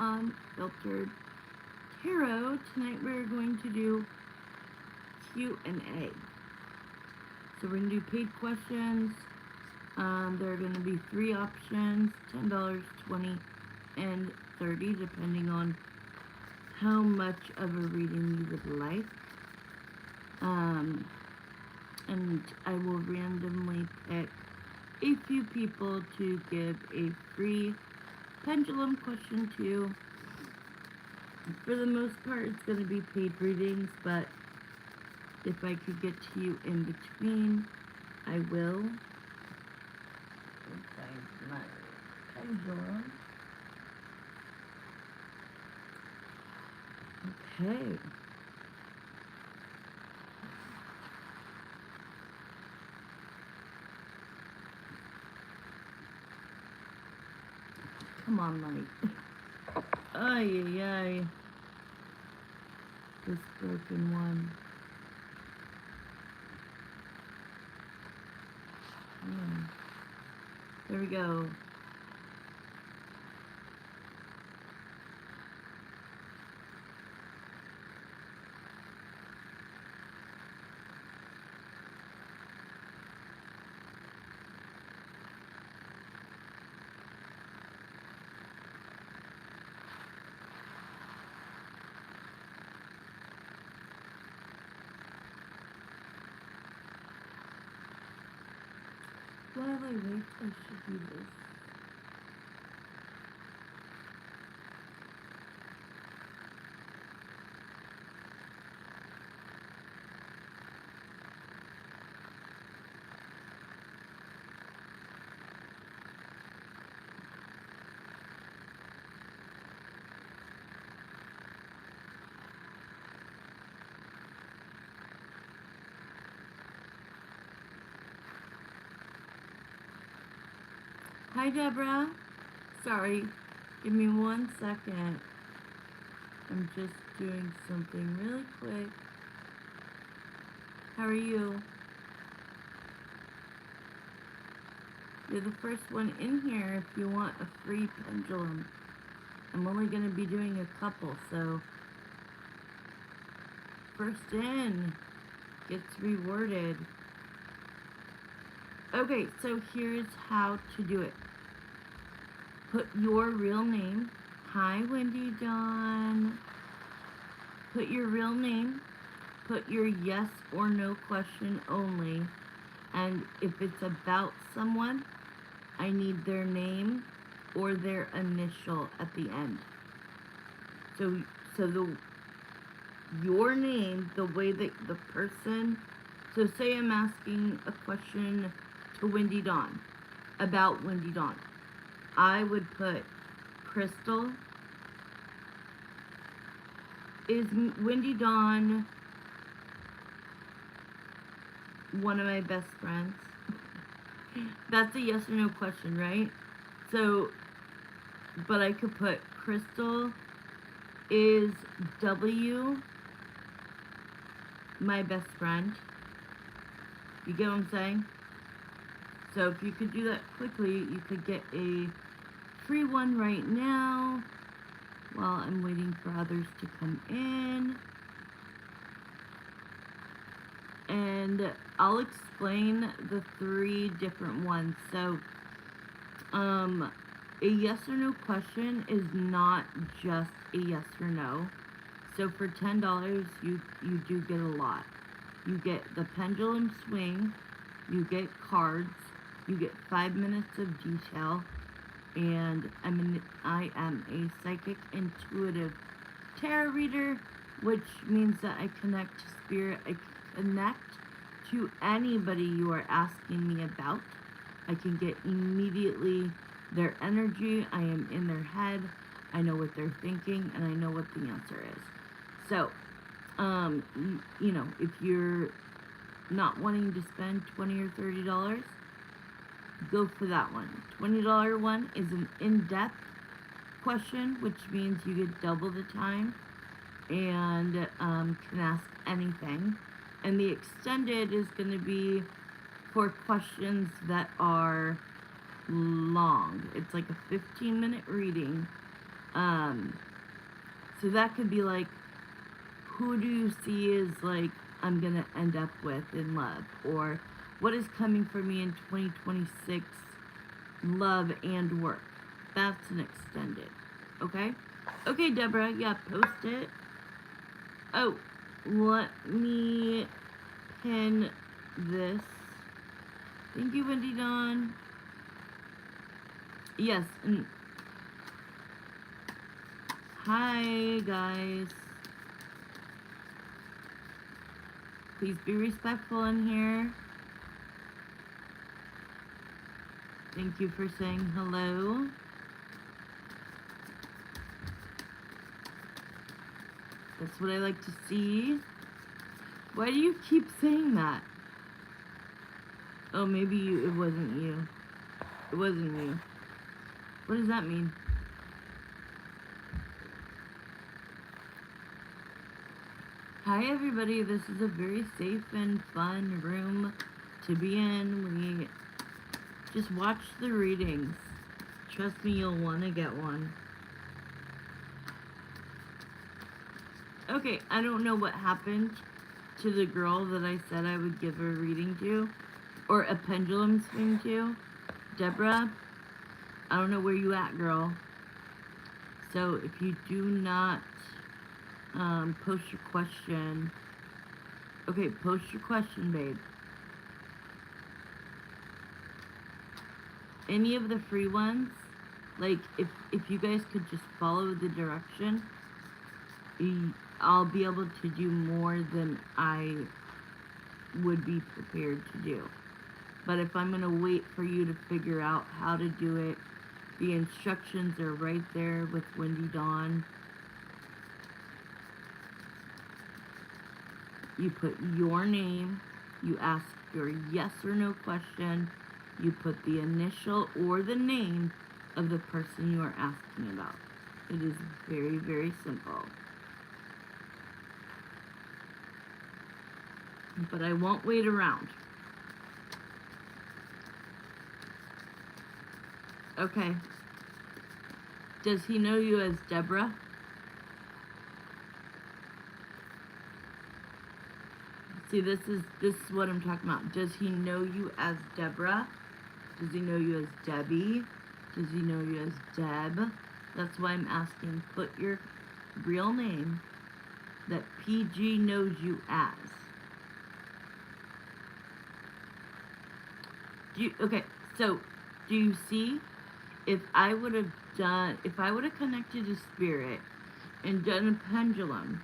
Unfiltered Tarot. Tonight we're going to do Q&A. So we're going to do paid questions. There are going to be 3 options, $10, $20, and $30, depending on how much of a reading you would like. And I will randomly pick a few people to give a free pendulum question to. For the most part, it's going to be paid readings, but if I could get to you in between, I will. Find my pendulum. Okay. Come on, light. Ay, ay, ay. This broken one. There we go. While I wait, I should do this. Hi, Deborah. Sorry. Give me 1 second. I'm just doing something really quick. How are you? You're the first one in here if you want a free pendulum. I'm only going to be doing a couple, so first in gets rewarded. Okay, so here's how to do it. Put your real name. Hi, Wendy Dawn. Put your real name. Put your yes or no question only. And if it's about someone, I need their name or their initial at the end. So your name, the way that the person, so say I'm asking a question to Wendy Dawn, about Wendy Dawn. I would put Crystal. Is Wendy Dawn one of my best friends? That's a yes or no question, right? So, but I could put Crystal, is W my best friend? You get what I'm saying? So if you could do that quickly, you could get a free one right now while I'm waiting for others to come in. And I'll explain the 3 different ones. So, a yes or no question is not just a yes or no. So for $10, you do get a lot. You get the pendulum swing, you get cards, you get 5 minutes of detail, and I am a psychic intuitive tarot reader, which means that I connect to spirit. I connect to anybody you are asking me about. I can get immediately their energy. I am in their head. I know what they're thinking, and I know what the answer is. So, you know, if you're not wanting to spend $20 or $30, go for that one. $20 one is an in-depth question, which means you get double the time and can ask anything. And the extended is going to be for questions that are long. It's like a 15-minute reading, So that could be like, who do you see is like I'm gonna end up with in love, or what is coming for me in 2026, love and work. That's an extended. Okay? Okay, Deborah, yeah, post it. Oh, let me pin this. Thank you, Wendy Dawn. Yes, and hi, guys. Please be respectful in here. Thank you for saying hello. That's what I like to see. Why do you keep saying that? Oh, maybe you, it wasn't you. It wasn't you. What does that mean? Hi, everybody. This is a very safe and fun room to be in. We just watch the readings. Trust me, you'll want to get one. Okay, I don't know what happened to the girl that I said I would give a reading to, or a pendulum swing to. Deborah, I don't know where you at, girl. So if you do not post your question, okay, post your question, babe. Any of the free ones, like if you guys could just follow the direction, I'll be able to do more than I would be prepared to do. But if I'm gonna wait for you to figure out how to do it, the instructions are right there with Wendy Dawn. You put your name, you ask your yes or no question, you put the initial or the name of the person you are asking about. It is very, very simple. But I won't wait around. Okay. Does he know you as Deborah? See, this is what I'm talking about. Does he know you as Deborah? Does he know you as Debbie? Does he know you as Deb? That's why I'm asking. Put your real name that PG knows you as. Okay, so do you see? If I would have connected to spirit and done a pendulum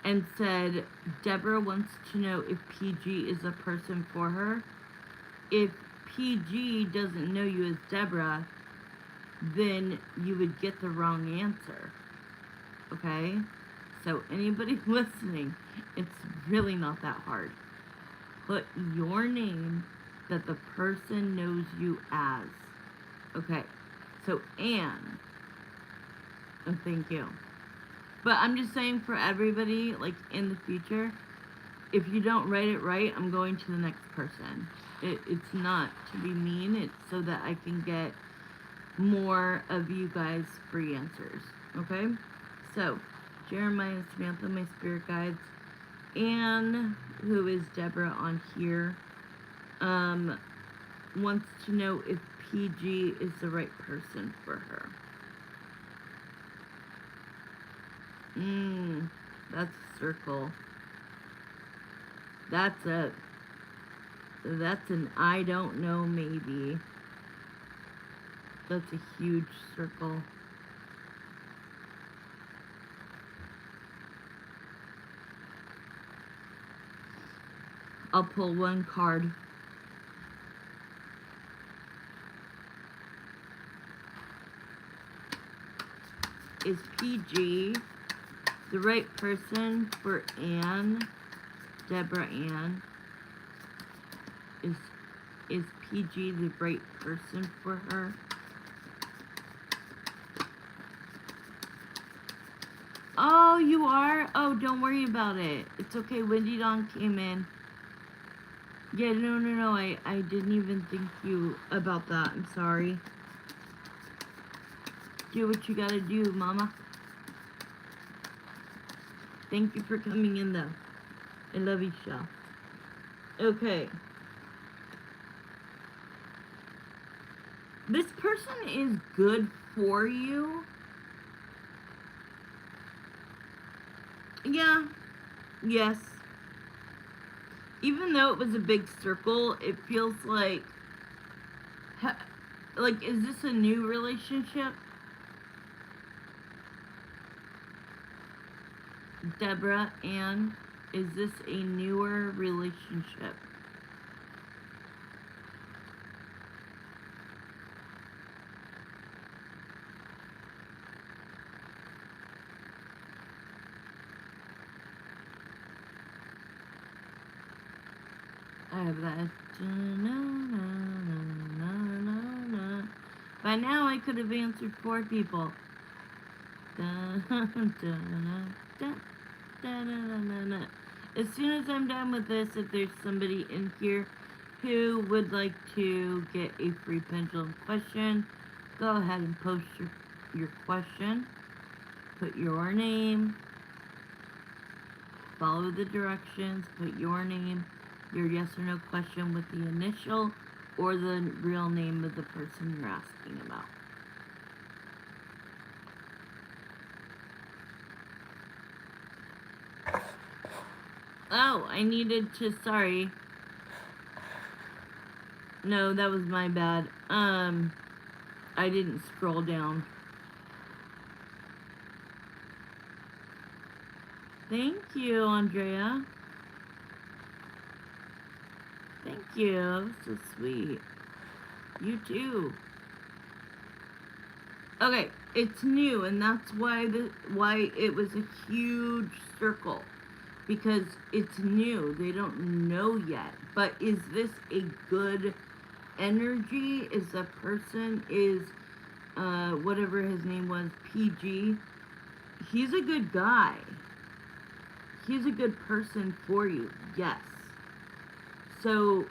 and said, Deborah wants to know if PG is a person for her. If PG doesn't know you as Deborah, then you would get the wrong answer. Okay? So anybody listening, it's really not that hard. Put your name that the person knows you as. Okay. So Anne. Oh, thank you. But I'm just saying for everybody, like in the future, if you don't write it right, I'm going to the next person. It's not to be mean, it's so that I can get more of you guys free answers. Okay? So, Jeremiah and Samantha, my spirit guides. Anne, who is Deborah on here, wants to know if PG is the right person for her. That's a circle. That's an I don't know maybe. That's a huge circle. I'll pull one card. Is PG the right person for Anne? Deborah Ann? Is PG the right person for her? Oh, you are? Oh, don't worry about it. It's okay. Wendy Dawn came in. Yeah, no. I didn't even think you about that. I'm sorry. Do what you gotta do, mama. Thank you for coming in, though. I love you, Shell. Okay. This person is good for you. Yeah. Yes. Even though it was a big circle, it feels like... Like, is this a new relationship? Deborah, Ann, is this a newer relationship? I have that. By now, I could have answered 4 people. As soon as I'm done with this, if there's somebody in here who would like to get a free pendulum question, go ahead and post your question. Put your name. Follow the directions. Put your name, your yes or no question with the initial or the real name of the person you're asking about. Oh, I needed to, sorry. No, that was my bad. I didn't scroll down. Thank you, Andrea. Thank you. So sweet. You too. Okay, it's new, and that's why it was a huge circle. Because it's new. They don't know yet. But is this a good energy? Is the person, whatever his name was, PG? He's a good guy. He's a good person for you. Yes. So,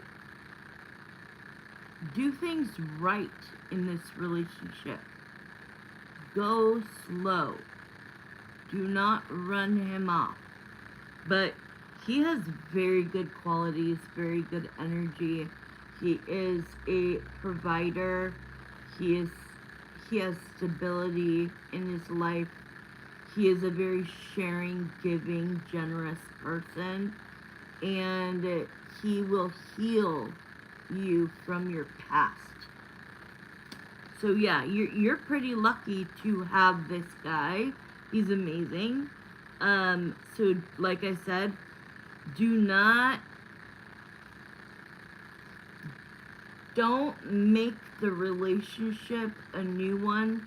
do things right in this relationship. Go slow. Do not run him off. But he has very good qualities, very good energy. He is a provider. He has stability in his life. He is a very sharing, giving, generous person. And he will heal you from your past. So yeah, you're pretty lucky to have this guy. He's amazing. So like I said, don't make the relationship a new one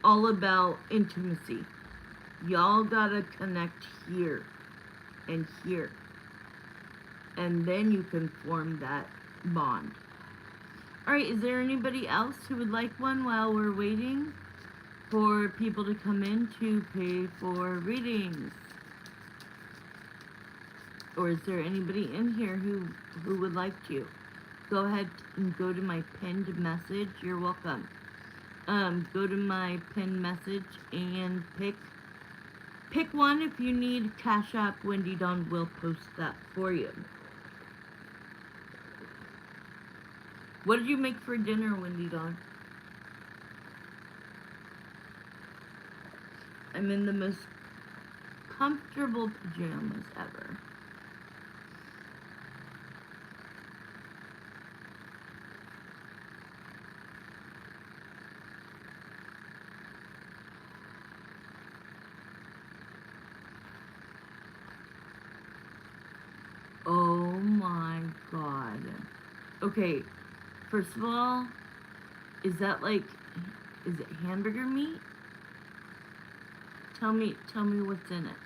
all about intimacy. Y'all gotta connect here and here. And then you can form that bond. Alright, is there anybody else who would like one while we're waiting for people to come in to pay for readings? Or is there anybody in here who would like to? Go ahead and go to my pinned message. You're welcome. Go to my pinned message and pick one. If you need Cash App, Wendy Dawn will post that for you. What did you make for dinner, Wendy Dawn? I'm in the most comfortable pajamas ever. Oh my god. Okay, first of all, is it hamburger meat? Tell me what's in it.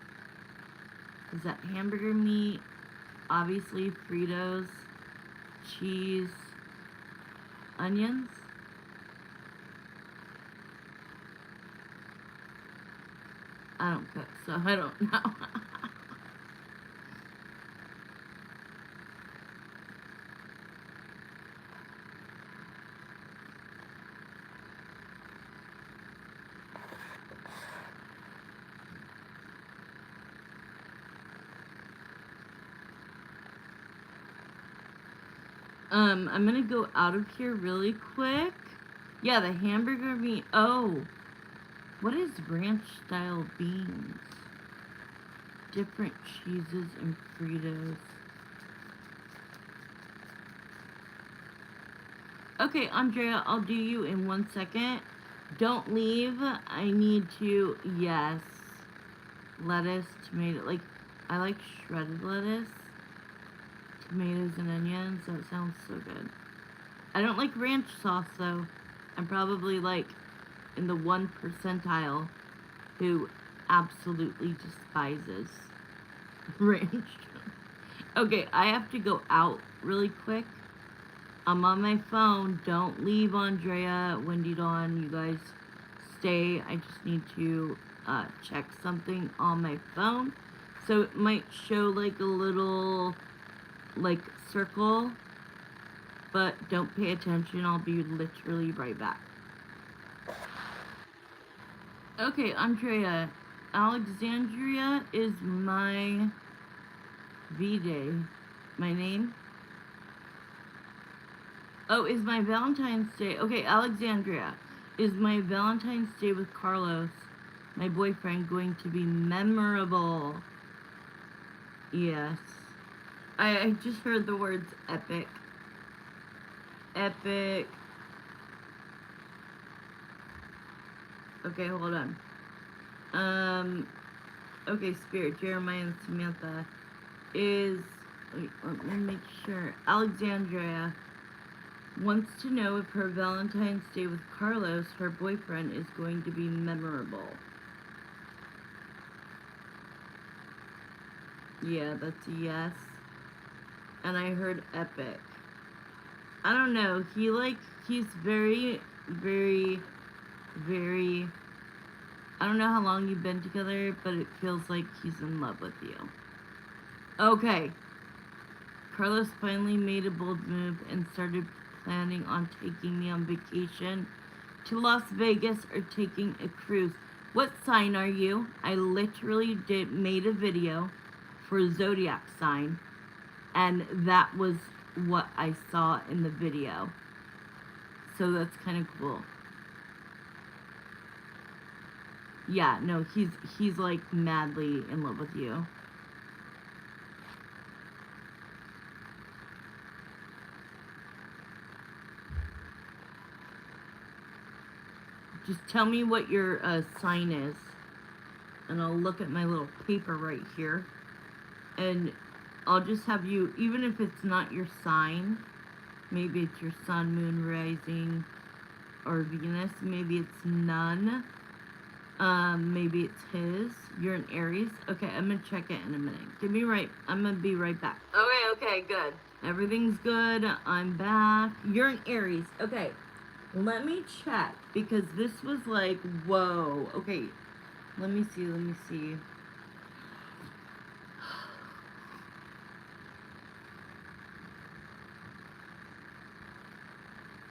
Is that hamburger meat? Obviously Fritos, cheese, onions? I don't cook, so I don't know. I'm gonna go out of here really quick. Yeah, the hamburger bean. Oh, what is ranch style beans? Different cheeses and Fritos. Okay, Andrea, I'll do you in 1 second. Don't leave. I need to, yes. Lettuce, tomato, like, I like shredded lettuce. Tomatoes and onions, that sounds so good. I don't like ranch sauce though. I'm probably like in the 1 percentile who absolutely despises ranch. Okay, I have to go out really quick. I'm on my phone. Don't leave, Andrea, Wendy Dawn. You guys stay. I just need to check something on my phone. So it might show like a little like circle, but don't pay attention. I'll be literally right back. Okay, Andrea, Alexandria is my V-Day. My name? Oh, is my Valentine's Day. Okay, Alexandria. Is my Valentine's Day with Carlos, my boyfriend, going to be memorable? Yes. I just heard the words epic. Epic. Okay, hold on. Okay, Spirit, Jeremiah and Samantha is, wait, let me make sure. Alexandria wants to know if her Valentine's Day with Carlos, her boyfriend, is going to be memorable. Yeah, that's a yes. And I heard epic. I don't know. He's very, very, very, I don't know how long you've been together, but it feels like he's in love with you. Okay. Carlos finally made a bold move and started planning on taking me on vacation to Las Vegas or taking a cruise. What sign are you? I literally made a video for a zodiac sign, and that was what I saw in the video. So that's kind of cool. Yeah, no, he's like madly in love with you. Just tell me what your sign is, and I'll look at my little paper right here, and I'll just have you, even if it's not your sign, maybe it's your sun, moon, rising, or Venus, maybe it's none, maybe it's his. You're an Aries. Okay, I'm gonna check it in a minute. I'm gonna be right back. Okay, good. Everything's good. I'm back. You're an Aries. Okay, let me check, because this was like, whoa. Okay, let me see.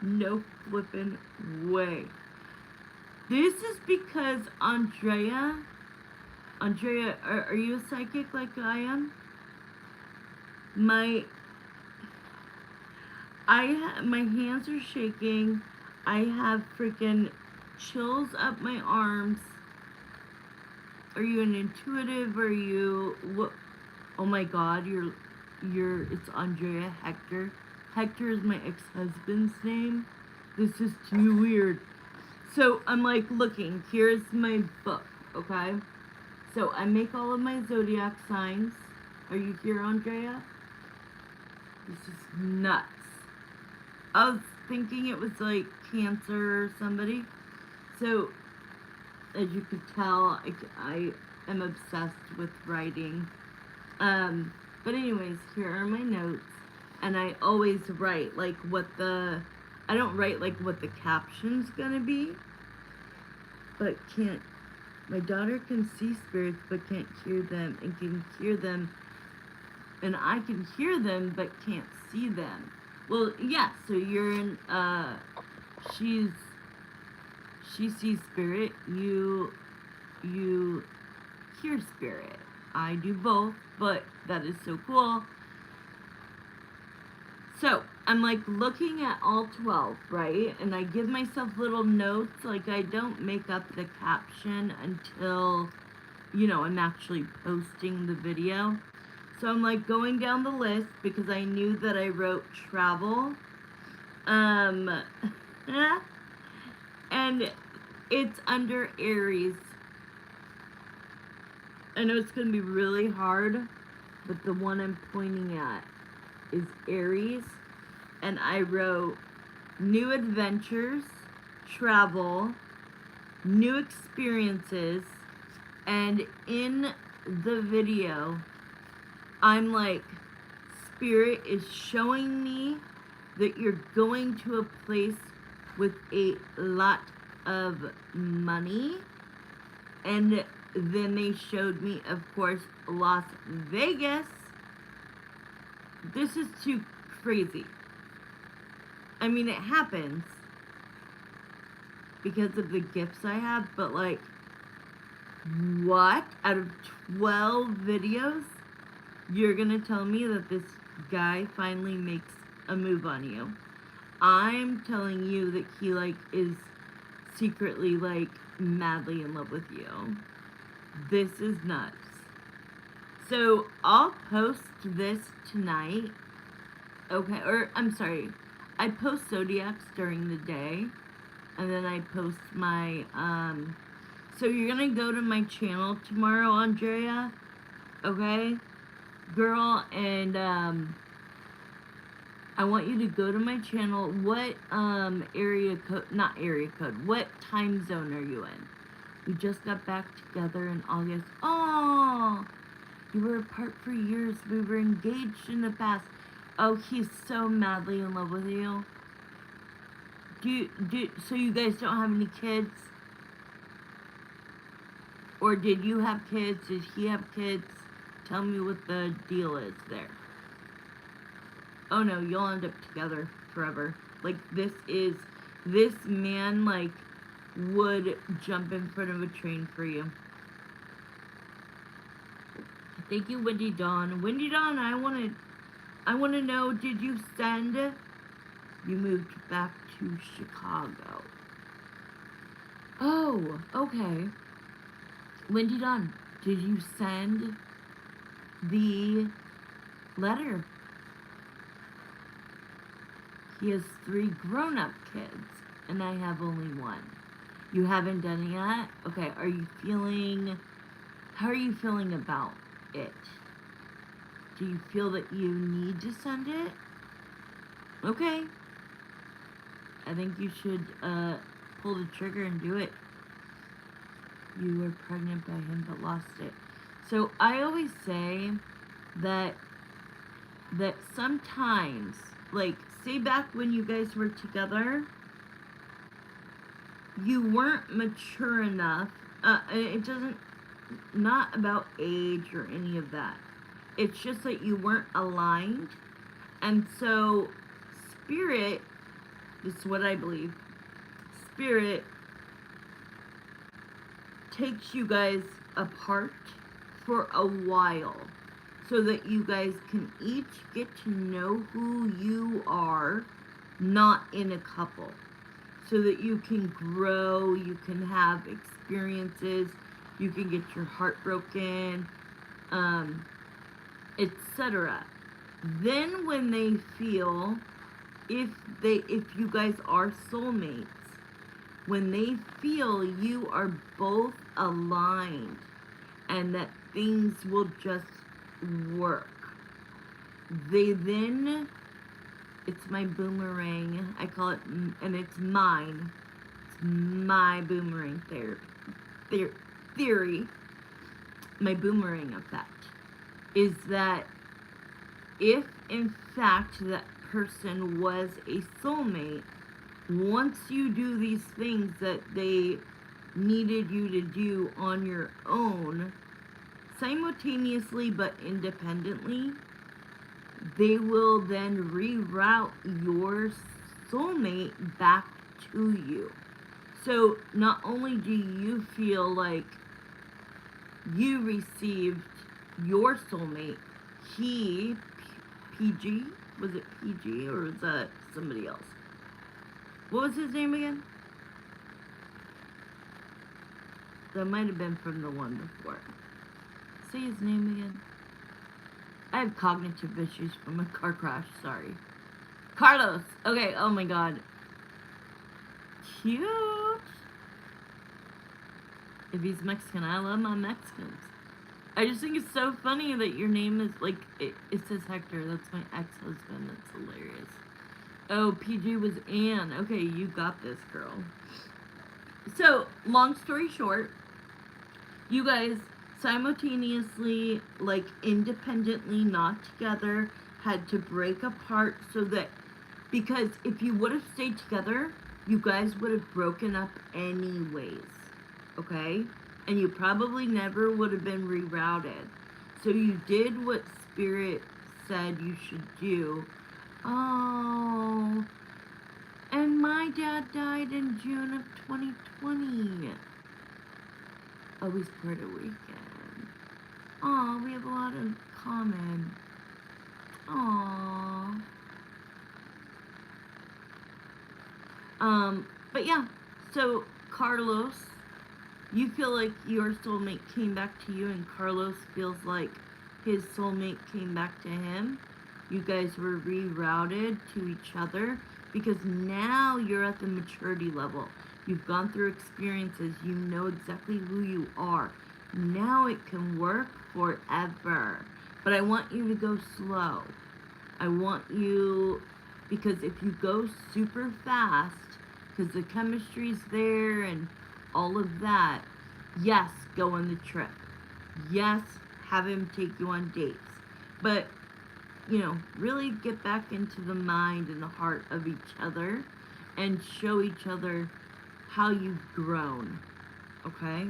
No flippin' way. This is because Andrea, are you a psychic like I am? My hands are shaking. I have freaking chills up my arms. Are you an intuitive? Are you what? Oh my God, it's Andrea Hector. Hector is my ex-husband's name. This is too weird. So I'm like looking. Here's my book, okay? So I make all of my zodiac signs. Are you here, Andrea? This is nuts. I was thinking it was like Cancer or somebody. So, as you could tell, I am obsessed with writing. But anyways, here are my notes. And I always write like I don't write like what the caption's gonna be. But my daughter can see spirits but can't hear them, and can hear them, and I can hear them but can't see them. Well, yeah, so you're in, she sees spirit, you hear spirit. I do both, but that is so cool. So, I'm like looking at all 12, right? And I give myself little notes. Like I don't make up the caption until, I'm actually posting the video. So I'm like going down the list because I knew that I wrote travel. And it's under Aries. I know it's going to be really hard, but the one I'm pointing at is Aries. And I wrote new adventures, travel, new experiences, and in the video, I'm like, Spirit is showing me that you're going to a place with a lot of money. And then they showed me, of course, Las Vegas. This is too crazy. I mean, it happens because of the gifts I have, but like, what? Out of 12 videos, you're gonna tell me that this guy finally makes a move on you? I'm telling you that he like is secretly like madly in love with you. This is nuts. So I'll post this tonight. Okay, or I'm sorry, I post zodiacs during the day, and then I post my so you're gonna go to my channel tomorrow, Andrea, okay, girl, and I want you to go to my channel. What area code, not area code, what time zone are you in? We just got back together in August. Oh, you were apart for years. We were engaged in the past. Oh, he's so madly in love with you. So you guys don't have any kids? Or did you have kids? Did he have kids? Tell me what the deal is there. Oh no, you'll end up together forever. Like this man like would jump in front of a train for you. Thank you, Wendy Dawn. Wendy Dawn, I wanna know, did you send? You moved back to Chicago. Oh, okay. Wendy Dawn, did you send the letter? He has 3 grown-up kids, and I have only 1. You haven't done it yet? Okay, how are you feeling about it? Do you feel that you need to send it? Okay. I think you should pull the trigger and do it. You were pregnant by him but lost it. So I always say that sometimes, like, say back when you guys were together, you weren't mature enough. It doesn't, not about age or any of that. It's just that you weren't aligned. And so Spirit, this is what I believe, Spirit takes you guys apart for a while so that you guys can each get to know who you are, not in a couple, so that you can grow, you can have experiences, you can get your heart broken, etc. Then when they feel, if you guys are soulmates, when they feel you are both aligned and that things will just work, they then, it's my boomerang, I call it, and it's mine, it's my boomerang theory, my boomerang effect, is that if in fact that person was a soulmate, once you do these things that they needed you to do on your own, simultaneously but independently, they will then reroute your soulmate back to you. So not only do you feel like you received your soulmate, he, PG, Was it PG or was that somebody else? What was his name again? That might have been from the one before. Say his name again. I have cognitive issues from a car crash, sorry. Carlos. Okay, oh my god. Cute. If he's Mexican, I love my Mexicans. I just think it's so funny that your name is, like, it says Hector. That's my ex-husband. That's hilarious. Oh, PG was Anne. Okay, you got this, girl. So, long story short, you guys simultaneously, like, independently, not together, had to break apart so that, because if you would have stayed together, you guys would have broken up anyways, okay? And you probably never would have been rerouted. So you did what Spirit said you should do. Oh, and my dad died in June of 2020. Oh, he's Puerto Rican. Oh, we have a lot in common. Aww. But yeah, so Carlos, you feel like your soulmate came back to you, and Carlos feels like his soulmate came back to him. You guys were rerouted to each other because now you're at the maturity level. You've gone through experiences. You know exactly who you are. Now it can work forever. But I want you to go slow. I want you, because if you go super fast, because the chemistry's there and all of that, yes, go on the trip. Yes, have him take you on dates. But, you know, really get back into the mind and the heart of each other and show each other how you've grown. Okay?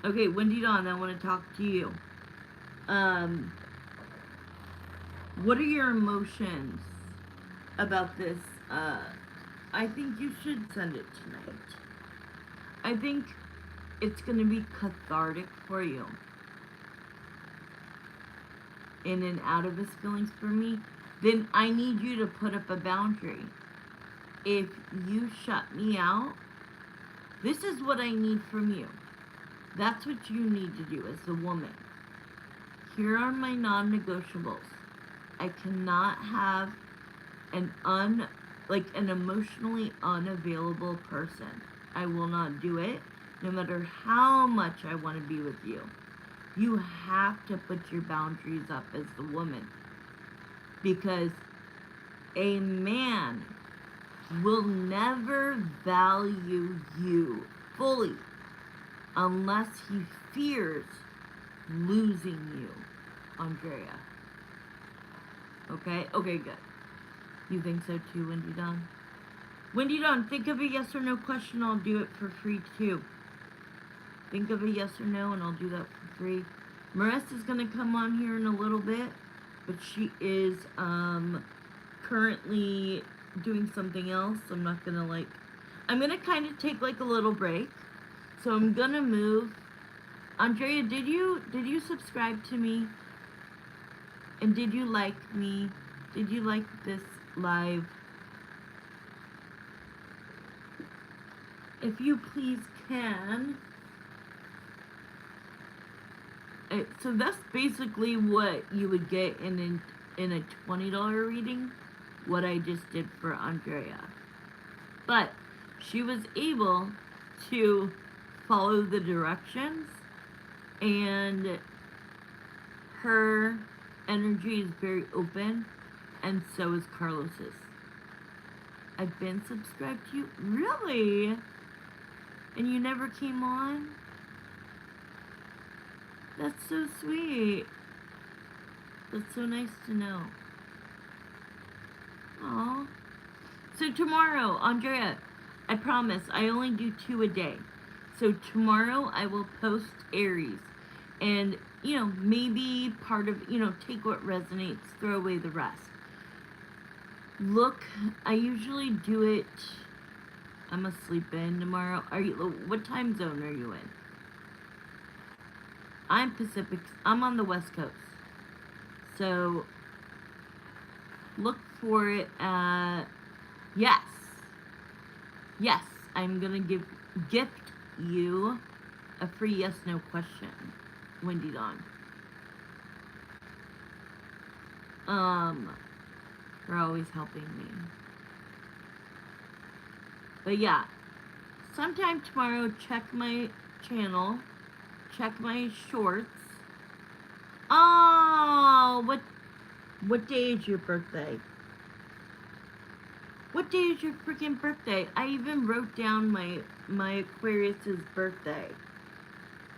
Okay, Wendy Dawn, I want to talk to you. What are your emotions about this? I think you should send it tonight. I think it's going to be cathartic for you. In and out of his feelings for me. Then I need you to put up a boundary. If you shut me out, this is what I need from you. That's what you need to do as a woman. Here are my non-negotiables. I cannot have an emotionally unavailable person. I will not do it, no matter how much I want to be with you. You have to put your boundaries up as the woman. Because a man will never value you fully unless he fears losing you, Andrea. Okay? Okay, good. You think so too, Wendy Dawn? Wendy Dawn, think of a yes or no question. I'll do it for free too. Think of a yes or no and I'll do that for free. Marissa's going to come on here in a little bit, but she is currently doing something else. I'm not going to I'm going to kind of take like a little break. So I'm going to move. Andrea, did you subscribe to me? And did you like me? Did you like this live? If you please can. So that's basically what you would get in a $20 reading, what I just did for Andrea. But she was able to follow the directions, and her energy is very open, and so is Carlos's. I've been subscribed to you? Really? And you never came on? That's so sweet. That's so nice to know. Aw. So tomorrow, Andrea, I promise, I only do 2 a day. So tomorrow I will post Aries. And, maybe part of, take what resonates, throw away the rest. Look, I usually do it, I'm gonna sleep in tomorrow. What time zone are you in? I'm Pacific, I'm on the West Coast. So, look for it at, yes, yes, I'm gonna gift you a free yes no question, Wendy Dawn. For always helping me. But yeah, sometime tomorrow, check my channel, check my shorts. Oh, what day is your birthday? What day is your freaking birthday? I even wrote down my Aquarius's birthday.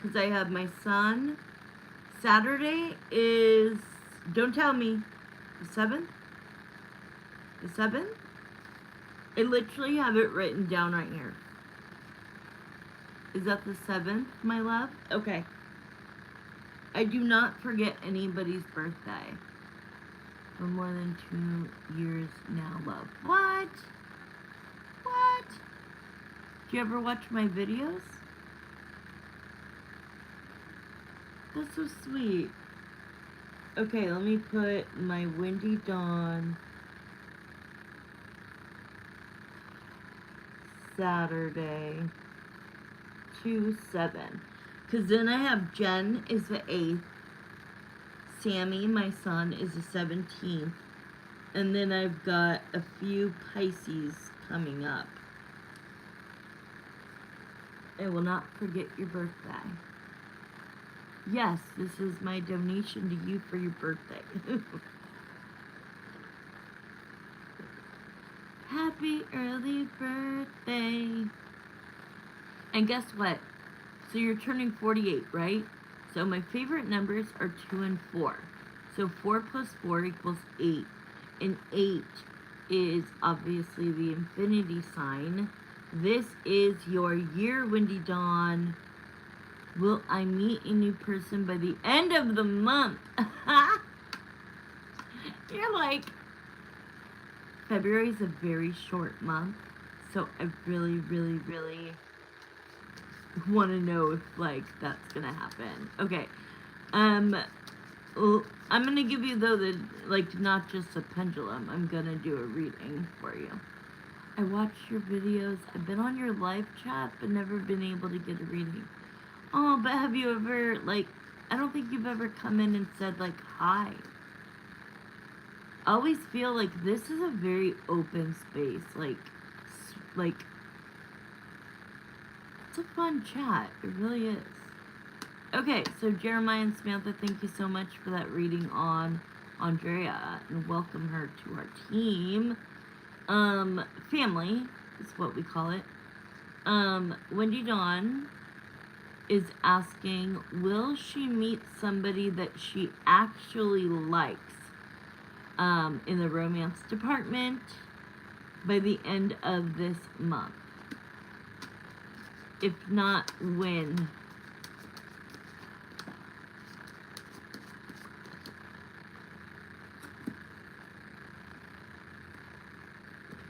Because I have my son. Saturday is, don't tell me, the 7th? The 7th? I literally have it written down right here. Is that the 7th, my love? Okay. I do not forget anybody's birthday. For more than 2 years now, love. What? What? Do you ever watch my videos? That's so sweet. Okay, let me put my Wendy Dawn Saturday 2/7. Because then I have Jen is the 8th. Sammy, my son, is the 17th. And then I've got a few Pisces coming up. I will not forget your birthday. Yes, this is my donation to you for your birthday. Happy early birthday. And guess what? So you're turning 48, right? So my favorite numbers are 2 and 4. So 4 plus 4 equals 8. And 8 is obviously the infinity sign. This is your year, Wendy Dawn. Will I meet a new person by the end of the month? You're like, February is a very short month. So I really, really, really want to know if, like, that's going to happen. Okay. I'm going to give you, though, not just a pendulum. I'm going to do a reading for you. I watch your videos. I've been on your live chat, but never been able to get a reading. Oh, but have you ever, I don't think you've ever come in and said, hi. I always feel like this is a very open space. It's a fun chat. It really is. Okay, so Jeremiah and Samantha, thank you so much for that reading on Andrea, and welcome her to our team. Family is what we call it. Wendy Dawn is asking, will she meet somebody that she actually likes in the romance department by the end of this month? If not, when?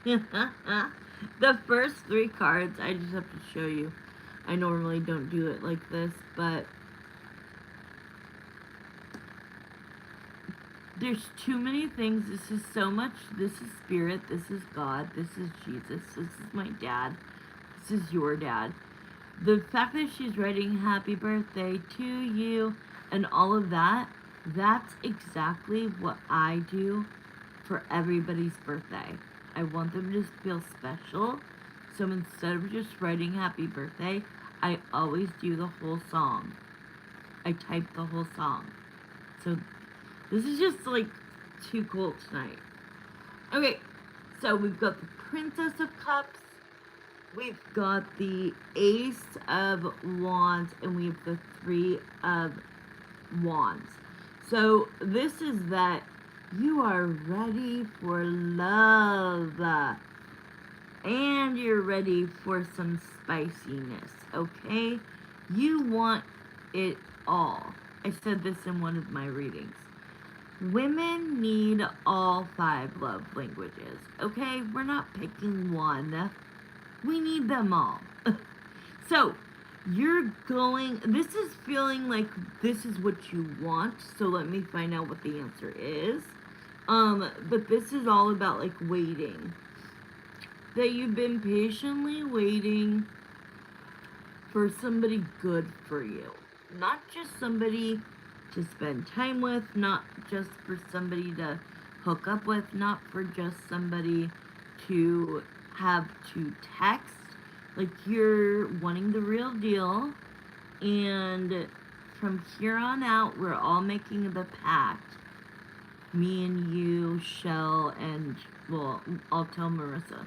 The first 3 cards, I just have to show you. I normally don't do it like this, but there's too many things. This is so much. This is spirit. This is God. This is Jesus. This is my dad. This is your dad. The fact that she's writing happy birthday to you and all of that, that's exactly what I do for everybody's birthday. I want them to feel special. So instead of just writing happy birthday, I always do the whole song. I type the whole song. So this is just too cool tonight. Okay, so we've got the Princess of Cups, we've got the Ace of Wands, and we have the 3 of Wands. So this is that you are ready for love. And you're ready for some spiciness, okay? You want it all. I said this in one of my readings. Women need all 5 love languages, okay? We're not picking one. We need them all. So, this is feeling like this is what you want, so let me find out what the answer is. But this is all about like waiting. That you've been patiently waiting for somebody good for you. Not just somebody to spend time with, not just for somebody to hook up with, not for just somebody to have to text. Like you're wanting the real deal, and from here on out, we're all making the pact. Me and you, Shell, and well, I'll tell Marissa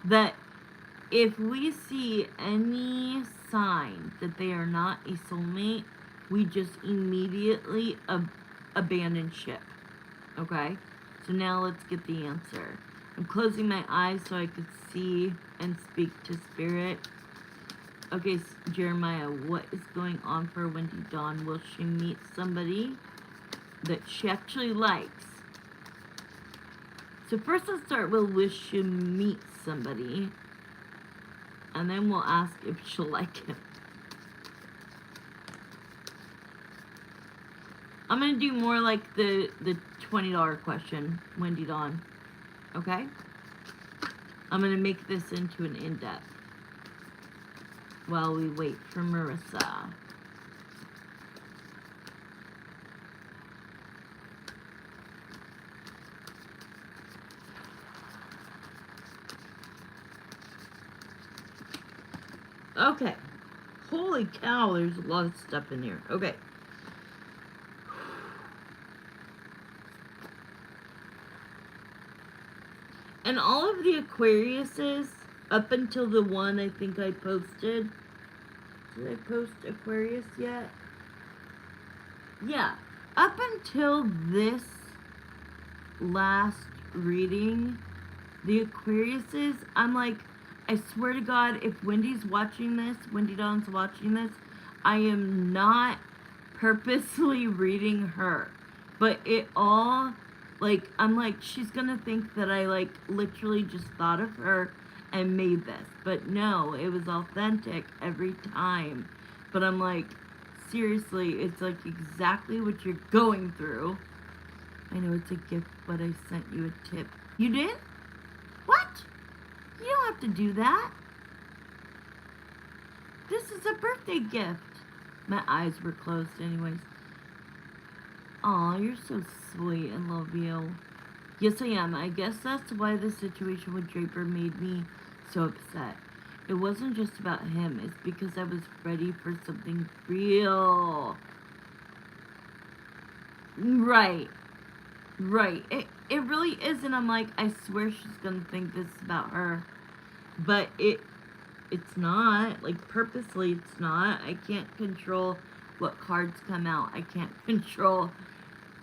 that if we see any sign that they are not a soulmate, we just immediately abandon ship. Okay? So now let's get the answer. I'm closing my eyes so I could see and speak to spirit. Okay, Jeremiah, what is going on for Wendy Dawn? Will she meet somebody that she actually likes? So first let's start with, will she meet somebody? And then we'll ask if she'll like him. I'm going to do more like the $20 question, Wendy Dawn. Okay? I'm going to make this into an in-depth while we wait for Marissa. Okay. Holy cow, there's a lot of stuff in here. Okay. And all of the Aquariuses, up until the one I think I posted. Did I post Aquarius yet? Yeah. Up until this last reading, the Aquariuses, I'm like, I swear to God, if Wendy's watching this, Wendy Dawn's watching this, I am not purposely reading her. But it all, like, I'm like, she's gonna think that I, like, literally just thought of her and made this. But no, it was authentic every time. But I'm like, seriously, it's like exactly what you're going through. I know it's a gift, but I sent you a tip. You did? What? You don't have to do that. This is a birthday gift. My eyes were closed anyways. Aw, you're so sweet. I love you. Yes, I am. I guess that's why the situation with Draper made me so upset. It wasn't just about him. It's because I was ready for something real. Right. Right. It really isn't. I'm like, I swear she's gonna think this is about her. But it's not. Like, purposely it's not. I can't control what cards come out. I can't control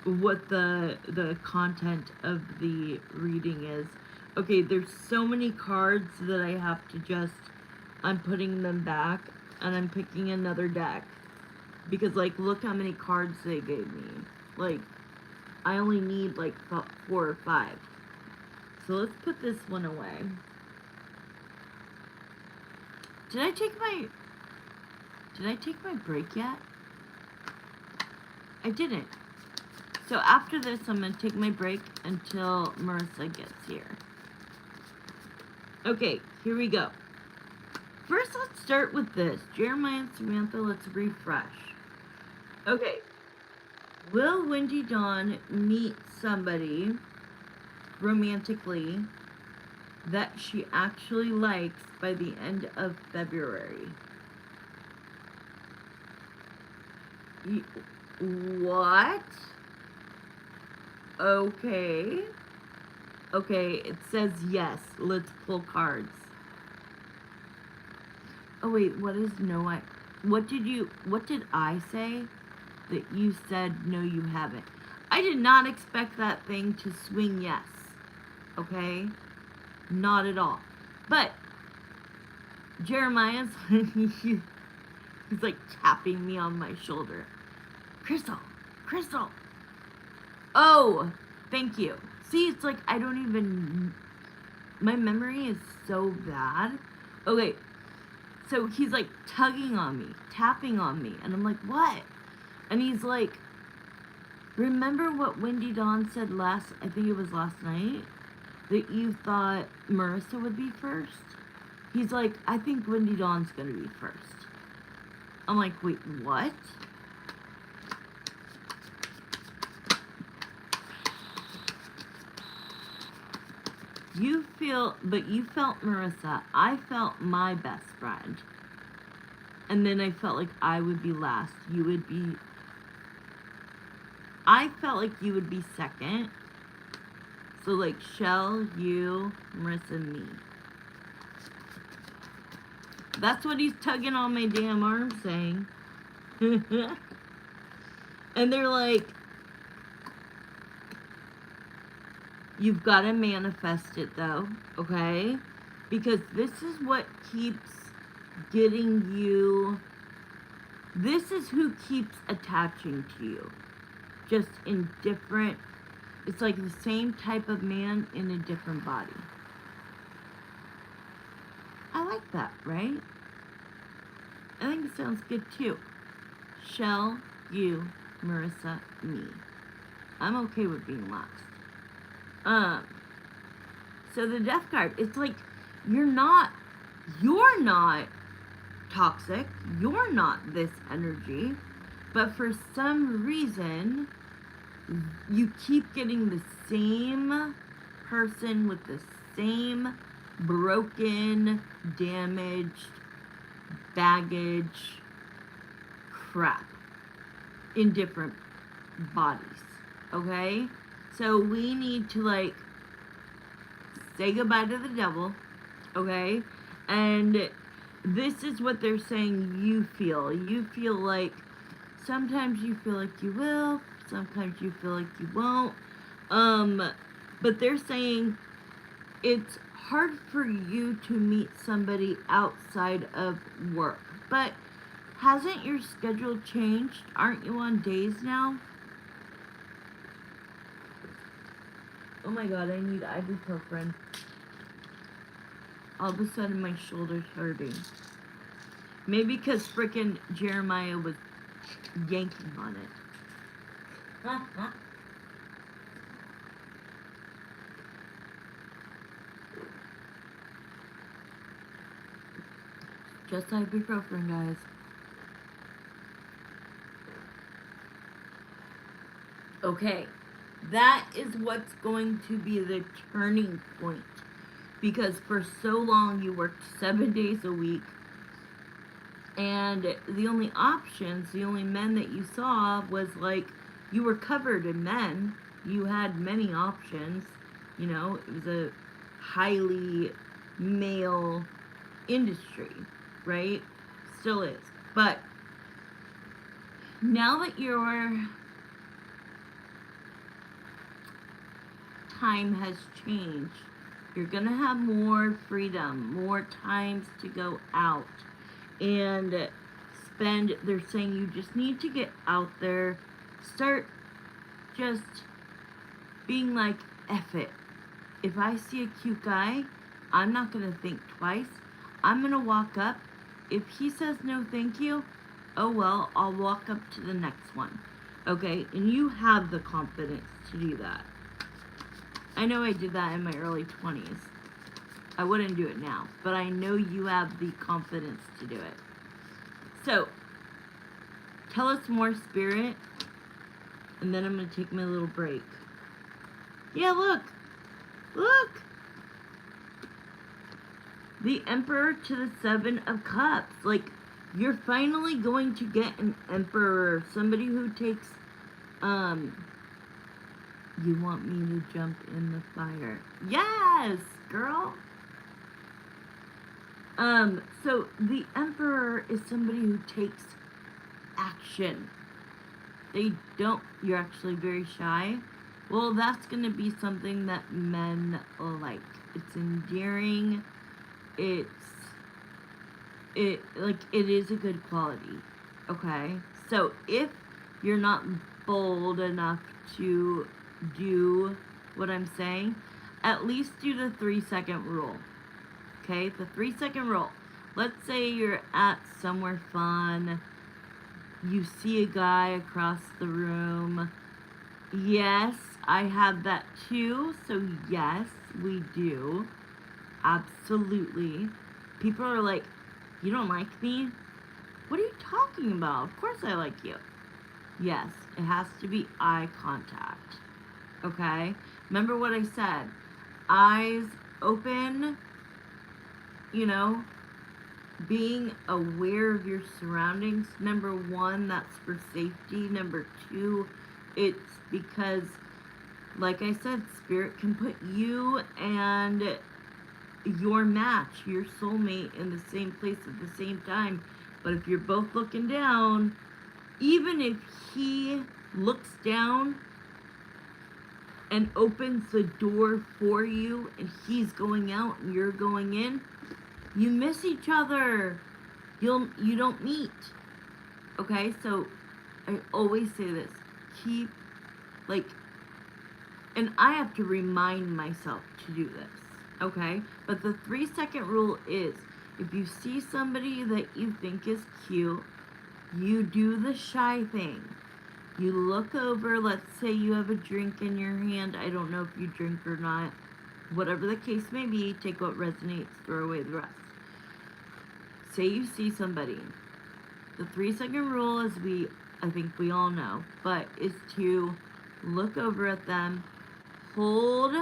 what the content of the reading is. Okay, there's so many cards that I have to just, I'm putting them back and I'm picking another deck. Because, like, look how many cards they gave me. Like, I only need like 4 or 5. So let's put this one away. Did I take my break yet? I didn't. So after this, I'm going to take my break until Marissa gets here. Okay, here we go. First, let's start with this. Jeremiah and Samantha, let's refresh. Okay. Will Wendy Dawn meet somebody romantically that she actually likes by the end of February? What? Okay. Okay, it says yes. Let's pull cards. Oh wait, what is no? What did I say? That you said no, you haven't. I did not expect that thing to swing yes. Okay? Not at all. But Jeremiah's he's like tapping me on my shoulder. Crystal. Oh, thank you. See, it's like I don't even, my memory is so bad. Okay, so he's like tugging on me, tapping on me, and I'm like, what? And he's like, Remember what Wendy Dawn said I think it was last night, that you thought Marissa would be first? He's like, I think Wendy Dawn's gonna be first. I'm like, wait, what? You felt Marissa. I felt my best friend. And then I felt like I would be last. I felt like you would be second. So like Shell, you, Marissa, and me. That's what he's tugging on my damn arm saying. And they're like, you've got to manifest it though, okay? Because this is what keeps getting you, this is who keeps attaching to you. Just in different, it's like the same type of man in a different body. I like that, right? I think it sounds good too. Shell, you, Marissa, me. I'm okay with being last. So the death card, it's like you're not toxic, you're not this energy, but for some reason you keep getting the same person with the same broken, damaged, baggage crap in different bodies, okay? So we need to like say goodbye to the devil, okay? And this is what they're saying you feel. You feel like, sometimes you feel like you will, sometimes you feel like you won't. But they're saying it's hard for you to meet somebody outside of work. But hasn't your schedule changed? Aren't you on days now? Oh my god, I need ibuprofen. All of a sudden my shoulder's hurting. Maybe because frickin' Jeremiah was yanking on it. Just ibuprofen, guys. Okay, that is what's going to be the turning point. Because for so long you worked 7 days a week, and the only options, the only men that you saw was like, you were covered in men. You had many options. You know, it was a highly male industry, right? Still is. But now that your time has changed, you're gonna have more freedom, more times to go out and spend. They're saying you just need to get out there, start just being like, F it. If I see a cute guy, I'm not gonna think twice. I'm gonna walk up. If he says no thank you, oh well, I'll walk up to the next one. Okay, and you have the confidence to do that. I know I did that in my early 20s. I wouldn't do it now, but I know you have the confidence to do it. So, tell us more, Spirit, and then I'm going to take my little break. Yeah, look. Look. The Emperor to the Seven of Cups. Like, you're finally going to get an Emperor, somebody who takes, you want me to jump in the fire. Yes, girl. So the Emperor is somebody who takes action. You're actually very shy. Well, that's going to be something that men like. It's endearing. It is a good quality. Okay? So if you're not bold enough to do what I'm saying, at least do the 3-second rule. Okay, the 3-second rule. Let's say you're at somewhere fun, you see a guy across the room, Yes, I have that too. So, yes, we do. Absolutely. People are like, you don't like me? What are you talking about? Of course I like you. Yes, it has to be eye contact. Okay? Remember what I said. Eyes open, you know, being aware of your surroundings. Number one, that's for safety. Number two, it's because, like I said, spirit can put you and your match, your soulmate, in the same place at the same time. But if you're both looking down, even if he looks down and opens the door for you and he's going out and you're going in, you miss each other. You don't meet. Okay? So I always say this. Keep, like, and I have to remind myself to do this. Okay? But the 3-second rule is, if you see somebody that you think is cute, you do the shy thing. You look over, let's say you have a drink in your hand. I don't know if you drink or not. Whatever the case may be, take what resonates, throw away the rest. Say you see somebody. The 3-second rule, as I think we all know, but is to look over at them, hold.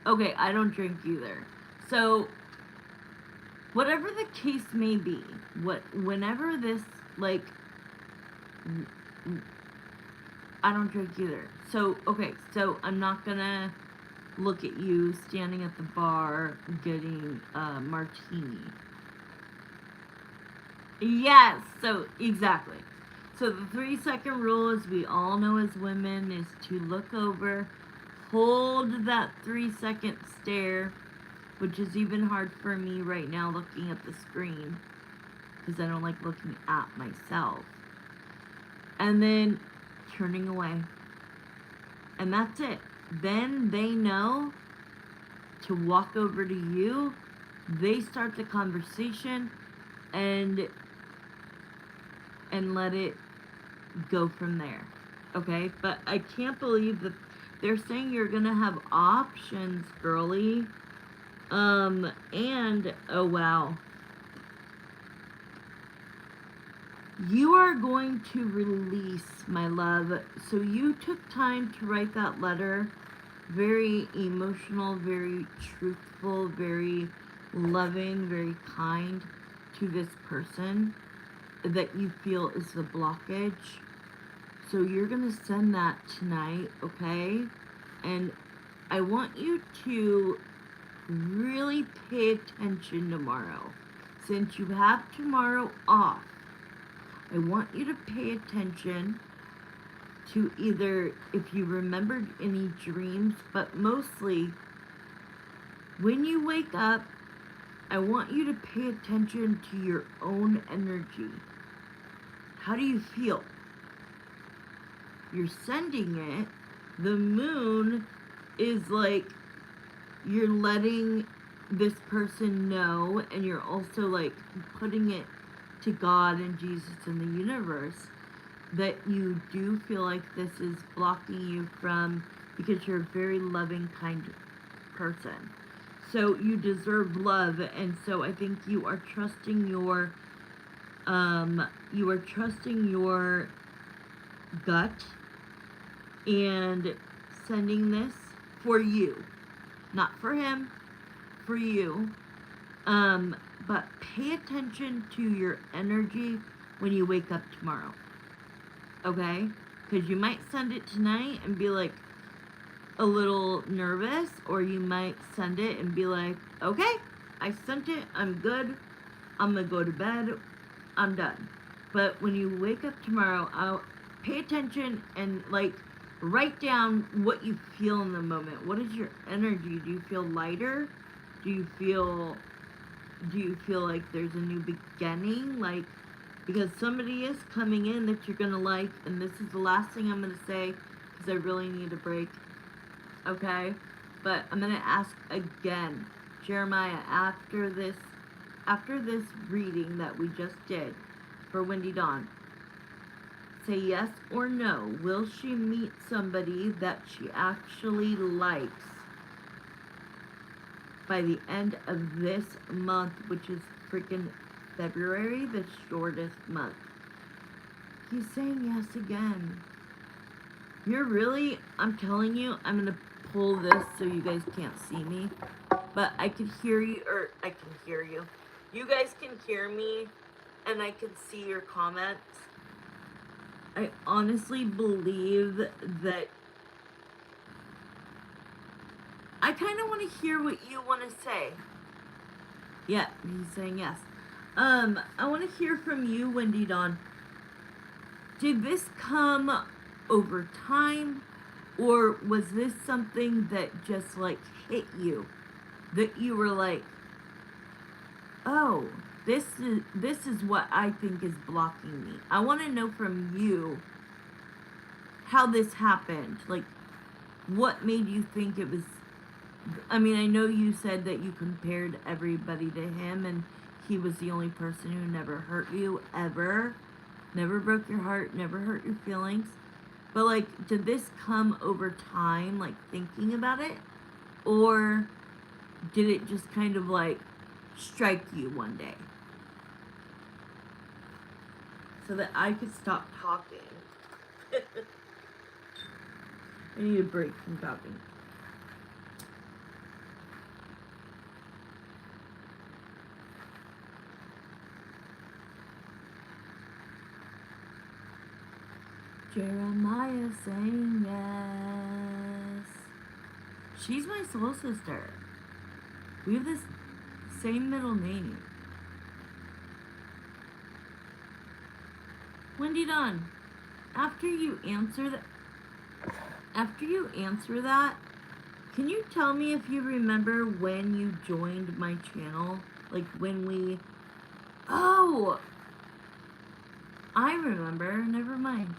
Okay, I don't drink either. So, whatever the case may be, whenever this, like, I don't drink either. So, okay, so I'm not gonna look at you standing at the bar getting a martini. Yes, so exactly. So the 3-second rule, as we all know as women, is to look over, hold that 3-second stare, which is even hard for me right now looking at the screen because I don't like looking at myself. And then turning away. And that's it. Then they know to walk over to you. They start the conversation and let it go from there. Okay? But I can't believe that they're saying you're gonna have options, girly. And oh wow. You are going to release, my love. So you took time to write that letter. Very emotional, very truthful, very loving, very kind to this person that you feel is the blockage. So you're going to send that tonight, okay? And I want you to really pay attention tomorrow. Since you have tomorrow off, I want you to pay attention to either if you remembered any dreams, but mostly when you wake up, I want you to pay attention to your own energy. How do you feel? You're sending it. The moon is like you're letting this person know, and you're also like putting it to God and Jesus and the universe that you do feel like this is blocking you from, because you're a very loving, kind person. So you deserve love, and so I think you are trusting your gut and sending this for you, not for him, for you. But pay attention to your energy when you wake up tomorrow. Okay? Because you might send it tonight and be like a little nervous, or you might send it and be like, okay, I sent it, I'm good, I'm gonna go to bed, I'm done. But when you wake up tomorrow, I'll pay attention and like write down what you feel in the moment. What is your energy? Do you feel lighter? Do you feel like there's a new beginning? Like, because somebody is coming in that you're gonna like, and this is the last thing I'm gonna say because I really need a break. Okay? But I'm gonna ask again, Jeremiah, after this reading that we just did for Windy Dawn, Say yes or no. Will she meet somebody that she actually likes by the end of this month, which is freaking February, the shortest month? He's saying yes again. You're really, I'm telling you, I'm going to pull this so you guys can't see me. But I can hear you, or I can hear you. You guys can hear me, and I can see your comments. I honestly believe that I kind of want to hear what you want to say. Yeah, he's saying yes. I want to hear from you, Wendy Dawn. Did this come over time, or was this something that just like hit you? That you were like, oh, this is what I think is blocking me. I want to know from you how this happened. Like, what made you think it was? I mean, I know you said that you compared everybody to him, and he was the only person who never hurt you ever, never broke your heart, never hurt your feelings. But like, did this come over time, like thinking about it, or did it just kind of like strike you one day so that I could stop talking? I need a break from talking. Jeremiah saying yes. She's my soul sister. We have this same middle name. Wendy Dawn, after you answer that, can you tell me if you remember when you joined my channel? Like when we... Oh! I remember. Never mind.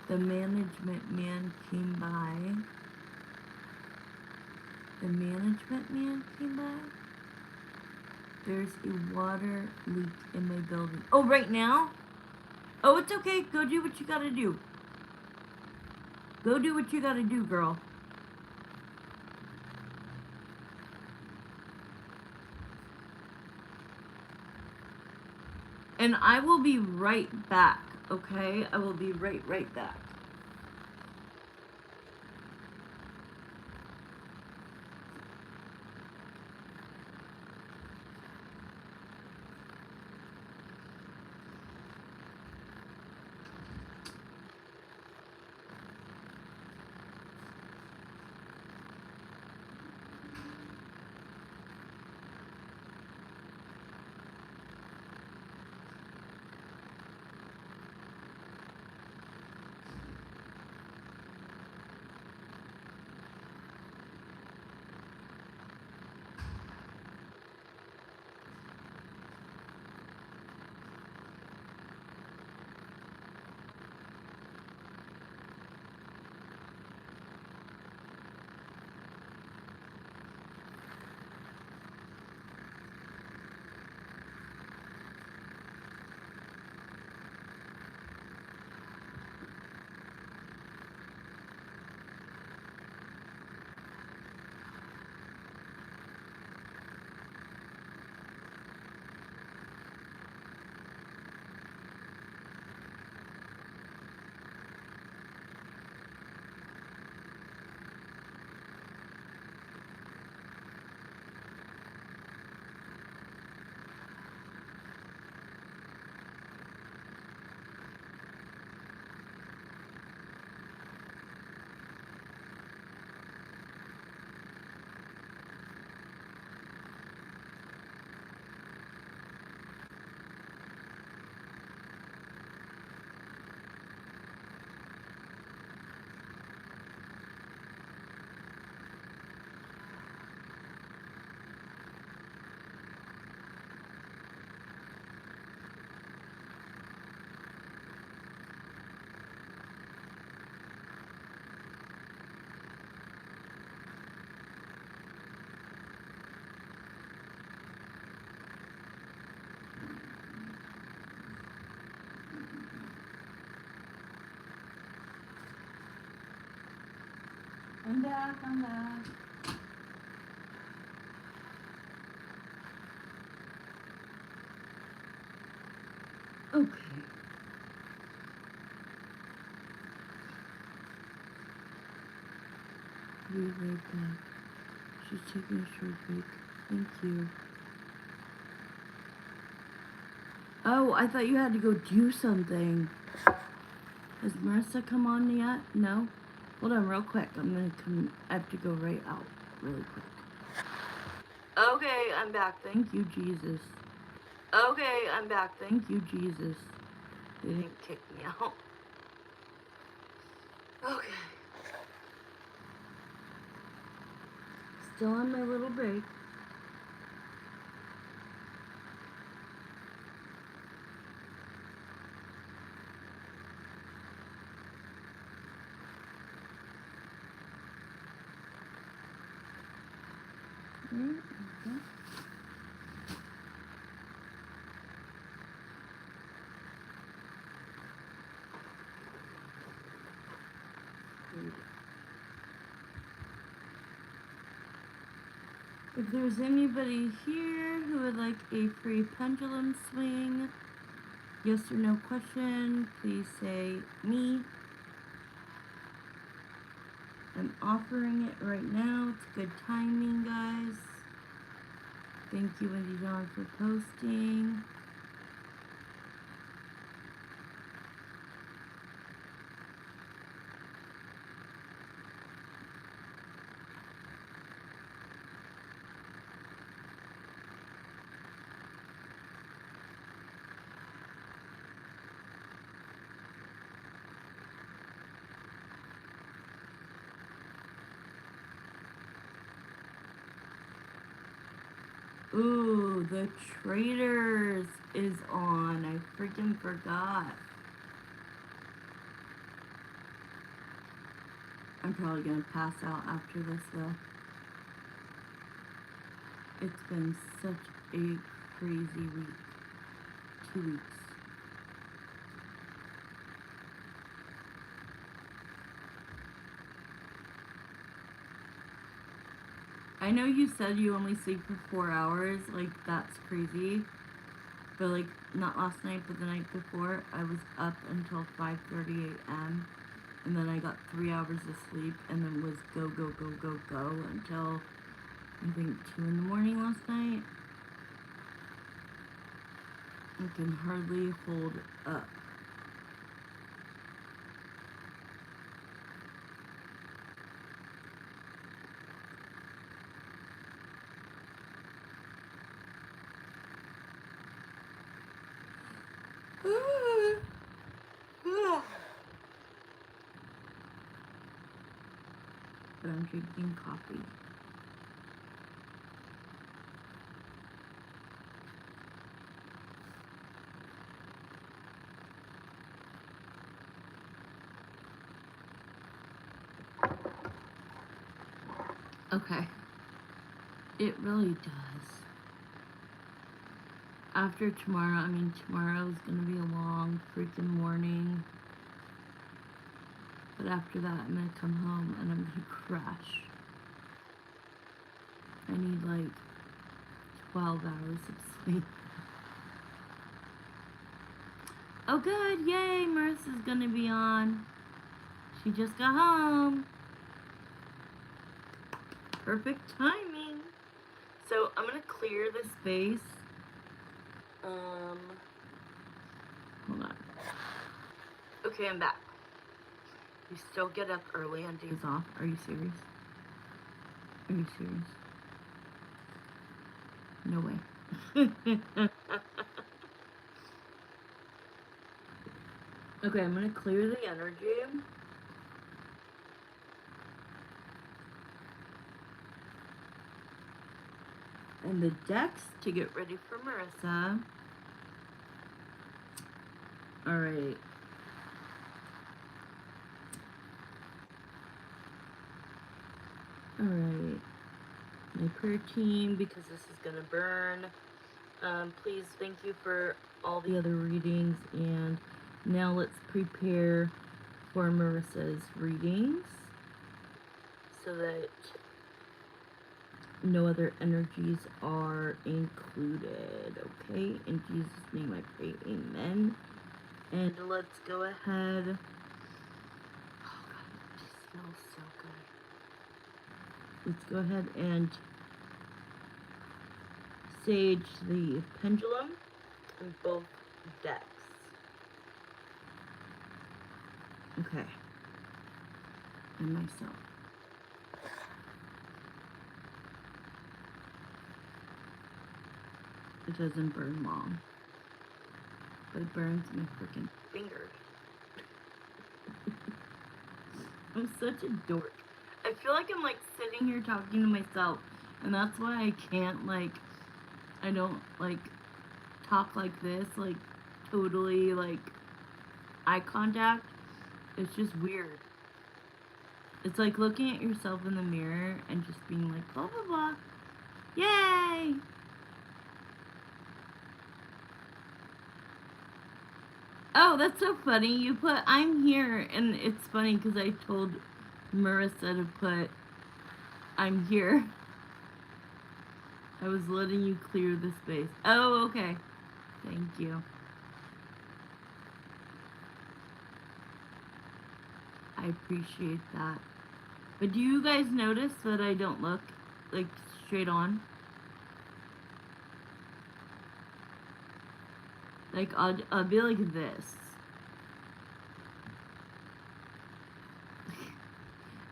The management man came by. The management man came by? There's a water leak in my building. Oh, right now? Oh, it's okay. Go do what you gotta do. Go do what you gotta do, girl. And I will be right back, okay? I will be right back. I'm back, I'm back. Okay. Be right back. She's taking a short break. Thank you. Oh, I thought you had to go do something. Has Marissa come on yet? No? Hold on real quick. I have to go right out really quick. Okay, I'm back. Thank you, Jesus. Okay, I'm back. Thank you, Jesus. They didn't kick me out. Okay. Still on my little break. Okay. If there's anybody here who would like a free pendulum swing, yes or no question, please say me. I'm offering it right now. It's good timing, guys. Thank you, Wendy John, for posting. Ooh, the Traders is on. I freaking forgot. I'm probably gonna pass out after this though. It's been such a crazy week. 2 weeks. I know you said you only sleep for 4 hours, like that's crazy. But like not last night, but the night before, I was up until 5:30 a.m. and then I got 3 hours of sleep and then was go until I think 2 in the morning last night. I can hardly hold up. But I'm drinking coffee. Okay. It really does. After tomorrow, tomorrow's gonna be a long freaking morning. But after that, I'm gonna come home and I'm gonna crash. I need like 12 hours of sleep. Oh good, yay, Marissa's gonna be on. She just got home. Perfect timing. So I'm gonna clear the space. Hold on. Okay, I'm back. You still get up early on days off? Are you serious? Are you serious? No way. Okay, I'm gonna clear the energy. And the decks to get ready for Marissa. Alright. Alright. My prayer team, because this is gonna burn. Please, thank you for all the other readings. And now let's prepare for Marissa's readings. so that no other energies are included. Okay, in Jesus' name I pray, amen. And let's go ahead. Oh God, it just smells so good. Let's go ahead and sage the pendulum in both decks. Okay. And myself. It doesn't burn long, but it burns my freaking fingers. I'm such a dork. I feel like I'm like sitting here talking to myself, and that's why I can't I don't talk like this, totally eye contact. It's just weird. It's like looking at yourself in the mirror and just being like blah blah blah. Yay! Oh, that's so funny. You put I'm here, and it's funny because I told Marissa to put I'm here. I was letting you clear the space. Oh, okay. Thank you. I appreciate that. But do you guys notice that I don't look straight on? I'll be like this.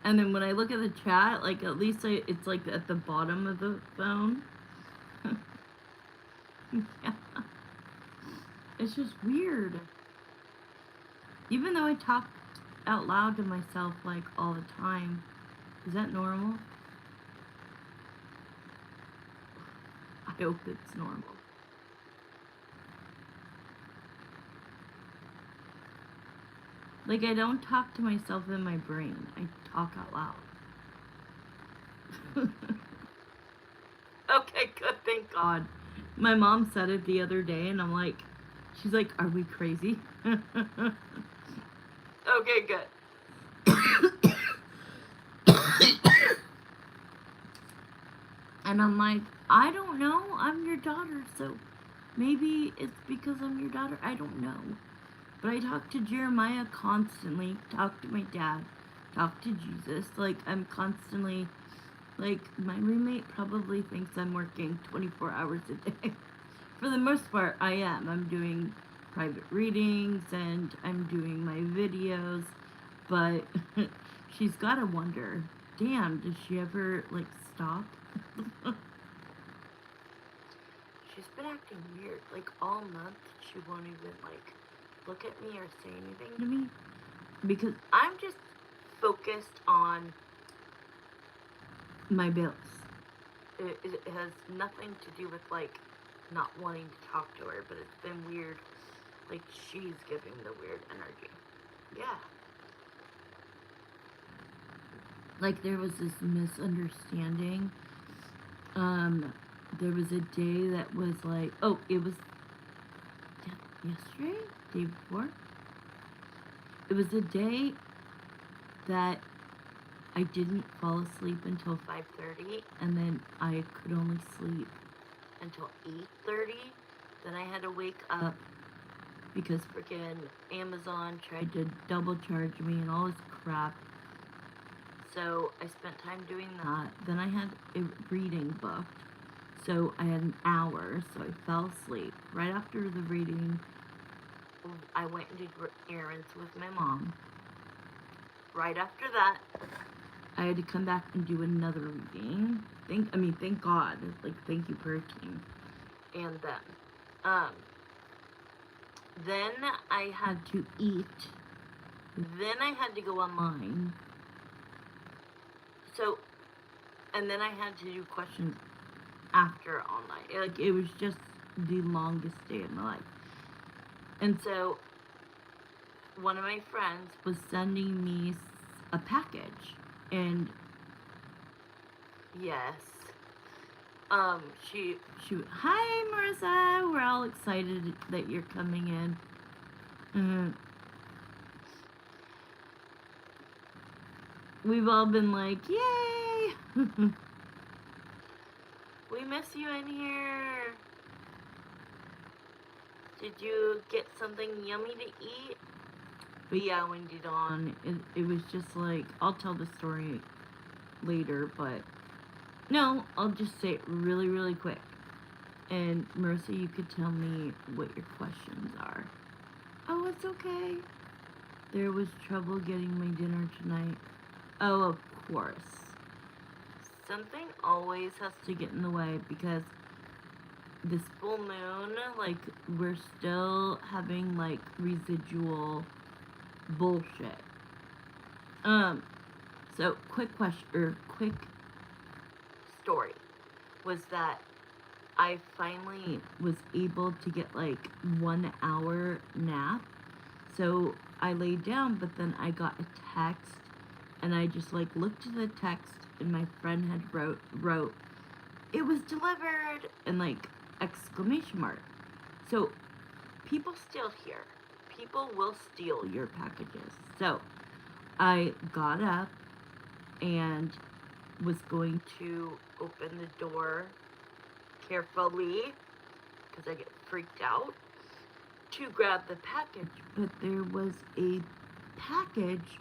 And then when I look at the chat, at least it's at the bottom of the phone. Yeah. It's just weird. Even though I talk out loud to myself all the time. Is that normal? I hope it's normal. I don't talk to myself in my brain. I talk out loud. Okay, good, thank God. My mom said it the other day, and I'm like, she's like, are we crazy? Okay, good. And I'm like, I don't know. I'm your daughter, so maybe it's because I'm your daughter. I don't know. But I talk to Jeremiah constantly, talk to my dad, talk to Jesus. I'm constantly, my roommate probably thinks I'm working 24 hours a day. For the most part, I am. I'm doing private readings and I'm doing my videos. But she's got to wonder, damn, does she ever, stop? She's been acting weird. All month, she won't even, look at me or say anything to me. Because I'm just focused on my bills. It has nothing to do with, not wanting to talk to her. But it's been weird. She's giving the weird energy. Yeah. There was this misunderstanding. There was a day that was it was yesterday? Day before? It was a day that I didn't fall asleep until 5:30, and then I could only sleep until 8:30. Then I had to wake up because freaking Amazon tried to double charge me and all this crap. So I spent time doing that. Then I had a reading booked. So I had an hour, so I fell asleep. Right after the reading, I went and did errands with my mom. Right after that, I had to come back and do another reading. Thank God. Thank you, Hurricane. And then I had to eat. Then I had to go online. So, and then I had to do questions after online. It was just the longest day of my life. And so, one of my friends was sending me a package. And, yes. She hi, Marissa. We're all excited that you're coming in. we've all been like, yay! We miss you in here. Did you get something yummy to eat? But yeah, Wendy Dawn, it was just like, I'll tell the story later, but no, I'll just say it really, really quick. And Marissa, you could tell me what your questions are. Oh, it's okay. There was trouble getting my dinner tonight. Oh, of course. Something always has to get in the way because this full moon, like, we're still having, like, residual bullshit. So quick question, or quick story was that I finally was able to get like 1 hour nap. So I laid down, but then I got a text and I just like looked at the text and my friend had wrote it was delivered and like exclamation mark. So people steal here. People will steal your packages. So I got up and was going to open the door carefully because I get freaked out to grab the package, but there was a package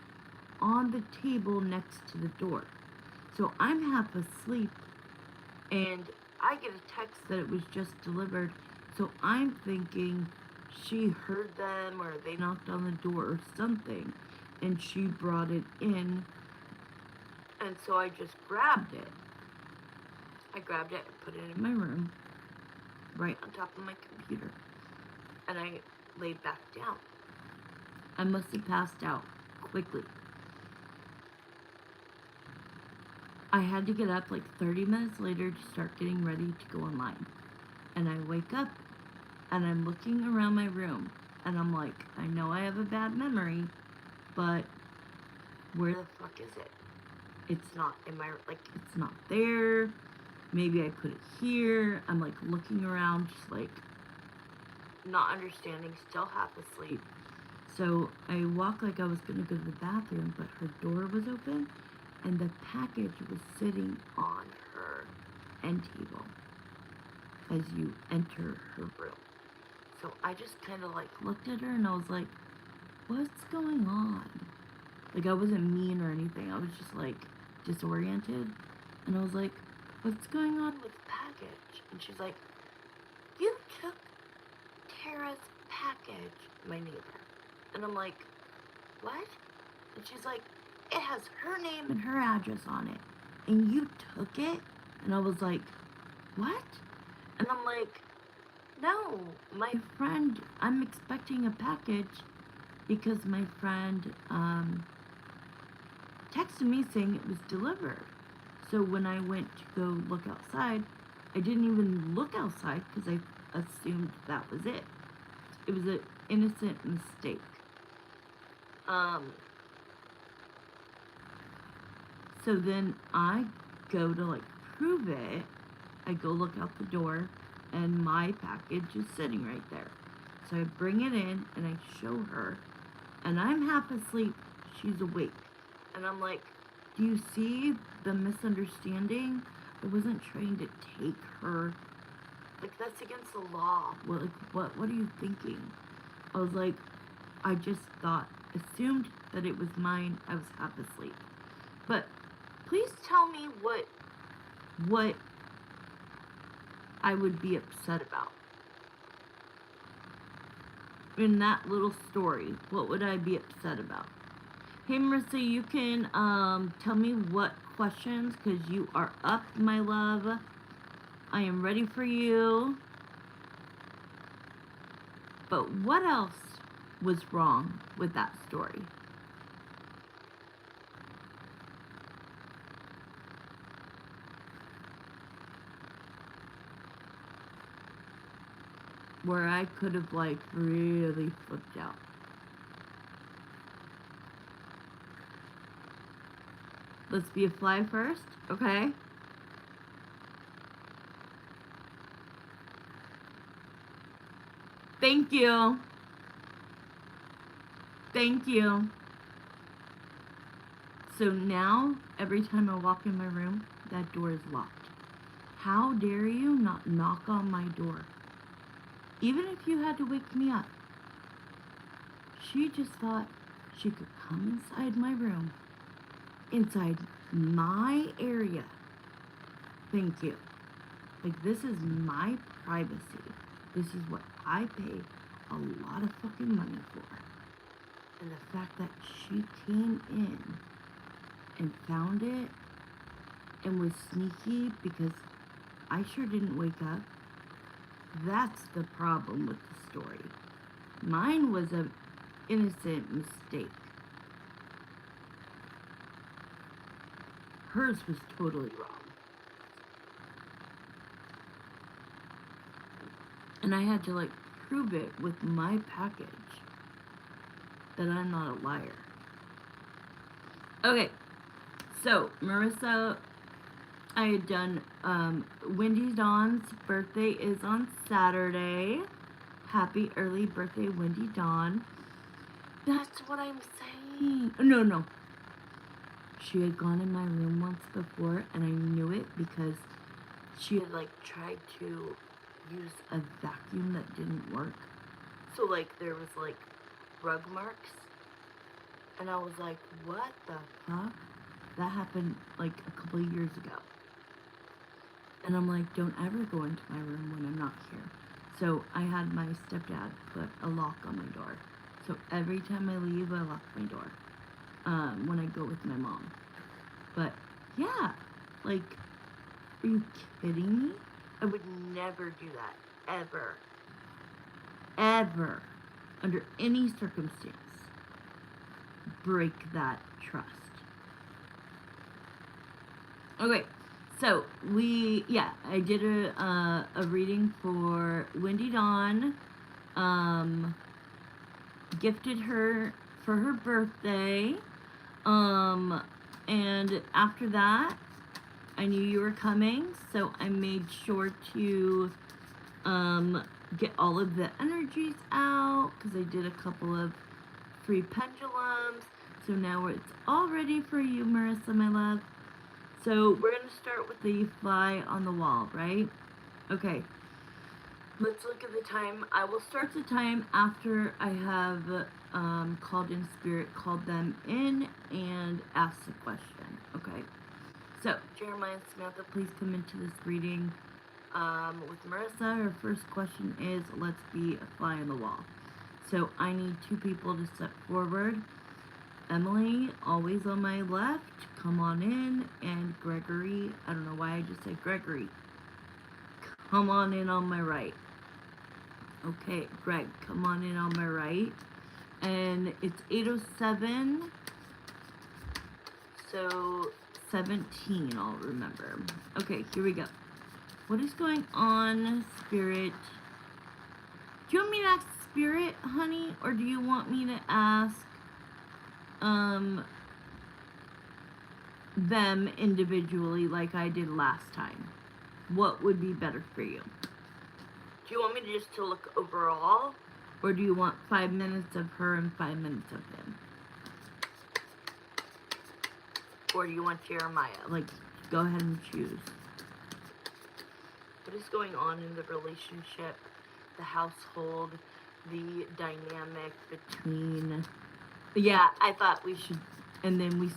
on the table next to the door. So I'm half asleep and I get a text that it was just delivered. So I'm thinking she heard them or they knocked on the door or something and she brought it in. And so I just grabbed it. I grabbed it and put it in my room, right on top of my computer. And I laid back down. I must have passed out quickly. I had to get up like 30 minutes later to start getting ready to go online. And I wake up and I'm looking around my room and I'm like, I know I have a bad memory, but where the fuck is it? It's not in my, like, it's not there. Maybe I put it here. I'm like looking around, just like not understanding, still half asleep. So I walked like I was gonna go to the bathroom, but her door was open and the package was sitting on her end table as you enter her room. So I just kind of like looked at her and I was like, what's going on? Like I wasn't mean or anything. I was just like disoriented. And I was like, what's going on with the package? And she's like, you took Tara's package, my neighbor. And I'm like, what? And she's like, it has her name and her address on it. And you took it? And I was like, what? And I'm like, no, my friend, I'm expecting a package because my friend texted me saying it was delivered. So when I went to go look outside, I didn't even look outside because I assumed that was it. It was an innocent mistake. So then I go to like prove it. I go look out the door and my package is sitting right there. So I bring it in and I show her and I'm half asleep. She's awake. And I'm like, do you see the misunderstanding? I wasn't trying to take her. Like, that's against the law. What are you thinking? I was like, I just assumed that it was mine. I was half asleep. But please tell me what I would be upset about. In that little story, what would I be upset about? Hey, Marissa, you can tell me what questions, because you are up, my love. I am ready for you. But what else was wrong with that story? Where I could have, like, really flipped out. Let's be a fly first, okay? Thank you. Thank you. So now, every time I walk in my room, that door is locked. How dare you not knock on my door? Even if you had to wake me up. She just thought she could come inside my room, inside my area. Thank you. Like, this is my privacy. This is what I pay a lot of fucking money for. And the fact that she came in and found it and was sneaky because I sure didn't wake up, that's the problem with the story. Mine was an innocent mistake. Hers was totally wrong. And I had to, like, prove it with my package that I'm not a liar. Okay, so Marissa, I had done Wendy Dawn's birthday is on Saturday. Happy early birthday, Wendy Dawn. That's what I'm saying. No. She had gone in my room once before, and I knew it because she had, like, tried to use a vacuum that didn't work. So, like, there was, like, rug marks. And I was like, what the fuck? That happened, like, a couple of years ago. And I'm like, don't ever go into my room when I'm not here. So I had my stepdad put a lock on my door. So every time I leave, I lock my door. When I go with my mom. But, yeah. Like, are you kidding me? I would never do that. Ever. Ever. Under any circumstance. Break that trust. Okay. So, I did a reading for Wendy Dawn. Gifted her for her birthday. And after that, I knew you were coming, so I made sure to get all of the energies out, because I did a couple of free pendulums. So now it's all ready for you, Marissa, my love. So we're going to start with the fly on the wall, right? Okay. Let's look at the time. I will start the time after I have called in spirit, called them in, and asked the question. Okay. So, Jeremiah and Samantha, please come into this reading with Marissa. Her first question is, let's be a fly on the wall. So, I need 2 people to step forward. Emily, always on my left, come on in, and Gregory, I don't know why I just said Gregory, come on in on my right. Okay, Greg, come on in on my right. And it's 8:07, so 17, I'll remember. Okay, here we go. What is going on, Spirit? Do you want me to ask Spirit, honey? Or do you want me to ask them individually like I did last time? What would be better for you? Do you want me to just to look overall? Or do you want 5 minutes of her and 5 minutes of him? Or do you want Jeremiah? Like, go ahead and choose. What is going on in the relationship, the household, the dynamic between... Yeah, I thought we should... And then we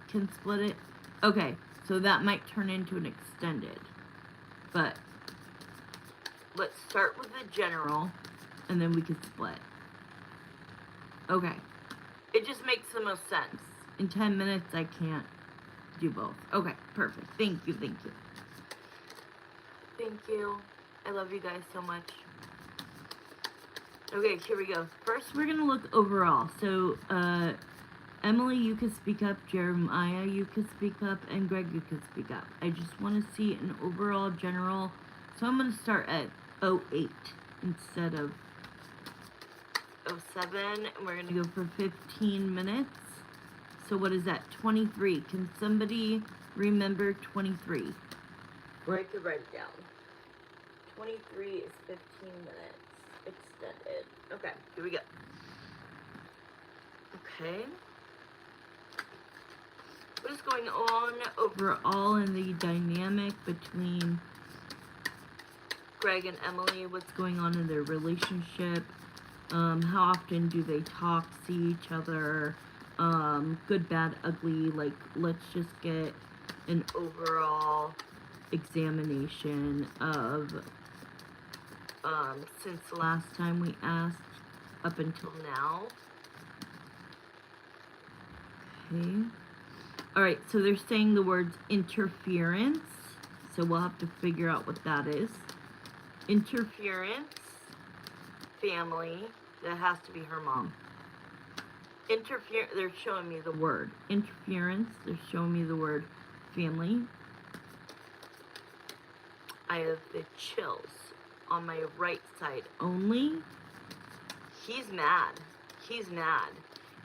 can split it. Okay, so that might turn into an extended. But let's start with the general, and then we can split. Okay. It just makes the most sense. In 10 minutes, I can't do both. Okay, perfect. Thank you. Thank you. I love you guys so much. Okay, here we go. First, we're going to look overall. So, Emily, you can speak up. Jeremiah, you can speak up. And Greg, you can speak up. I just want to see an overall general. So, I'm going to start at 08 instead of 07. And we're going to go for 15 minutes. So, what is that? 23. Can somebody remember 23? Or I could write it down. 23 is 15 minutes. Extended. Okay, here we go. Okay. what is going on overall in the dynamic between Greg and Emily? What's going on in their relationship? How often do they talk, see each other? Good, bad, ugly. Like, let's just get an overall examination of since the last time we asked up until now. Okay. Alright, so they're saying the words interference. So we'll have to figure out what that is. Interference, family. That has to be her mom. They're showing me the word. Interference, they're showing me the word family. I have the chills on my right side only. He's mad. He's mad.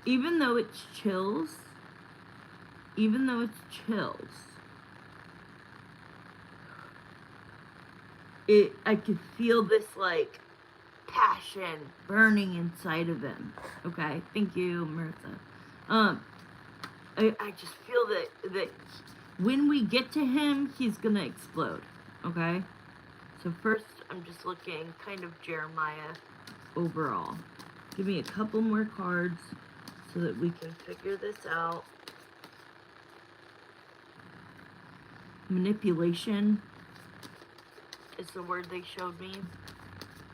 Even though it's chills, I could feel this like passion burning inside of him. Okay, thank you, Marissa. I just feel that when we get to him, he's gonna explode. Okay, so first I'm just looking kind of Jeremiah overall. Give me a couple more cards so that we can figure this out. Manipulation is the word they showed me.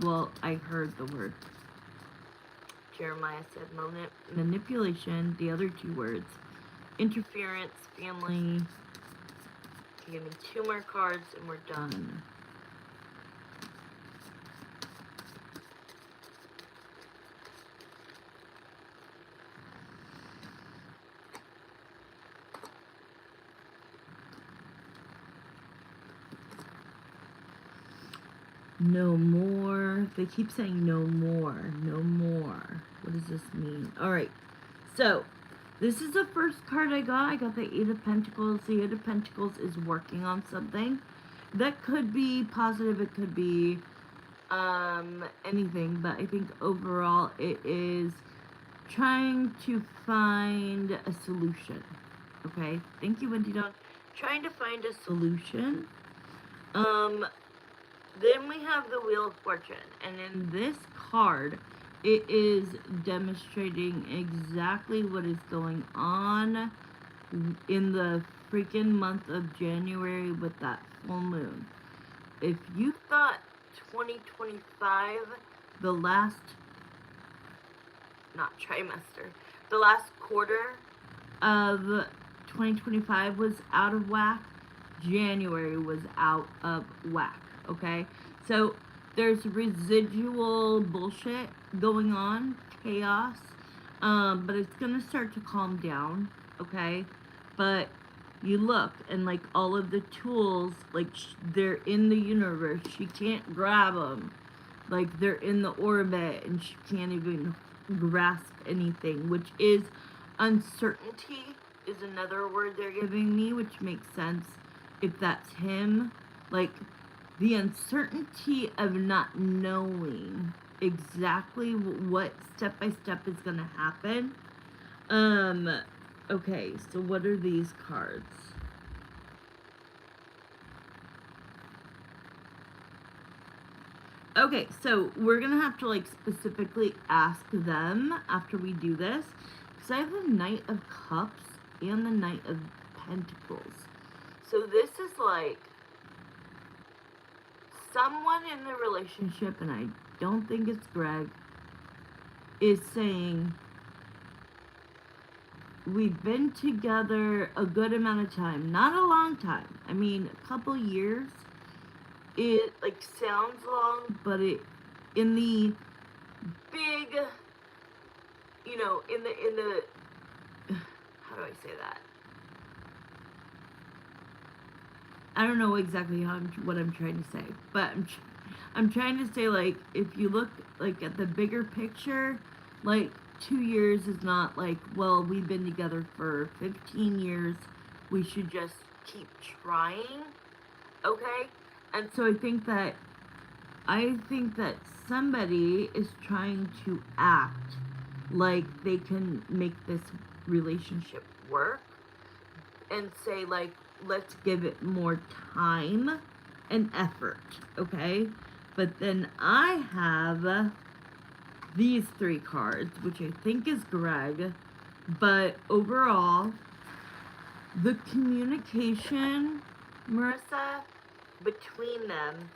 Well, I heard the word. Jeremiah said manipulation, the other two words. Interference, family. Give me 2 more cards and we're done. No more. They keep saying no more. No more. What does this mean? Alright. So, this is the first card I got. I got the 8 of Pentacles. The 8 of Pentacles is working on something. That could be positive. It could be anything. But I think overall it is trying to find a solution. Okay? Thank you, Wendy Dawn. Trying to find a solution. Then we have the Wheel of Fortune, and in this card, it is demonstrating exactly what is going on in the freaking month of January with that full moon. If you thought 2025, the last quarter of 2025 was out of whack, January was out of whack. Okay, so there's residual bullshit going on, chaos, but it's gonna start to calm down. Okay, but you look and like all of the tools, like they're in the universe. She can't grab them, like they're in the orbit, and she can't even grasp anything. Which is uncertainty is another word they're giving me, which makes sense if that's him, like. The uncertainty of not knowing exactly what step by step is going to happen. Okay, so what are these cards? Okay, so we're going to have to like specifically ask them after we do this. Because I have the Knight of Cups and the Knight of Pentacles. So this is like someone in the relationship, and I don't think it's Greg, is saying, we've been together a good amount of time. Not a long time. I mean, a couple years. It, like, sounds long, but it, in the big, you know, in the, how do I say that? I don't know exactly what I'm trying to say, but I'm trying to say, like, if you look, like, at the bigger picture, like, 2 years is not like, well, we've been together for 15 years, we should just keep trying, okay? And so I think that somebody is trying to act like they can make this relationship work, and say, like, let's give it more time and effort, okay? But then I have these 3 cards, which I think is Greg, but overall, the communication, Marissa, between them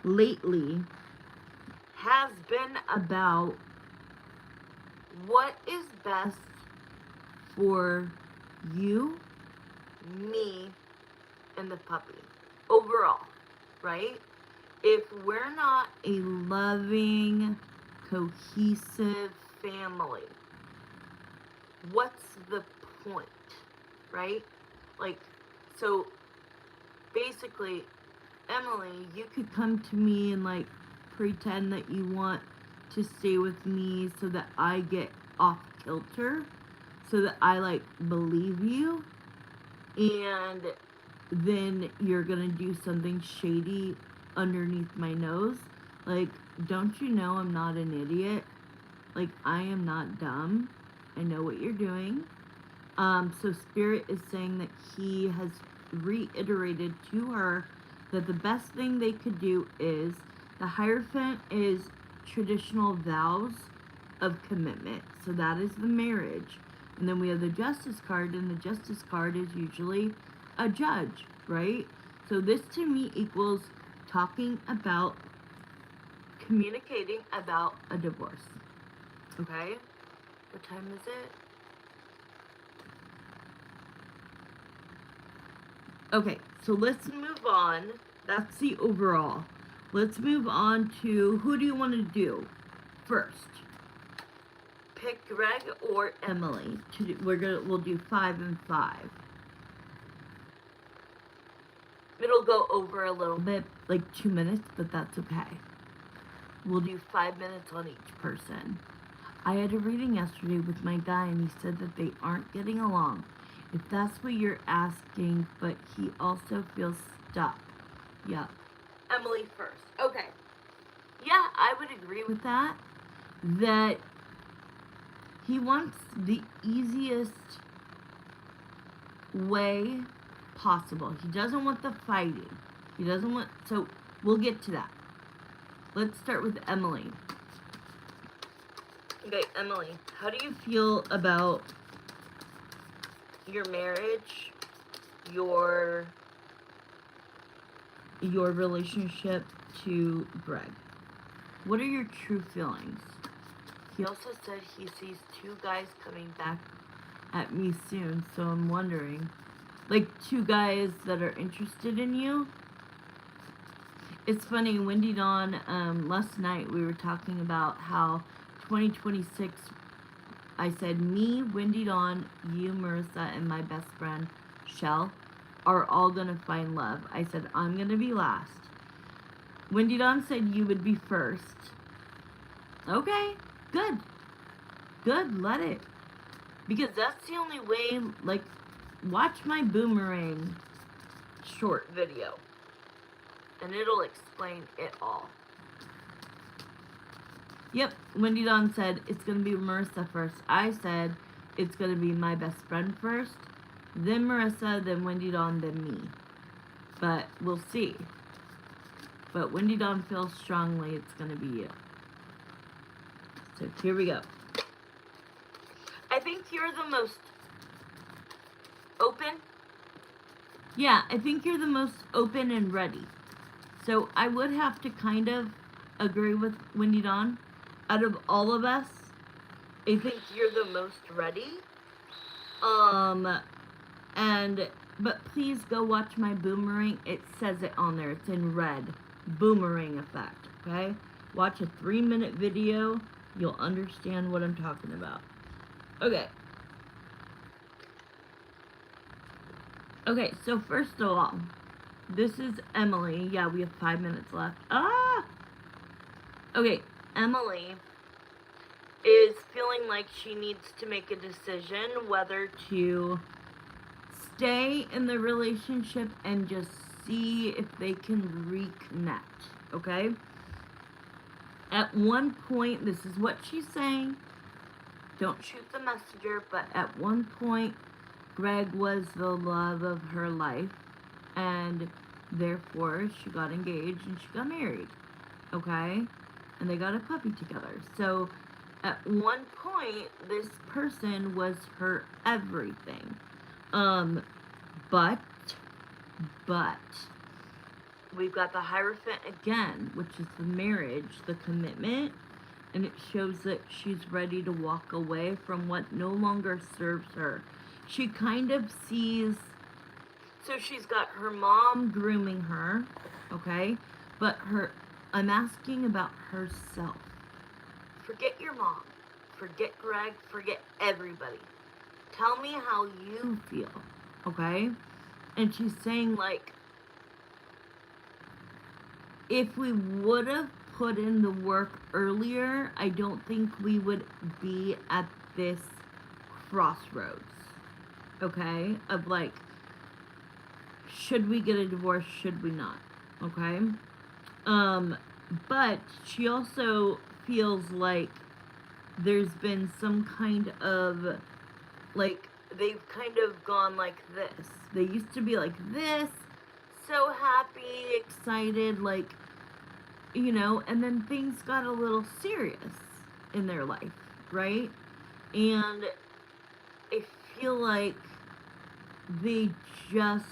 lately has been about what is best for you, me, and the puppy. Overall, right? If we're not a loving, cohesive family, what's the point, right? Like, so basically, Emily, you could come to me and like pretend that you want to stay with me so that I get off kilter, so that I like believe you, and then you're gonna do something shady underneath my nose. Like, don't you know I'm not an idiot? Like, I am not dumb. I know what you're doing. So Spirit is saying that he has reiterated to her that the best thing they could do is, the Hierophant is traditional vows of commitment. So that is the marriage. And then we have the Justice card, and the Justice card is usually a judge, right? So this to me equals talking about, communicating about a divorce. Okay? What time is it? Okay, so let's move on. That's the overall. Let's move on to, who do you want to do first? Pick Greg or Emily. We'll do 5 and 5. It'll go over a little bit, like 2 minutes, but that's okay. We'll do 5 minutes on each person. I had a reading yesterday with my guy, and he said that they aren't getting along. If that's what you're asking, but he also feels stuck. Yeah. Emily first. Okay. Yeah, I would agree with that. That he wants the easiest way possible. He doesn't want the fighting. He doesn't want... So, we'll get to that. Let's start with Emily. Okay, Emily, how do you feel about your marriage, your relationship to Greg? What are your true feelings? He also said he sees 2 guys coming back at me soon, so I'm wondering, like 2 guys that are interested in you. It's funny, Wendy Dawn, last night we were talking about how 2026, I said me, Wendy Dawn, you, Marissa, and my best friend, Shell, are all gonna find love. I said, I'm gonna be last. Wendy Dawn said you would be first. Okay, good. Good, let it. Because that's the only way, like, watch my boomerang short video. And it'll explain it all. Yep, Wendy Dawn said it's going to be Marissa first. I said it's going to be my best friend first, then Marissa, then Wendy Dawn, then me. But we'll see. But Wendy Dawn feels strongly it's going to be you. So here we go. I think you're the most open. Yeah, I think you're the most open and ready. So I would have to kind of agree with Wendy Dawn. Out of all of us, I think you're the most ready. But please go watch my boomerang. It says it on there. It's in red. Boomerang effect, okay? Watch a 3-minute video. You'll understand what I'm talking about. Okay. Okay, so first of all, this is Emily. Yeah, we have 5 minutes left. Okay, Emily is feeling like she needs to make a decision whether to stay in the relationship and just see if they can reconnect, okay? At one point, this is what she's saying. Don't shoot the messenger, but at one point, Greg was the love of her life, and therefore she got engaged and she got married, okay? And they got a puppy together. So at one point, this person was her everything. Um, but, but, we've got the Hierophant again, which is the marriage, the commitment, and it shows that she's ready to walk away from what no longer serves her. She kind of sees, so she's got her mom grooming her, okay? But I'm asking about herself. Forget your mom. Forget Greg. Forget everybody. Tell me how you feel, okay? And she's saying, like, if we would have put in the work earlier, I don't think we would be at this crossroads, okay? Of like, should we get a divorce? Should we not? Okay? But she also feels like there's been some kind of, like, they've kind of gone like this. They used to be like this, so happy, excited, like, you know, and then things got a little serious in their life, right? And I feel like they just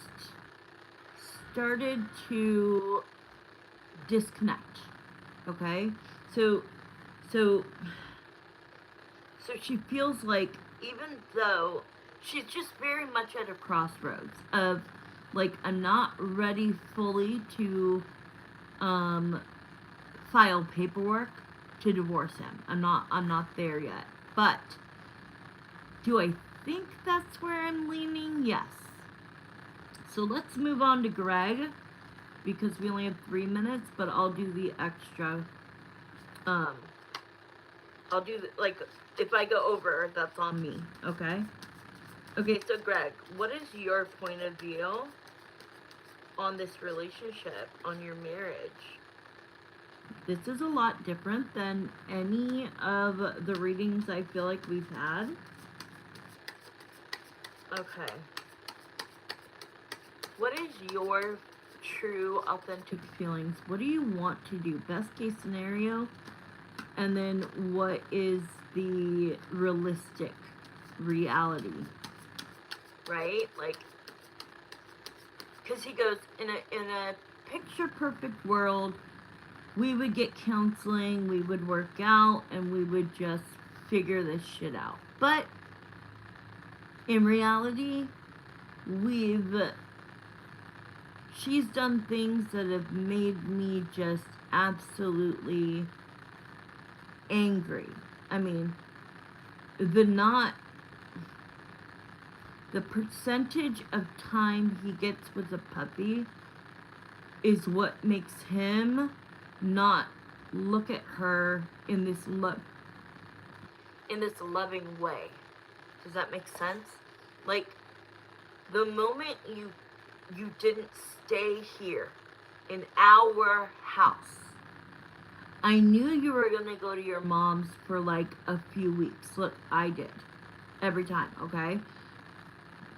started to disconnect, okay? So she feels like, even though she's just very much at a crossroads of, like, I'm not ready fully to file paperwork to divorce him. I'm not there yet. But do I think that's where I'm leaning? Yes. So let's move on to Greg, because we only have 3 minutes, but I'll do the extra. I'll do like, if I go over, that's on me, okay? Okay, so Greg, what is your point of view on this relationship, on your marriage? This is a lot different than any of the readings I feel like we've had. Okay. What is your true, authentic feelings? What do you want to do? Best case scenario? And then what is the realistic reality? Right? Like, because he goes, in a picture perfect world, we would get counseling, we would work out, and we would just figure this shit out. But in reality, she's done things that have made me just absolutely angry. I mean, the percentage of time he gets with a puppy is what makes him not look at her in this loving way. Does that make sense? Like, the moment you didn't stay here in our house, I knew you were gonna go to your mom's for like a few weeks. Look, I did every time, okay?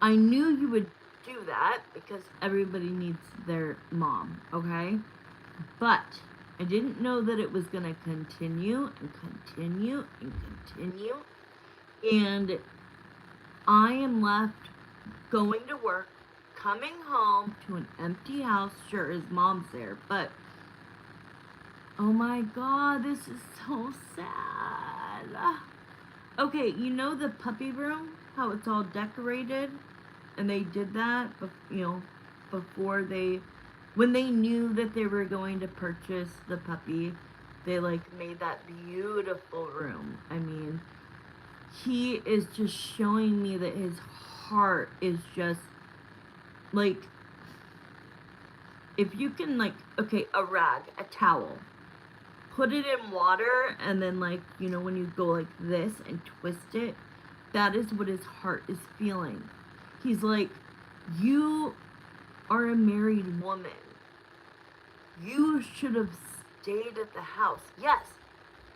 I knew you would do that because everybody needs their mom, okay? But I didn't know that it was going to continue and continue and continue. And I am left going to work, coming home to an empty house. Sure, his mom's there, but oh my God, this is so sad. Okay, you know the puppy room? How it's all decorated? And they did that, you know, before when they knew that they were going to purchase the puppy, they like made that beautiful room. I mean, he is just showing me that his heart is just like, if you can, like, okay, a rag, a towel, put it in water, and then, like, you know, when you go like this and twist it, that is what his heart is feeling. He's like, you are a married woman. You should have stayed at the house. Yes,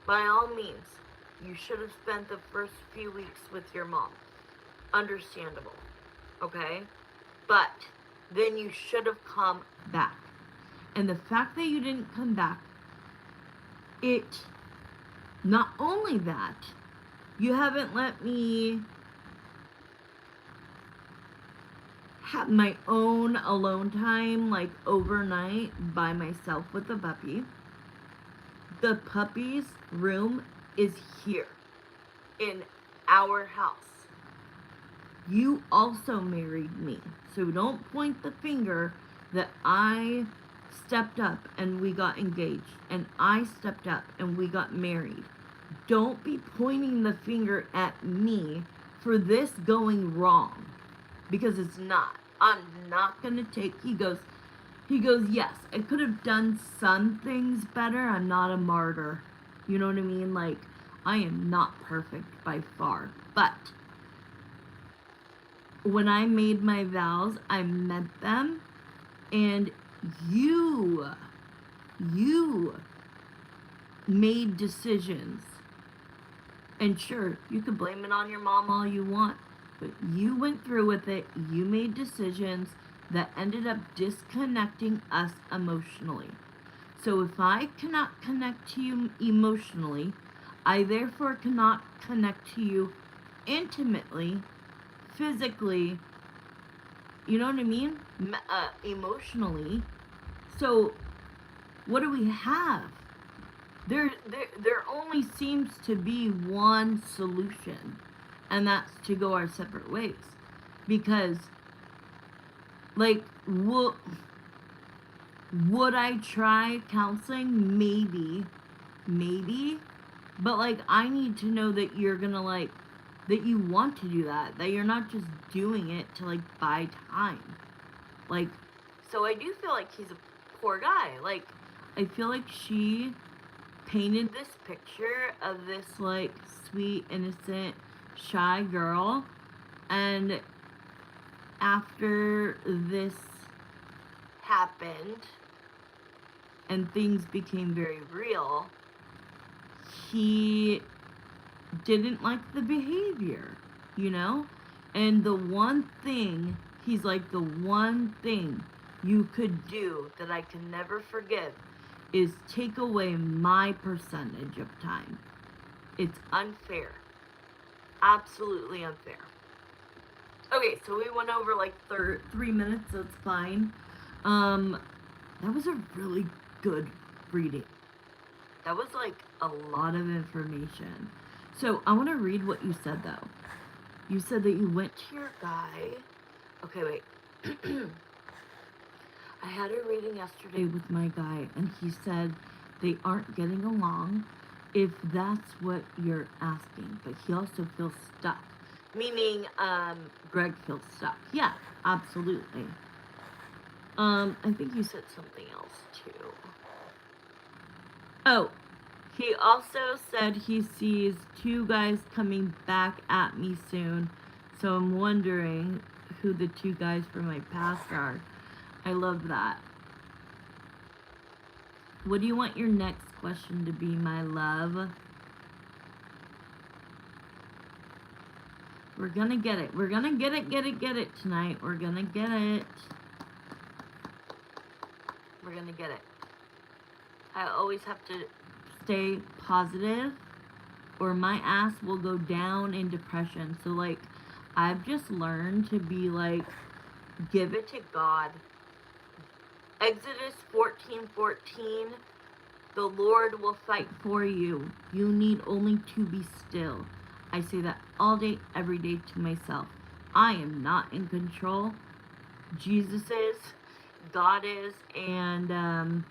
by all means, you should have spent the first few weeks with your mom. Understandable. okay? But then you should have come back. And the fact that you didn't come back, not only that, you haven't let me have my own alone time, like overnight by myself with the puppy. The puppy's room is here in our house. You also married me. So don't point the finger that I stepped up and we got engaged and I stepped up and we got married. Don't be pointing the finger at me for this going wrong, because it's not. I'm not gonna take, he goes, yes, I could have done some things better. I'm not a martyr. You know what I mean? Like, I am not perfect by far. But when I made my vows, I meant them. And you made decisions. And sure, you could blame it on your mom all you want, but you went through with it. You made decisions that ended up disconnecting us emotionally. So if I cannot connect to you emotionally, I therefore cannot connect to you intimately, physically, you know what I mean? Emotionally. So what do we have? There only seems to be one solution, and that's to go our separate ways. Because, like, would I try counseling? Maybe. But, like, I need to know that you're gonna, like, that you want to do that. That you're not just doing it to, like, buy time. Like, so I do feel like he's a poor guy. Like, I feel like she painted this picture of this, like, sweet, innocent, shy girl. And after this happened and things became very real, he didn't like the behavior, you know? And the one thing, he's like, the one thing you could do that I can never forgive is take away my percentage of time. It's unfair. Absolutely unfair. Okay, so we went over like 3 minutes, so it's fine. That was a really good reading. That was like a lot of information. So I want to read what you said though. You said that you went to your guy. Okay, wait. I had a reading yesterday with my guy, and he said they aren't getting along, if that's what you're asking. But he also feels stuck. Meaning, Greg feels stuck. Yeah, absolutely. I think you said something else too. Oh, he also said he sees 2 guys coming back at me soon. So I'm wondering who the 2 guys from my past are. I love that. What do you want your next question to be, my love? We're gonna get it. We're gonna get it tonight. We're gonna get it. We're gonna get it. I always have to stay positive or my ass will go down in depression. So, like, I've just learned to be like, give it to God. Exodus 14:14, the Lord will fight for you. You need only to be still. I say that all day, every day to myself. I am not in control. Jesus is, God is, and,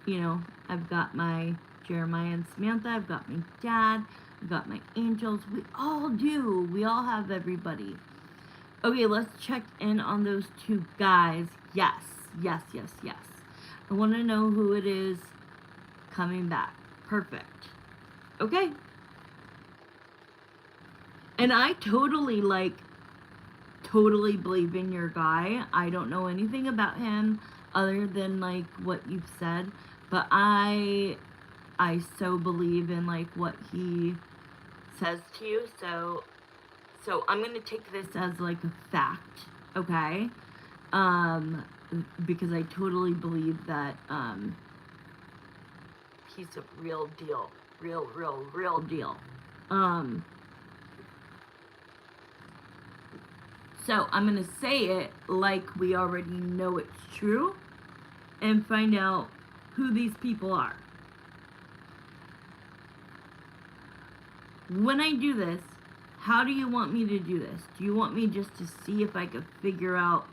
you know, I've got my Jeremiah and Samantha, I've got my dad, I've got my angels. We all do. We all have everybody. Okay, let's check in on those 2 guys. Yes. I want to know who it is coming back. Perfect. Okay. And I totally believe in your guy. I don't know anything about him other than, like, what you've said. But I so believe in, like, what he says to you. So So I'm going to take this as like a fact, okay? Because I totally believe that he's a real deal. Real deal. So I'm going to say it like we already know it's true and find out who these people are. When I do this, how do you want me to do this? Do you want me just to see if I could figure out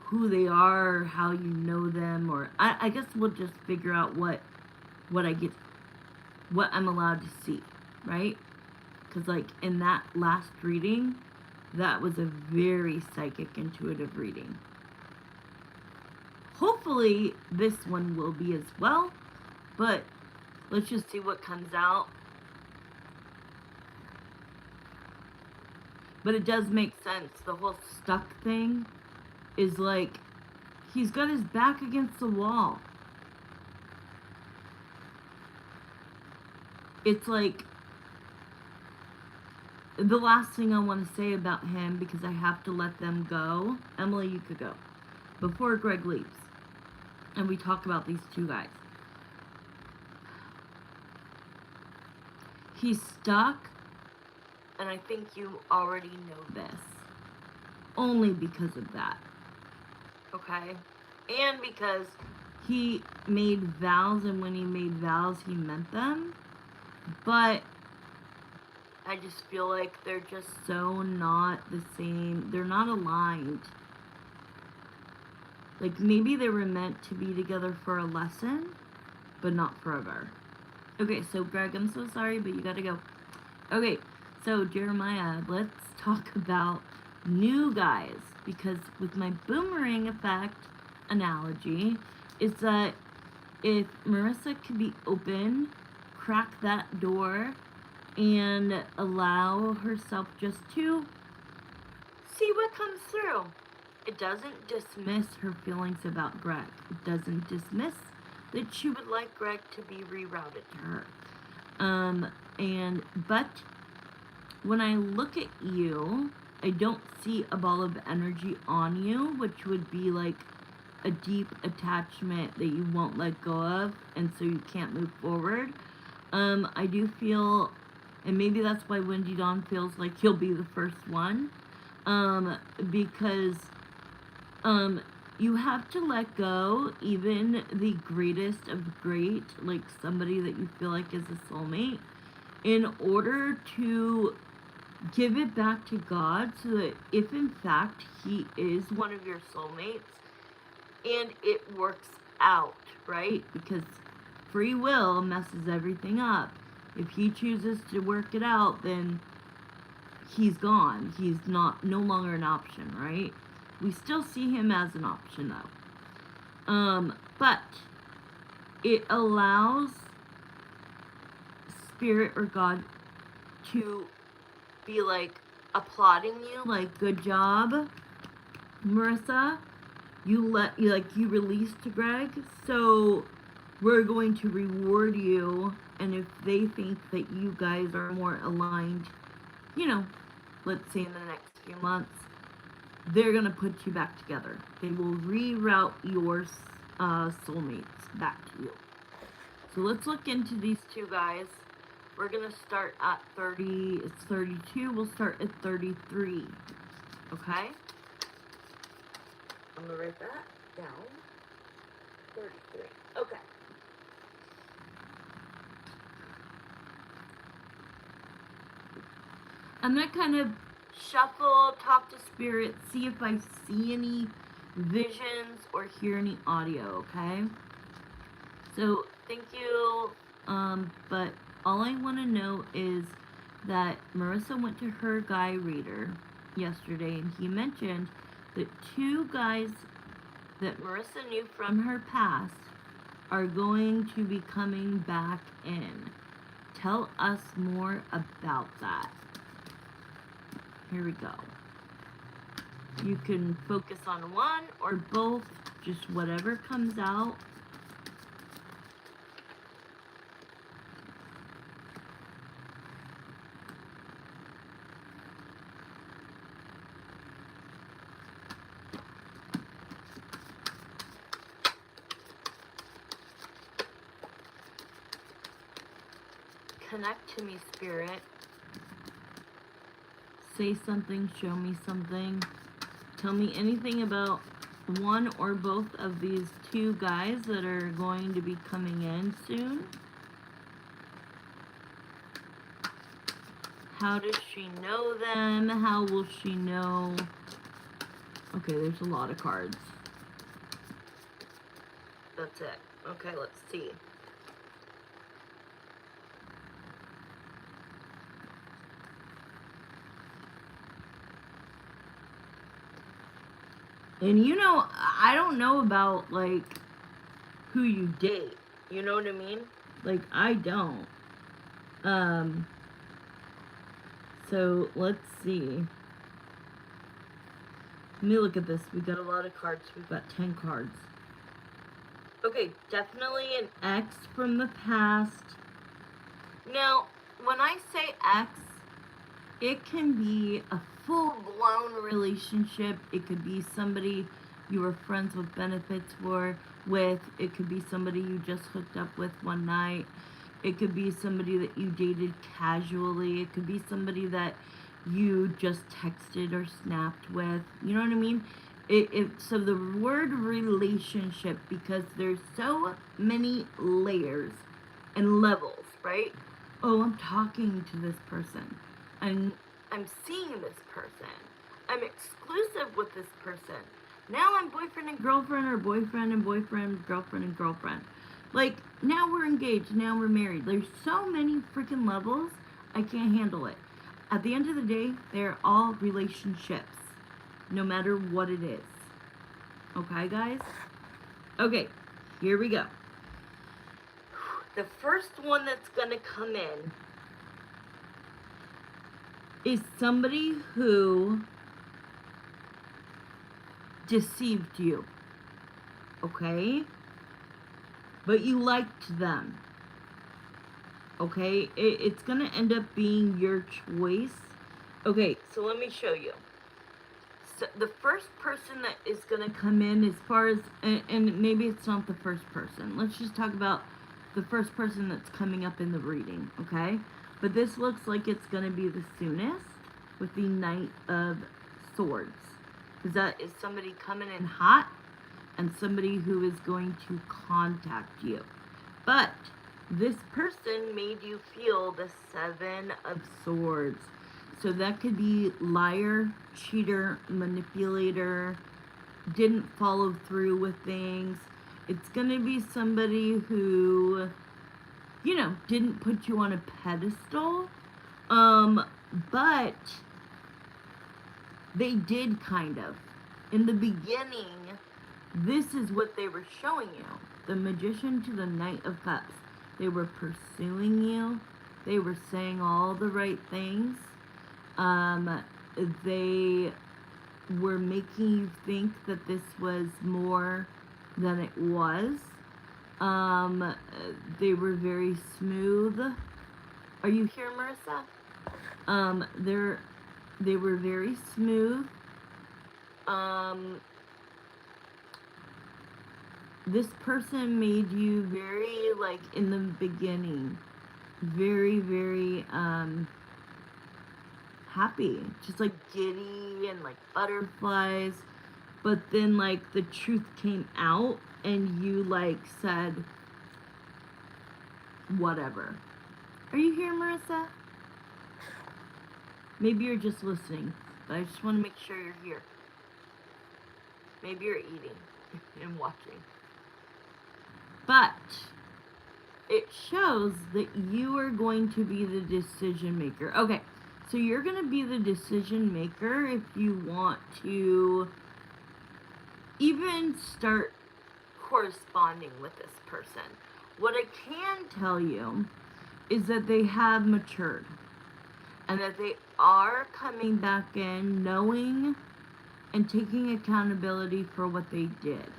who they are, or how you know them, or I guess we'll just figure out what I'm allowed to see, right? Because like in that last reading, that was a very psychic, intuitive reading. Hopefully this one will be as well, but let's just see what comes out. But it does make sense. The whole stuck thing is like, he's got his back against the wall. It's like, the last thing I want to say about him, because I have to let them go. Emily, you could go. Before Greg leaves. And we talk about these two guys. He's stuck. And I think you already know this. Only because of that. Okay? And because he made vows, and when he made vows, he meant them. But I just feel like they're just so not the same. They're not aligned. Like, maybe they were meant to be together for a lesson, but not forever. Okay, so Greg, I'm so sorry, but you gotta go. Okay, so Jeremiah, let's talk about new guys. Because with my boomerang effect analogy, is that if Marissa could be open, crack that door, and allow herself just to see what comes through. It doesn't dismiss her feelings about Greg. It doesn't dismiss that she would like Greg to be rerouted to her. But when I look at you, I don't see a ball of energy on you, which would be like a deep attachment that you won't let go of, and so you can't move forward. I do feel, and maybe that's why Wendy Dawn feels like he'll be the first one, because you have to let go even the greatest of great, like somebody that you feel like is a soulmate, in order to give it back to God, so that if in fact he is one of your soulmates and it works out, right? Because free will messes everything up. If he chooses to work it out, then he's gone. He's no longer an option, right? We still see him as an option though. But it allows Spirit or God to be like applauding you, like, good job, Marissa. You released Greg, so we're going to reward you. And if they think that you guys are more aligned, let's say in the next few months, they're going to put you back together. They will reroute your soulmates back to you. So let's look into these two guys. We're going to start at 30. It's 32. We'll start at 33. Okay? I'm going to write that down. 33. Okay. I'm going to kind of shuffle, talk to Spirit, see if I see any visions or hear any audio, okay? So, thank you. But all I want to know is that Marissa went to her guy reader yesterday, and he mentioned that two guys that Marissa knew from her past are going to be coming back in. Tell us more about that. Here we go. You can focus on one or both, just whatever comes out. connect to me, Spirit. Say something, show me something. Tell me anything about one or both of these two guys that are going to be coming in soon. How does she know them? How will she know? Okay, there's a lot of cards. That's it. Okay, let's see. And you know, I don't know about, like, who you date. You know what I mean? Like, I don't. So, let's see. Let me look at this. We've got a lot of cards. We've got 10 cards. Okay, definitely an ex from the past. Now, when I say ex, it can be a full-blown relationship. It could be somebody you were friends with benefits with. It could be somebody you just hooked up with one night. It could be somebody that you dated casually. It could be somebody that you just texted or snapped with. You know what I mean? So the word relationship, because there's so many layers and levels, right? Oh, I'm talking to this person. I'm seeing this person. I'm exclusive with this person. Now I'm boyfriend and girlfriend, or boyfriend and boyfriend, girlfriend and girlfriend. Like, now we're engaged, now we're married. There's so many freaking levels, I can't handle it. At the end of the day, they're all relationships, no matter what it is. Okay, guys? Okay, here we go. The first one that's gonna come in is somebody who deceived you, okay? But you liked them, okay? It's gonna end up being your choice. Okay, so let me show you. So the first person that is gonna come in, as far as, and maybe it's not the first person. Let's just talk about the first person that's coming up in the reading, okay? But this looks like it's gonna be the soonest, with the Knight of Swords. Because that is somebody coming in hot, and somebody who is going to contact you. But this person made you feel the Seven of Swords. So that could be liar, cheater, manipulator, didn't follow through with things. It's going to be somebody who, you know, didn't put you on a pedestal. But they did kind of. In the beginning, this is what they were showing you. The Magician to the Knight of Cups. They were pursuing you. They were saying all the right things. They were making you think that this was more than it was. They were very smooth. Are you here, Marissa? They were very smooth. This person made you very, like, in the beginning, very, very, happy. Just, like, giddy and, like, butterflies. But then, like, the truth came out and you, like, said, whatever. Are you here, Marissa? Maybe you're just listening, but I just want to make sure you're here. Maybe you're eating and watching. But it shows that you are going to be the decision maker. Okay, so you're going to be the decision maker if you want to even start corresponding with this person. What I can tell you is that they have matured and that they are coming back in knowing and taking accountability for what they did.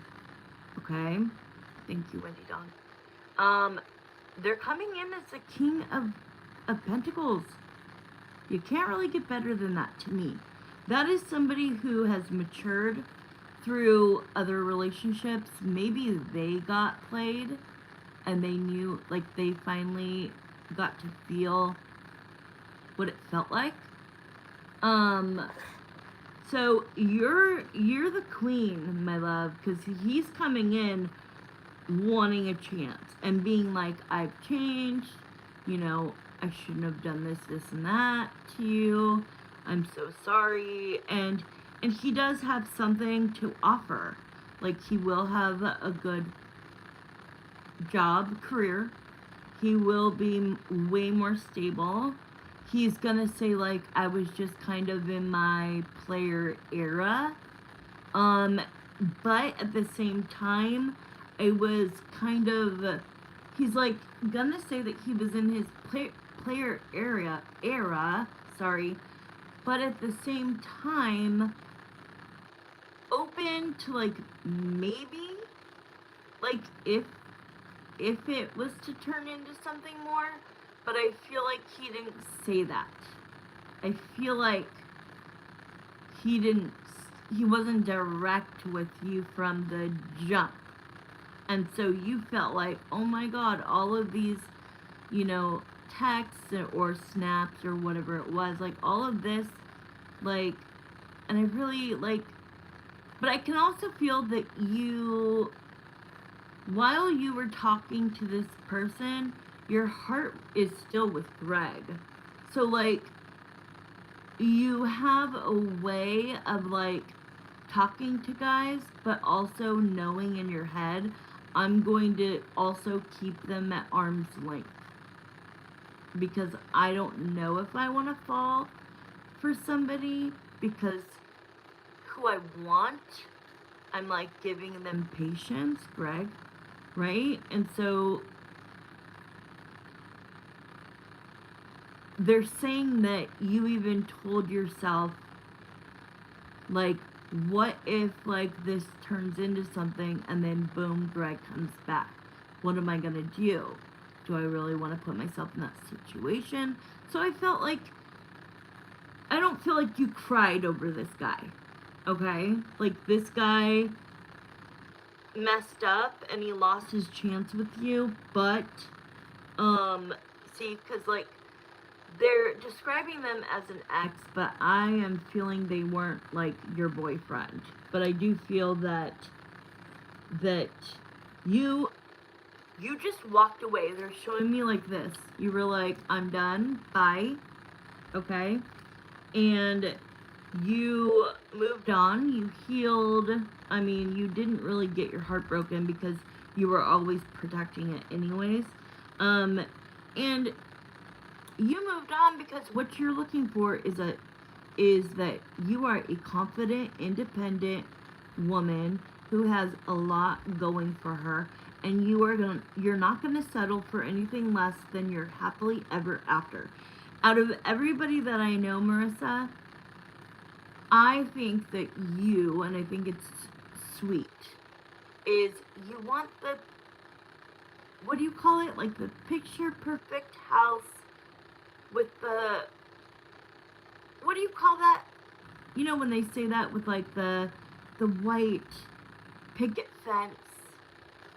Okay? Thank you, Wendy Dawn. They're coming in as the King of Pentacles. You can't really get better than that to me. That is somebody who has matured through other relationships. Maybe they got played and they knew, like, they finally got to feel what it felt like. So you're the queen, my love, because he's coming in wanting a chance and being like, I've changed, you know, I shouldn't have done this and that to you. I'm so sorry. And he does have something to offer. Like, he will have a good job, career. He will be way more stable. He's gonna say, like, I was just kind of in my player era. Um, but at the same time, it was kind of, he's like gonna say that he was in his player era, sorry, but at the same time, open to, like, maybe, like, if it was to turn into something more, but I feel like he didn't say that. I feel like he wasn't direct with you from the jump. And so you felt like, oh my God, all of these, you know, texts or snaps or whatever it was, like all of this, like, and I really like, but I can also feel that you, while you were talking to this person, your heart is still with Greg. So, like, you have a way of, like, talking to guys, but also knowing in your head, I'm going to also keep them at arm's length. Because I don't know if I want to fall for somebody, because who I want, I'm like giving them patience, Greg, right? And so they're saying that you even told yourself, like, what if, like, this turns into something and then boom, Greg comes back? What am I gonna do? Do I really want to put myself in that situation? So I felt like, I don't feel like you cried over this guy, okay? Like, this guy messed up and he lost his chance with you, but, see, because, like, they're describing them as an ex, but I am feeling they weren't, like, your boyfriend. But I do feel that you just walked away. They're showing me like this. You were like, I'm done, bye, okay? And you moved on, you healed. I mean, you didn't really get your heart broken because you were always protecting it anyways. And you moved on because what you're looking for is that you are a confident, independent woman who has a lot going for her, and you're not gonna settle for anything less than your happily ever after. Out of everybody that I know, Marissa, I think that you, and I think it's sweet, is you want the, what do you call it? Like the picture perfect house with the, what do you call that? You know when they say that with like the white picket fence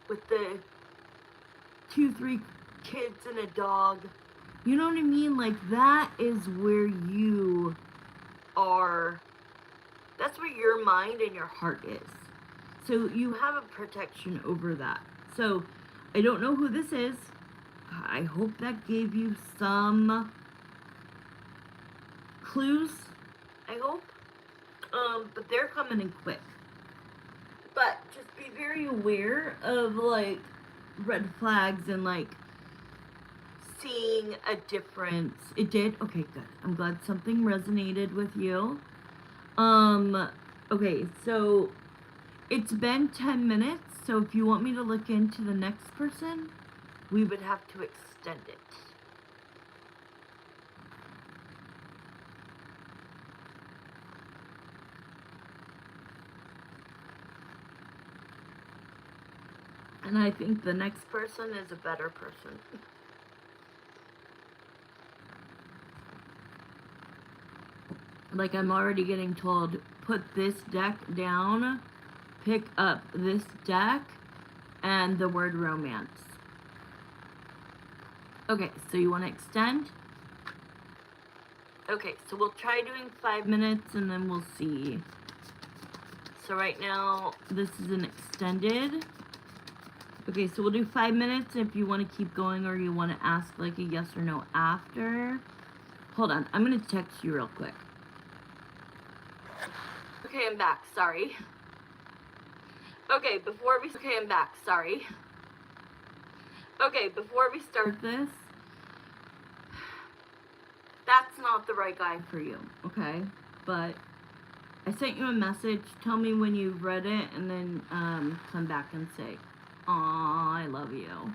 with the 2-3 kids and a dog. You know what I mean? Like, that is where you are, that's where your mind and your heart is. So you have a protection over that. So I don't know who this is. I hope that gave you some clues, I hope. But they're coming in quick. But just be very aware of, like, red flags and, like, seeing a difference. It did? Okay, good. I'm glad something resonated with you. Okay, so it's been 10 minutes, so if you want me to look into the next person, we would have to extend it. And I think the next person is a better person. Like, I'm already getting told, put this deck down, pick up this deck, and the word romance. Okay, so you want to extend? Okay, so we'll try doing 5 minutes and then we'll see. So right now, this is an extended. Okay, so we'll do 5 minutes if you want to keep going or you want to ask like a yes or no after. Hold on, I'm going to text you real quick. Okay, I'm back, sorry. Okay, I'm back, sorry. Okay, before we start this, that's not the right guy for you, okay? But I sent you a message. Tell me when you've read it and then come back and say, "Aw, I love you."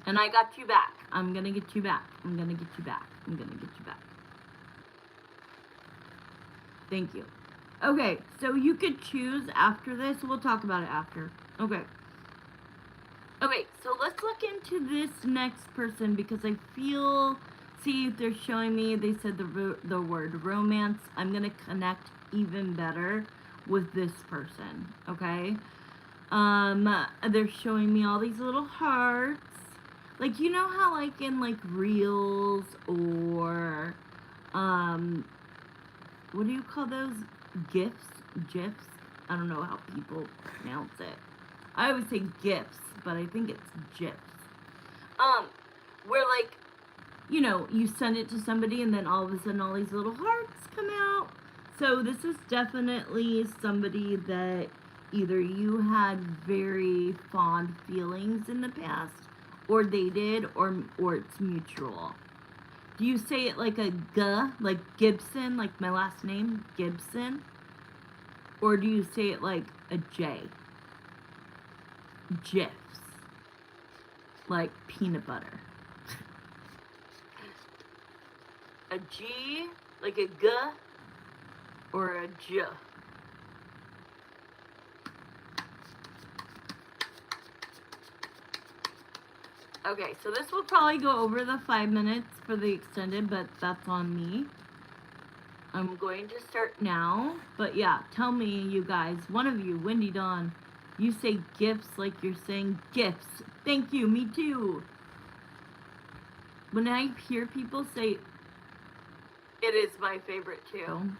And I got you back. I'm gonna get you back. I'm gonna get you back. I'm gonna get you back. Thank you. Okay, so you could choose after this. We'll talk about it after. Okay. Okay, so let's look into this next person because I feel, see, they're showing me, they said the word romance. I'm going to connect even better with this person, okay? They're showing me all these little hearts. Like, you know how, like, in, like, reels or, what do you call those? GIFs? I don't know how people pronounce it. I always say GIFs, but I think it's GIFs. Where, like, you know, you send it to somebody and then all of a sudden all these little hearts come out. So this is definitely somebody that either you had very fond feelings in the past, or they did, or it's mutual. Do you say it like a G, like Gibson, like my last name, Gibson? Or do you say it like a J? GIFs. Like peanut butter. A G, like a G, or a J? Okay, so this will probably go over the 5 minutes for the extended, but that's on me. I'm going to start now, but yeah, tell me, you guys, one of you, Wendy Dawn, you say gifts like you're saying gifts. Thank you, me too. When I hear people say, it is my favorite too.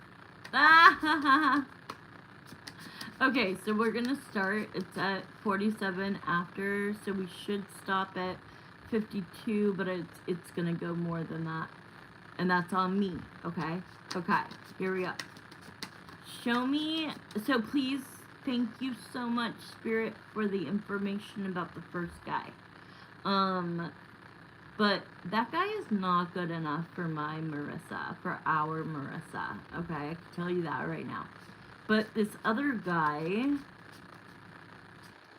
Okay, so we're gonna start. It's at 47 after, so we should stop at 52, but it's gonna go more than that. And that's on me, okay? Okay, here we go. Show me, so please, thank you so much, Spirit, for the information about the first guy. But that guy is not good enough for my Marissa, for our Marissa, okay? I can tell you that right now. But this other guy,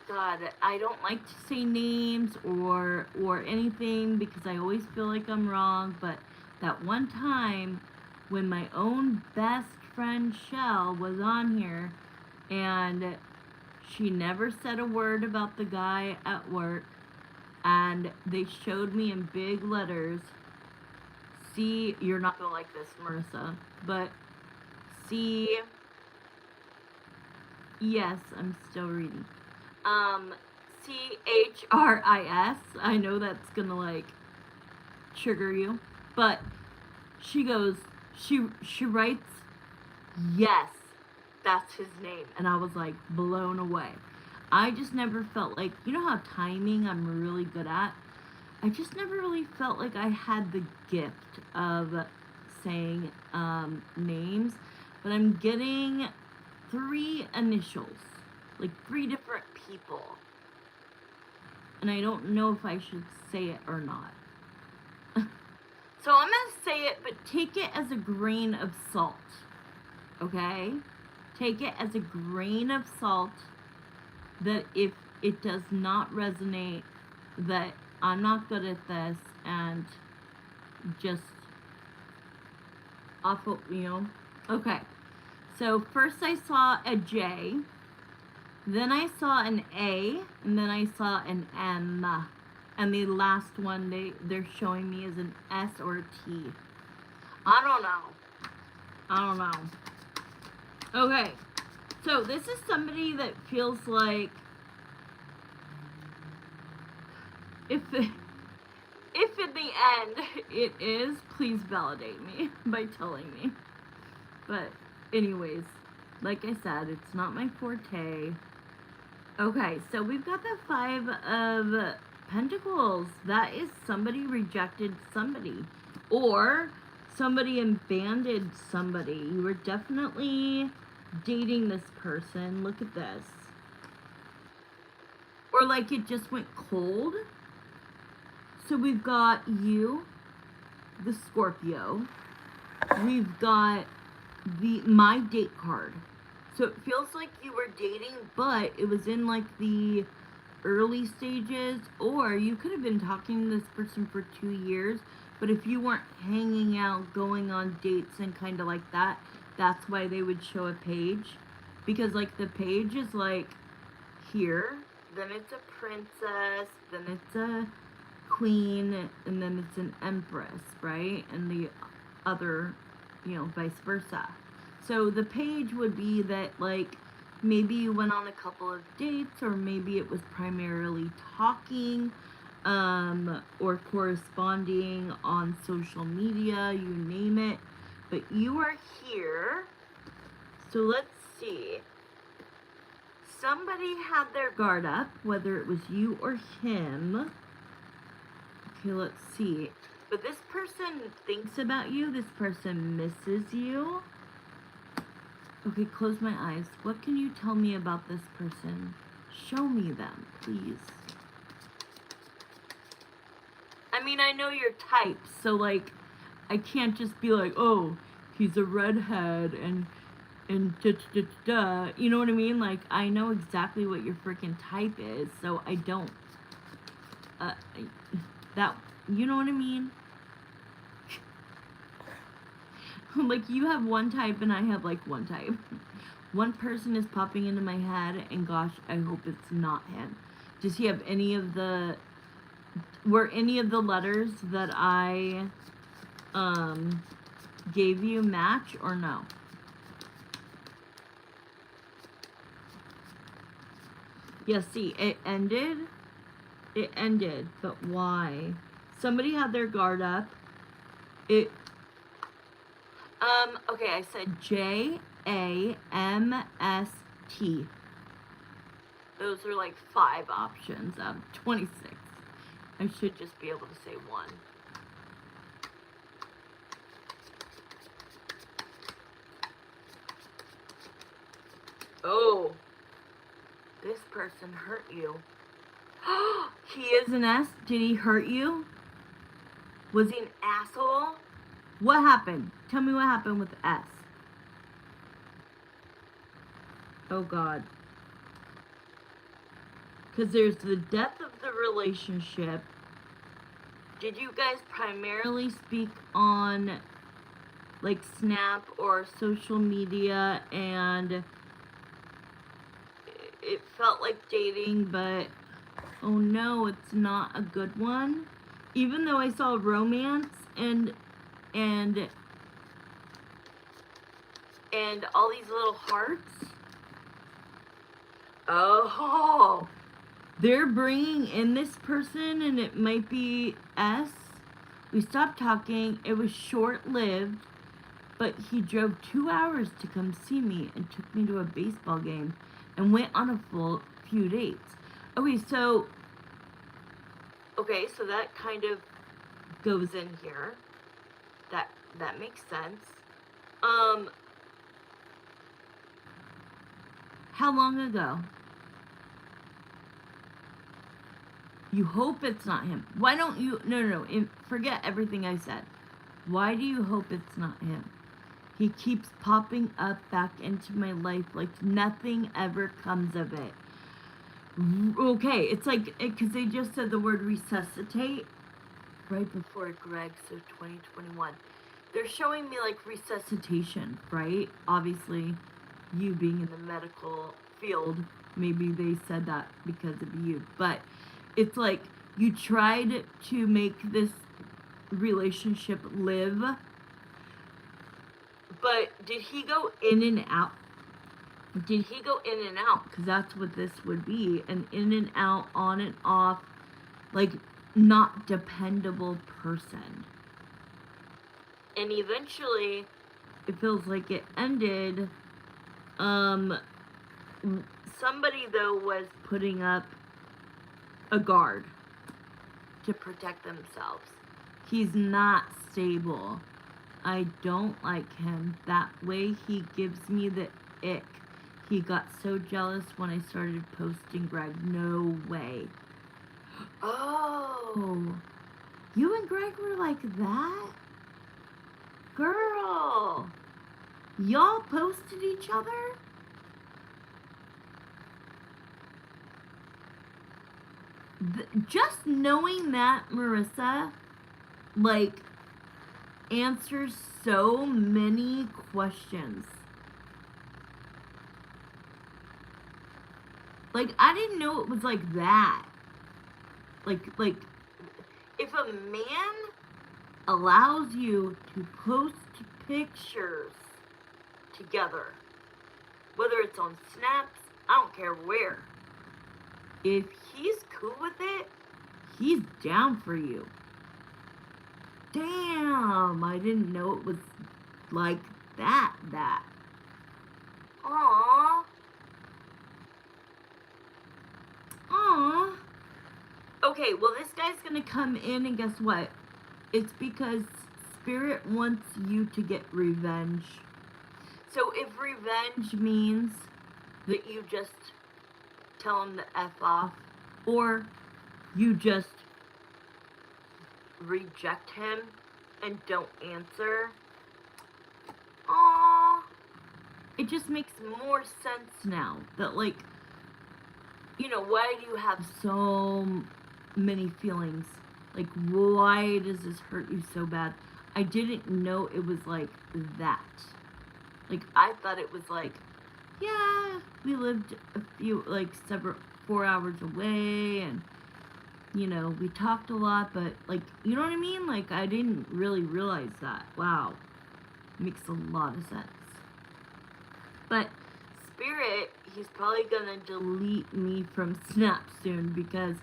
God, I don't like to say names or anything because I always feel like I'm wrong, but that one time when my own best friend Shell was on here and she never said a word about the guy at work, and they showed me in big letters, see, you're not gonna like this, Marissa, but see, yes, I'm still reading. CHRIS. I know that's gonna like trigger you, but she goes, she writes, yes, that's his name, and I was like blown away. I just never felt like, you know how timing I'm really good at? I just never really felt like I had the gift of saying names, but I'm getting 3 initials, like 3 different people, and I don't know if I should say it or not. So I'm gonna say it, but take it as a grain of salt, okay? Take it as a grain of salt, that if it does not resonate, that I'm not good at this, and just off of, you know. Okay, so first I saw a J, then I saw an A, and then I saw an M, and the last one they're showing me is an S or a T. I don't know. Okay, so this is somebody that feels like, end, it is. Please validate me by telling me. But anyways, like I said, it's not my forte. Okay, so we've got the 5 of Pentacles. That is somebody rejected somebody. Or somebody abandoned somebody. You were definitely dating this person. Look at this. Or like it just went cold. So we've got you, the Scorpio. We've got the my date card. So it feels like you were dating, but it was in like the early stages, or you could have been talking to this person for 2 years, but if you weren't hanging out, going on dates and kind of like that, that's why they would show a page. Because like the page is like here, then it's a princess, then it's a queen, and then it's an empress, right? And the other, you know, vice versa. So the page would be that like maybe you went on a couple of dates, or maybe it was primarily talking, or corresponding on social media, you name it. But you are here. So let's see. Somebody had their guard up, whether it was you or him. Okay, let's see. But this person thinks about you. This person misses you. Okay, close my eyes. What can you tell me about this person? Show me them, please. I mean, I know your type, so like, I can't just be like, oh, he's a redhead and da da da da. You know what I mean? Like, I know exactly what your freaking type is, so I don't. That, you know what I mean? Like, you have one type and I have like one type. One person is popping into my head, and gosh, I hope it's not him. Does he have any of the, were any of the letters that I gave you match or no? Yeah, see, it ended, but why? Somebody had their guard up. Okay, I said JAMST. Those are like 5 options out of 26. I should just be able to say 1. Oh, this person hurt you. He is an S? Did he hurt you? Was he an asshole? What happened? Tell me what happened with S. Oh God. Because there's the depth of the relationship. Did you guys primarily speak on like Snap or social media, and it felt like dating, but oh no, it's not a good one? Even though I saw romance and all these little hearts. Oh, they're bringing in this person, and it might be S. We stopped talking. It was short-lived, but he drove 2 hours to come see me and took me to a baseball game and went on a few dates. Okay, so that kind of goes in here. That makes sense. How long ago? You hope it's not him. Why don't you, no, forget everything I said. Why do you hope it's not him? He keeps popping up back into my life like nothing ever comes of it. Okay, it's like, because they just said the word resuscitate right before Greg, so 2021. They're showing me like resuscitation, right? Obviously, you being in the medical field, maybe they said that because of you, but it's like you tried to make this relationship live, but did he go in and out? Did he go in and out? Because that's what this would be, an in and out, on and off. Like, not dependable person. And eventually, it feels like it ended. Somebody, though, was putting up a guard to protect themselves. He's not stable. I don't like him. That way he gives me the ick. He got so jealous when I started posting Greg. No way. Oh, you and Greg were like that? Girl, y'all posted each other? Just knowing that, Marissa, like, answers so many questions. Like, I didn't know it was like that. Like, if a man allows you to post pictures together, whether it's on snaps, I don't care where, if he's cool with it, he's down for you. Damn, I didn't know it was like that. Aww. Okay, well, this guy's gonna come in, and guess what? It's because Spirit wants you to get revenge. So if revenge means that you just tell him to F off, or you just reject him and don't answer, it just makes more sense now that, like, you know, why do you have so many feelings? Like, why does this hurt you so bad? I didn't know it was like that. Like, I thought it was like, yeah, we lived a few, like, 4 hours away, and, you know, we talked a lot, but, like, you know what I mean? Like, I didn't really realize that. Wow. Makes a lot of sense. But Spirit, he's probably gonna delete me from Snap soon because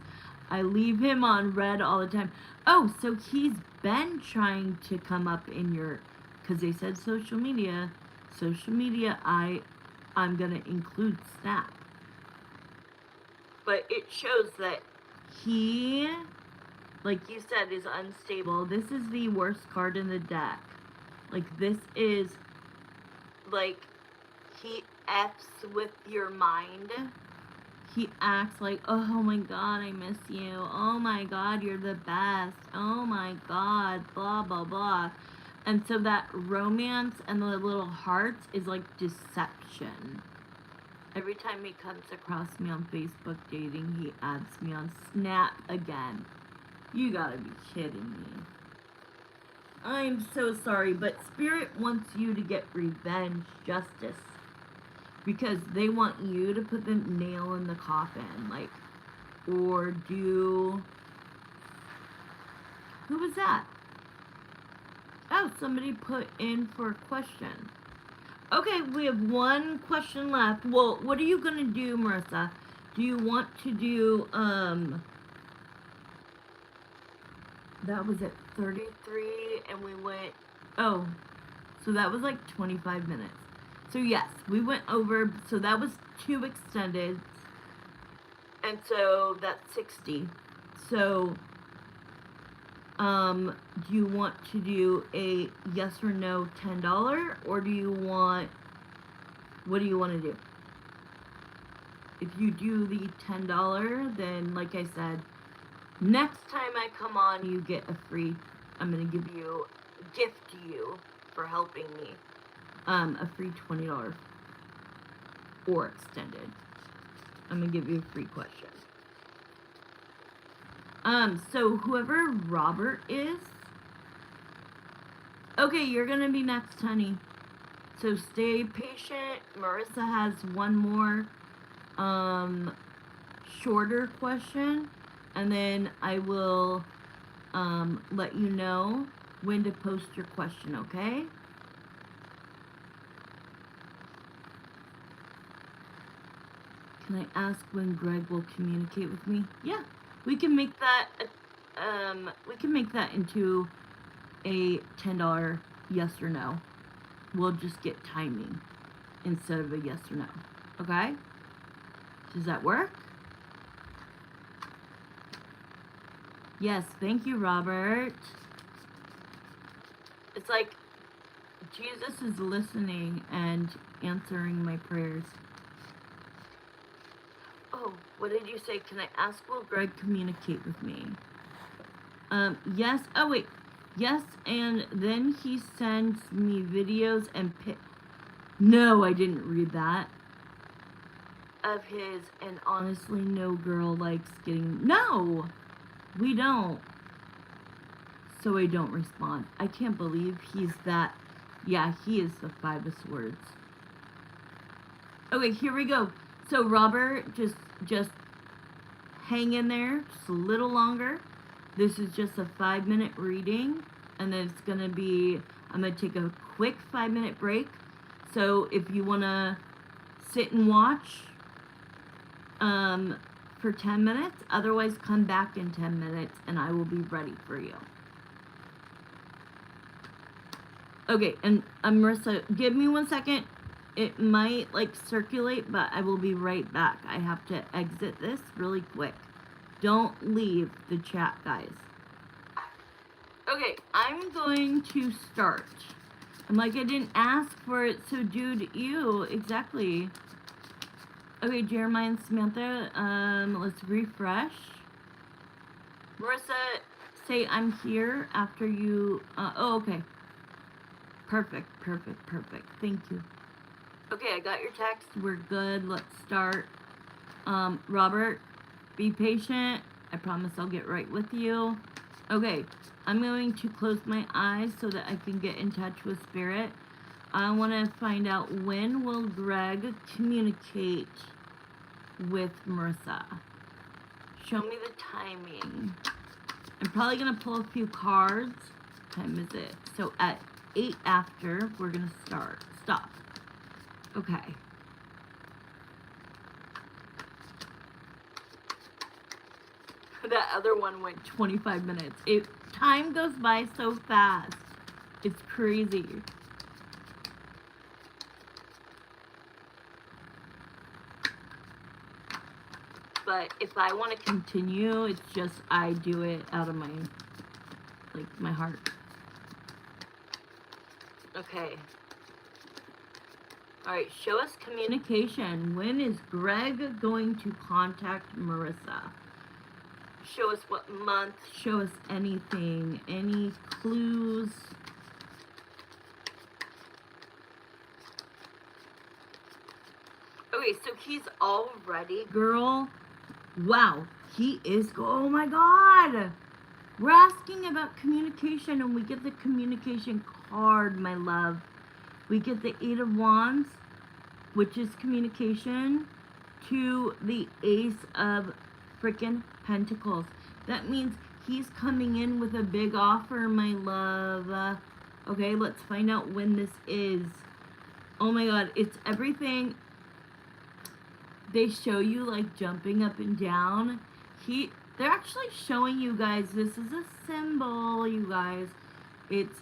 I leave him on red all the time. Oh, so he's been trying to come up in your, because they said social media. Social media, I'm gonna include Snap. But it shows that he, like you said, is unstable. This is the worst card in the deck. Like, this is, like, he F's with your mind. He acts like, oh my god, I miss you. Oh my god, you're the best. Oh my god, blah, blah, blah. And so that romance and the little hearts is like deception. Every time he comes across me on Facebook dating, he adds me on Snap again. You gotta be kidding me. I'm so sorry, but Spirit wants you to get revenge, justice. Because they want you to put the nail in the coffin, like, or do... Who was that? Oh, somebody put in for a question. Okay, we have one question left. Well, what are you gonna do, Marissa? Do you want to do, that was at 33, and we went, oh, so that was like 25 minutes. So yes, we went over, so that was 2 extended, and so that's 60. So, do you want to do a yes or no $10, or do you want, what do you want to do? If you do the $10, then like I said, next time I come on, you get a free, I'm going to give you, gift you for helping me, a free $20 or extended. I'm going to give you a free question. So whoever Robert is, okay, you're going to be next, honey. So stay patient. Marissa has one more, shorter question, and then I will, let you know when to post your question, okay? Can I ask when Greg will communicate with me? Yeah, we can make that we can make that into a $10 yes or no. We'll just get timing instead of a yes or no. Okay? Does that work? Yes, thank you, Robert. It's like Jesus is listening and answering my prayers. Oh, what did you say? Can I ask, will Greg communicate with me? Yes. Oh, wait. Yes, and then he sends me videos and No, I didn't read that. Of his, and honestly, no girl likes getting... No! We don't. So I don't respond. I can't believe he's that... Yeah, he is the 5 of Swords. Okay, here we go. So Robert, just hang in there just a little longer. This is just a 5-minute reading, and then it's gonna be, I'm gonna take a quick 5-minute break. So if you wanna sit and watch for 10 minutes, otherwise come back in 10 minutes and I will be ready for you. Okay, and Marissa, give me 1 second. It might like circulate, but I will be right back. I have to exit this really quick. Don't leave the chat, guys. Okay, I'm going to start. I'm like, I didn't ask for it, so dude, you, exactly. Okay, Jeremiah and Samantha, let's refresh. Marissa, say I'm here after you, oh, okay. Perfect. Thank you. Okay, I got your text. We're good. Let's start. Robert, be patient. I promise I'll get right with you. Okay, I'm going to close my eyes so that I can get in touch with Spirit. I want to find out, when will Greg communicate with Marissa? Show me the timing. I'm probably going to pull a few cards. What time is it? So at 8 after, we're going to stop. Okay. That other one went 25 minutes. Time goes by so fast. It's crazy. But if I want to continue, it's just I do it out of my heart. Okay. Alright, show us communication. When is Greg going to contact Marissa? Show us what month. Show us anything. Any clues. Okay, so he's already, girl. Wow, he is. Oh my God. We're asking about communication, and we get the communication card, my love. We get the 8 of Wands, which is communication, to the Ace of freaking Pentacles. That means he's coming in with a big offer, my love. Okay, let's find out when this is. Oh my God, it's everything. They show you like jumping up and down. They're actually showing you guys, this is a symbol, you guys. It's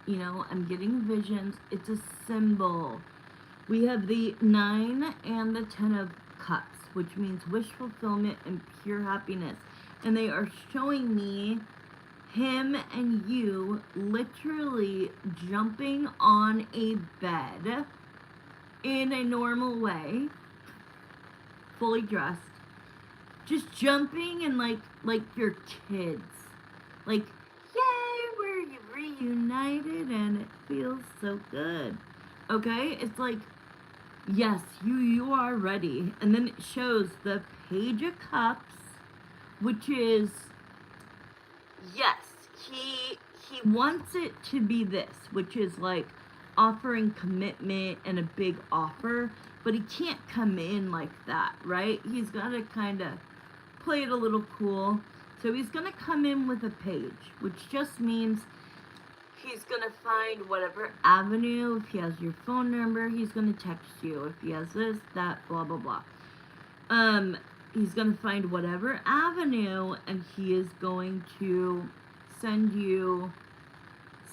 you know, I'm getting visions. It's a symbol. We have the 9 and the 10 of Cups, which means wish fulfillment and pure happiness. And they are showing me him and you literally jumping on a bed in a normal way, fully dressed, just jumping and like your kids. Like, yay, we're reunited and it feels so good. Okay, it's like, yes, you are ready. And then it shows the Page of Cups, which is, yes, he wants it to be this, which is like offering commitment and a big offer, but he can't come in like that, right? He's got to kind of play it a little cool. So he's going to come in with a page, which just means he's going to find whatever avenue. If he has your phone number, he's going to text you. If he has this, that, blah, blah, blah. he's going to find whatever avenue, and he is going to send you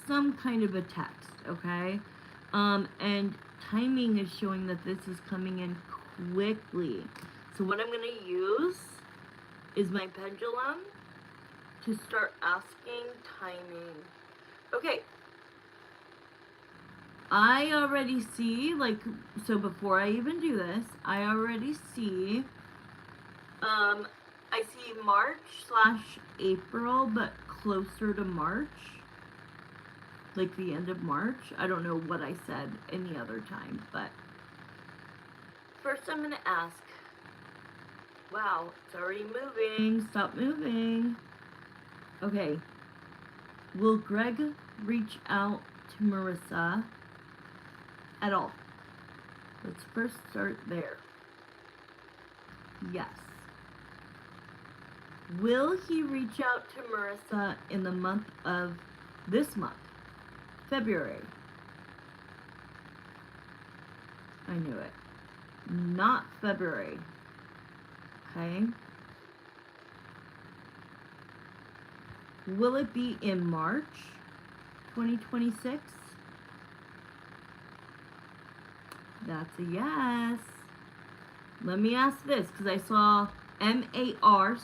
some kind of a text, okay? And timing is showing that this is coming in quickly. So what I'm going to use is my pendulum to start asking timing. Okay. I already see, like, so before I even do this, I already see, I see March/April, but closer to March. Like the end of March. I don't know what I said any other time, but first I'm going to ask, wow, it's already moving. Stop moving. Okay. Will Greg reach out to Marissa at all? Let's first start there. Yes. Will he reach out to Marissa in the month of this month, February? I knew it. Not February. Okay. Will it be in March 2026? That's a yes. Let me ask this, because I saw MAR/AP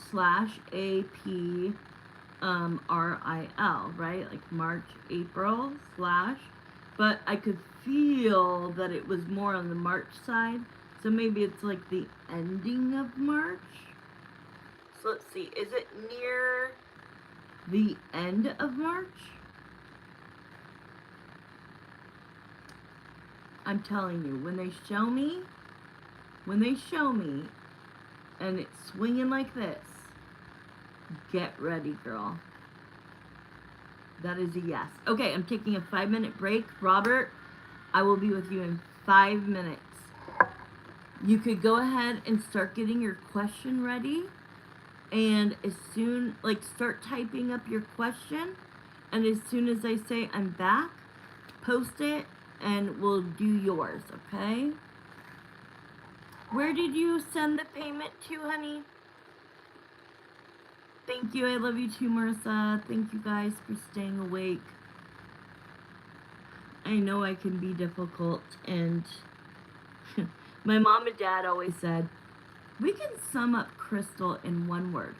right? Like March, April / but I could feel that it was more on the March side. So maybe it's like the ending of March. So let's see. Is it near the end of March? I'm telling you, when they show me, and it's swinging like this, get ready, girl. That is a yes. Okay, I'm taking a 5-minute break. Robert, I will be with you in 5 minutes. You could go ahead and start getting your question ready. And as soon, like, start typing up your question. And as soon as I say I'm back, post it and we'll do yours, okay? Where did you send the payment to, honey? Thank you. I love you too, Marissa. Thank you guys for staying awake. I know I can be difficult, and my mom and dad always said, we can sum up Crystal in one word: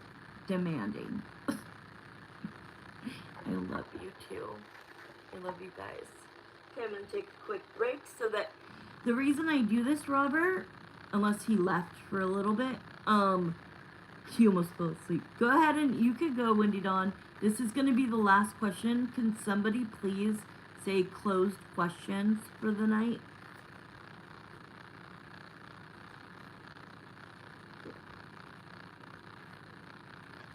demanding. I love you too. I love you guys. Okay, I'm going to take a quick break so that the reason I do this, Robert, unless he left for a little bit, he almost fell asleep. Go ahead and you could go, Wendy Dawn. This is going to be the last question. Can somebody please say closed questions for the night?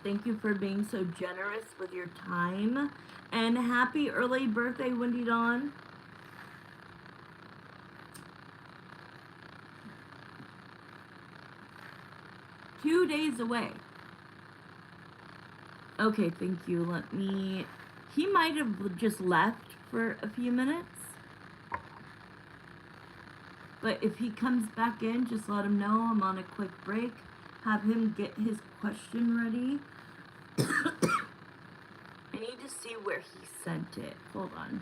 Thank you for being so generous with your time. And happy early birthday, Wendy Dawn. Two days away. Okay, thank you. Let me... He might have just left for a few minutes. But if he comes back in, just let him know I'm on a quick break. Have him get his question ready. I need to see where he sent it. Hold on.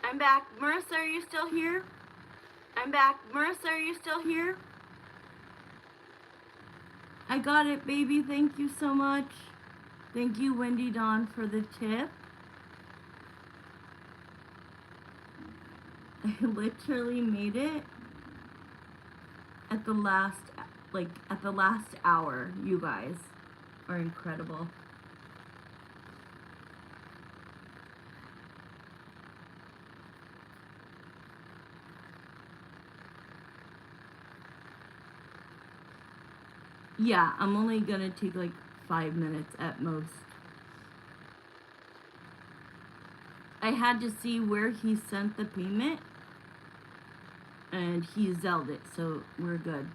I'm back. Marissa, are you still here? I'm back. Marissa, are you still here? I got it, baby. Thank you so much. Thank you, Wendy Dawn, for the tip. I literally made it at the last, at the last hour. You guys are incredible. Yeah, I'm only gonna take like 5 minutes at most. I had to see where he sent the payment, and he Zelled it, so we're good.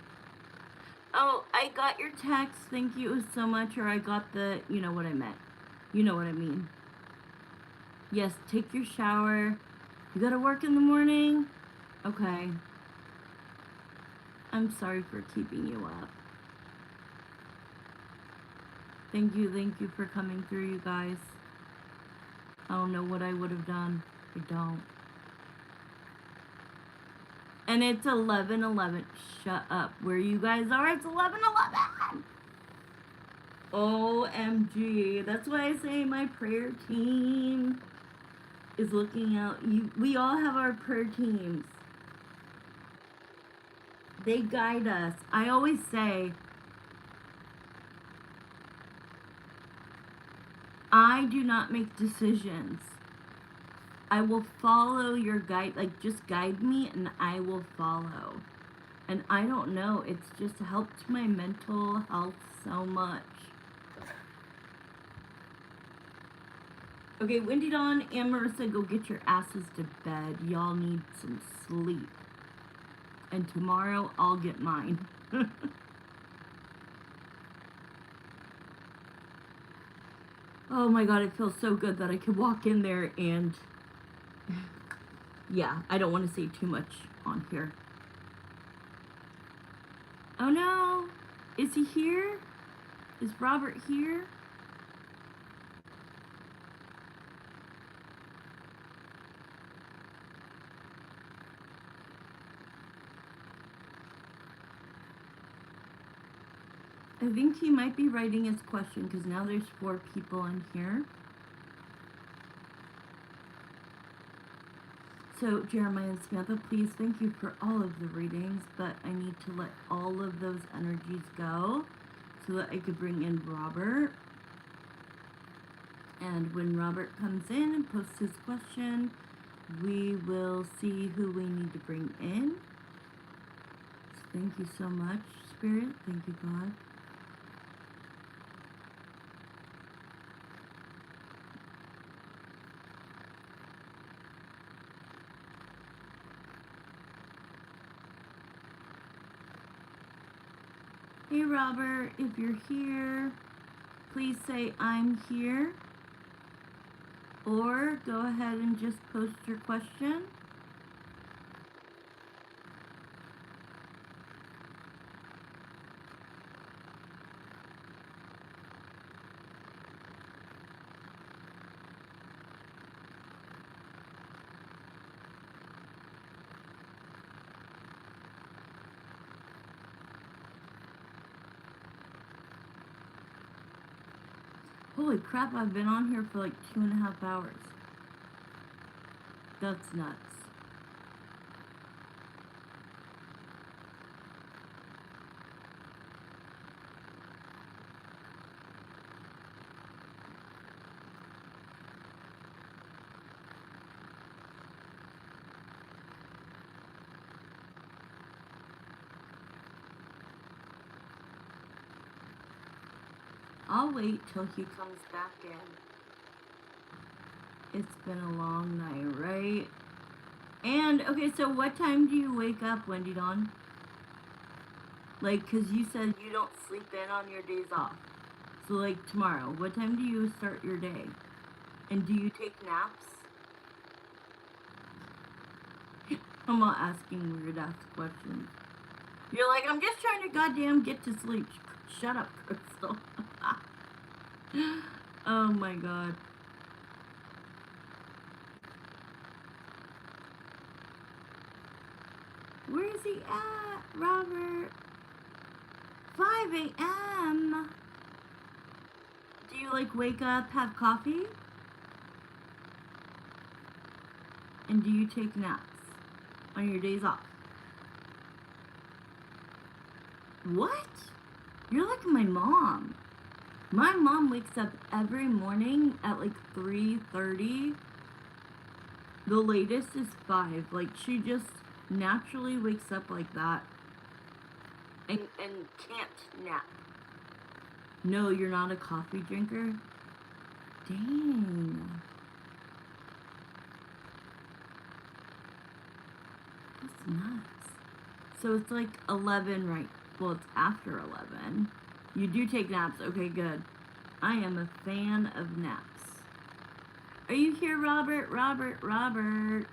Oh, I got your text. Thank you so much. Or I got the, you know what I meant. You know what I mean. Yes, take your shower. You gotta work in the morning? Okay. I'm sorry for keeping you up. Thank you for coming through, you guys. I don't know what I would have done. I don't. And it's 11:11. Shut up. Where you guys are, it's 11:11. OMG. That's why I say my prayer team is looking out. We all have our prayer teams. They guide us. I always say, I do not make decisions. I will follow your guide. Like, just guide me and I will follow. And I don't know. It's just helped my mental health so much. Okay, Wendy Dawn and Marissa, go get your asses to bed. Y'all need some sleep. And tomorrow, I'll get mine. Oh my god, it feels so good that I could walk in there and... Yeah, I don't want to say too much on here. Oh no! Is he here? Is Robert here? I think he might be writing his question because now there's 4 people in here. So, Jeremiah and Samantha, please, thank you for all of the readings, but I need to let all of those energies go so that I could bring in Robert. And when Robert comes in and posts his question, we will see who we need to bring in. So thank you so much, Spirit. Thank you, God. Hey Robert, if you're here, please say I'm here, or go ahead and just post your question. Holy crap, I've been on here for like 2.5 hours. That's nuts. I'll wait till he comes back in. It's been a long night, right? And, okay, so what time do you wake up, Wendy Dawn? Like, because you said you don't sleep in on your days off. So, like, tomorrow, what time do you start your day? And do you take naps? I'm not asking weird ass questions. You're like, I'm just trying to goddamn get to sleep. Shut up, Crystal. Oh my god. Where is he at, Robert? 5 a.m. Do you like wake up, have coffee? And do you take naps on your days off? What? You're like my mom. My mom wakes up every morning at like 3:30. The latest is 5. Like, she just naturally wakes up like that and can't nap. No, you're not a coffee drinker? Dang. That's nuts. So it's like 11 right. Well, it's after 11. You do take naps. Okay, good. I am a fan of naps. Are you here, Robert? Robert.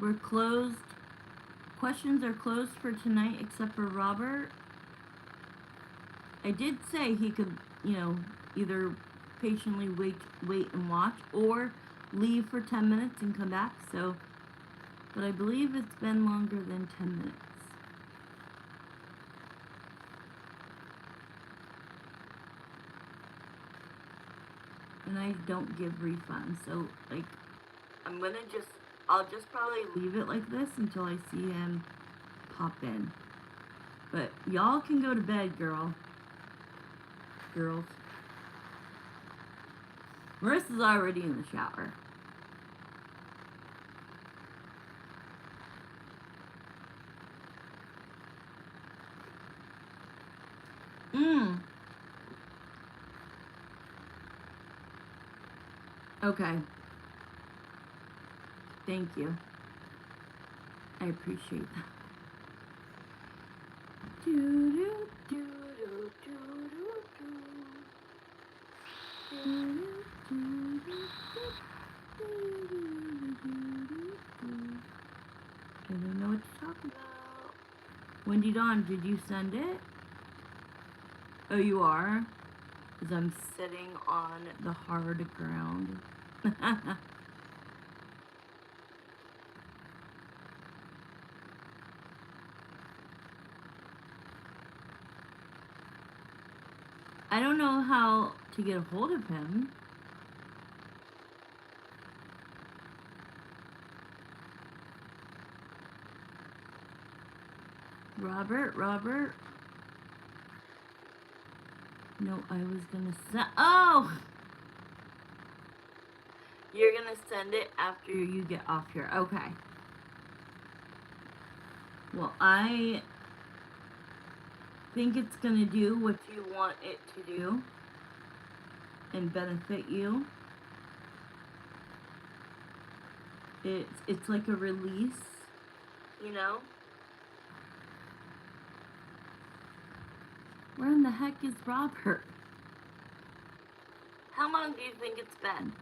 We're closed. Questions are closed for tonight except for Robert. I did say he could, either patiently wait and watch, or leave for 10 minutes and come back. So, but I believe it's been longer than 10 minutes. And I don't give refunds, so like, I'll just probably leave it like this until I see him pop in. But y'all can go to bed, girls. Marissa's already in the shower. Okay. Thank you. I appreciate that. I don't know what to talk about. Wendy Dawn, did you send it? Oh, you are? Because I'm sitting on the hard ground. I don't know how to get a hold of him. Robert. No, I was gonna send. Oh! You're gonna send it after you get off here. Okay. Well, I think it's gonna do what you want it to do and benefit you. It's like a release, Where in the heck is Robert? How long do you think it's been?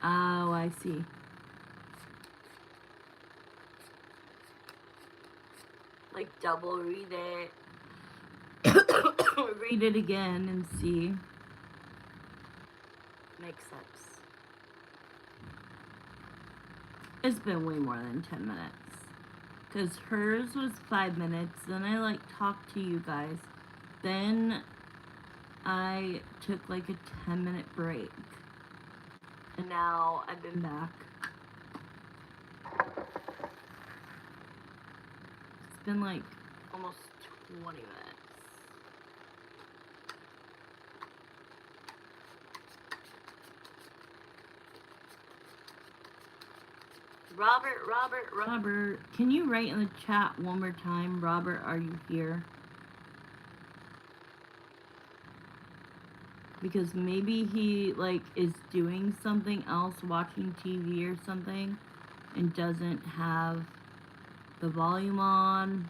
Oh, I see. Like double read it. Read it again and see. Makes sense. It's been way more than 10 minutes. Because hers was 5 minutes. Then I talked to you guys. Then I took like a 10-minute break. And now I've been back. It's been like almost 20 minutes. Robert, can you write in the chat one more time? Robert, are you here? Because maybe he is doing something else, watching TV or something, and doesn't have the volume on.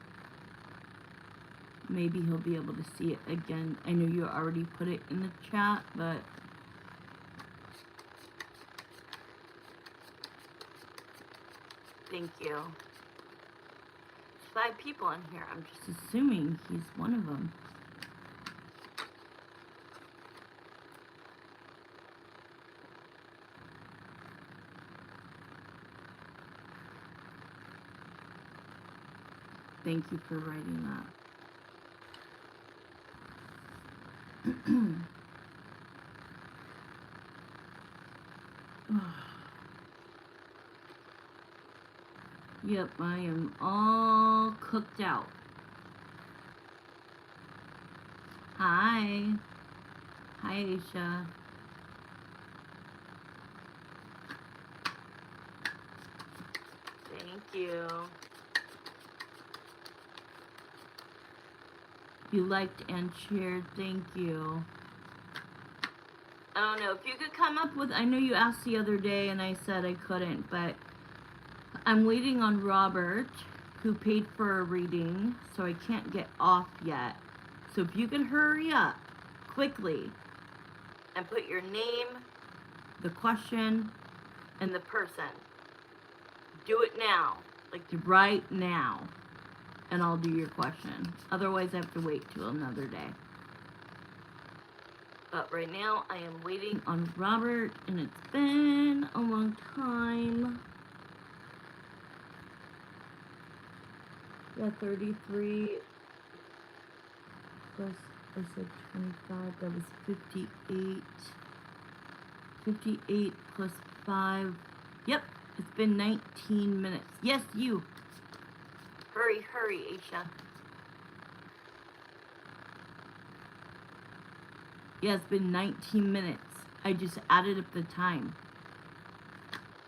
Maybe he'll be able to see it again. I know you already put it in the chat, but thank you. There's 5 people in here. I'm just assuming he's one of them. Thank you for writing that. Yep, I am all cooked out. Hi. Hi, Aisha. Thank you. You liked and shared. Thank you. I don't know if you could come up with, I know you asked the other day and I said I couldn't, but I'm waiting on Robert, who paid for a reading, so I can't get off yet. So if you can hurry up quickly and put your name, the question, and the person. Do it now, like right now, and I'll do your question. Otherwise, I have to wait till another day. But right now, I am waiting on Robert, and it's been a long time. Yeah, 33 plus, I said 25, that was 58. 58 plus 5. Yep, it's been 19 minutes. Yes, you. Hurry, hurry, Aisha. Yeah, it's been 19 minutes. I just added up the time.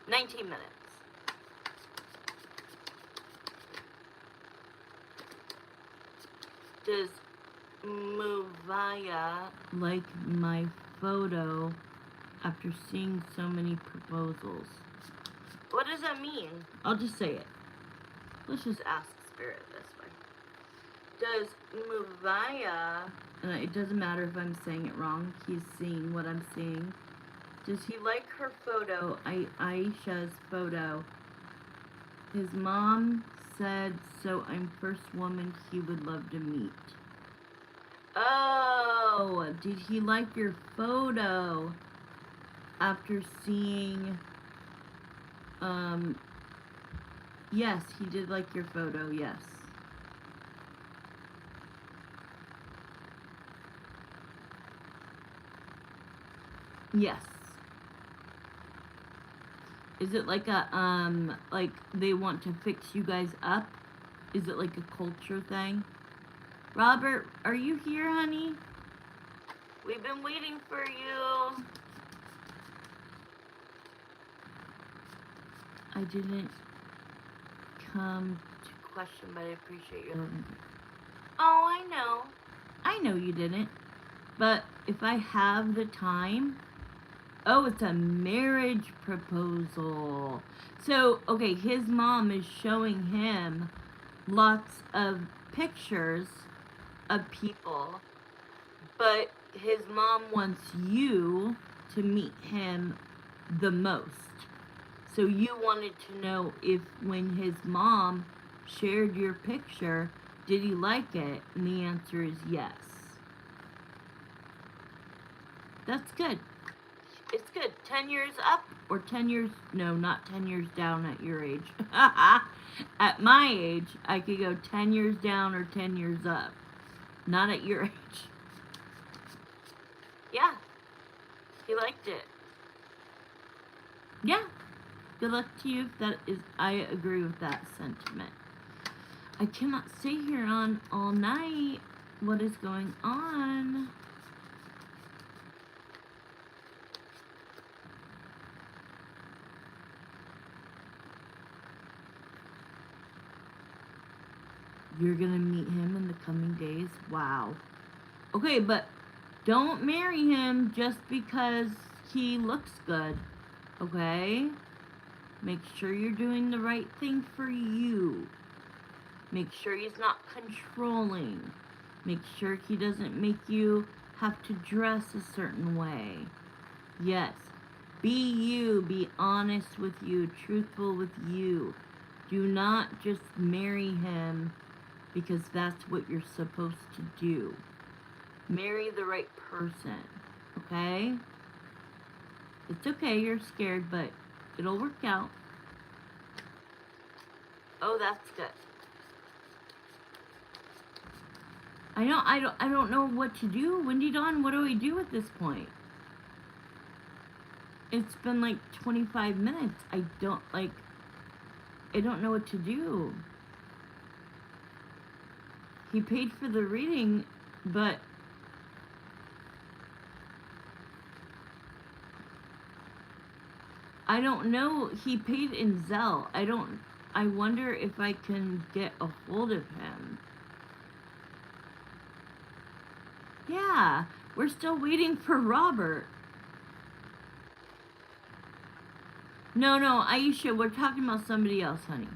19 minutes. Does Muvaya like my photo after seeing so many proposals? What does that mean? I'll just say it. Let's just ask Spirit this way. Does Muvaya, and it doesn't matter if I'm saying it wrong, he's seeing what I'm seeing. Does he like her photo, Aisha's photo? His mom said, so I'm first woman he would love to meet. Oh, did he like your photo after seeing, yes, he did like your photo, yes. Yes. Is it like a, like they want to fix you guys up? Is it like a culture thing? Robert, are you here, honey? We've been waiting for you. I didn't come to question, but I appreciate your love. Oh, I know. I know you didn't. But if I have the time... Oh, it's a marriage proposal. So, okay, his mom is showing him lots of pictures of people, but his mom wants you to meet him the most. So you wanted to know if when his mom shared your picture, did he like it? And the answer is yes. That's good. It's good. 10 years up or 10 years, no, not 10 years down at your age. At my age, I could go 10 years down or 10 years up. Not at your age. Yeah. He liked it. Yeah. Good luck to you. That is, I agree with that sentiment. I cannot stay here on all night. What is going on? You're gonna meet him in the coming days? Wow. Okay, but don't marry him just because he looks good, okay? Make sure you're doing the right thing for you. Make sure he's not controlling. Make sure he doesn't make you have to dress a certain way. Yes, be you, be honest with you, truthful with you. Do not just marry him because that's what you're supposed to do. Marry the right person, okay? It's okay, you're scared, but it'll work out. Oh, that's good. I don't know what to do. Wendy Dawn, what do I do at this point? It's been like 25 minutes. I don't know what to do. He paid for the reading, but I don't know. He paid in Zelle. I wonder if I can get a hold of him. Yeah, we're still waiting for Robert. No, Aisha, we're talking about somebody else, honey.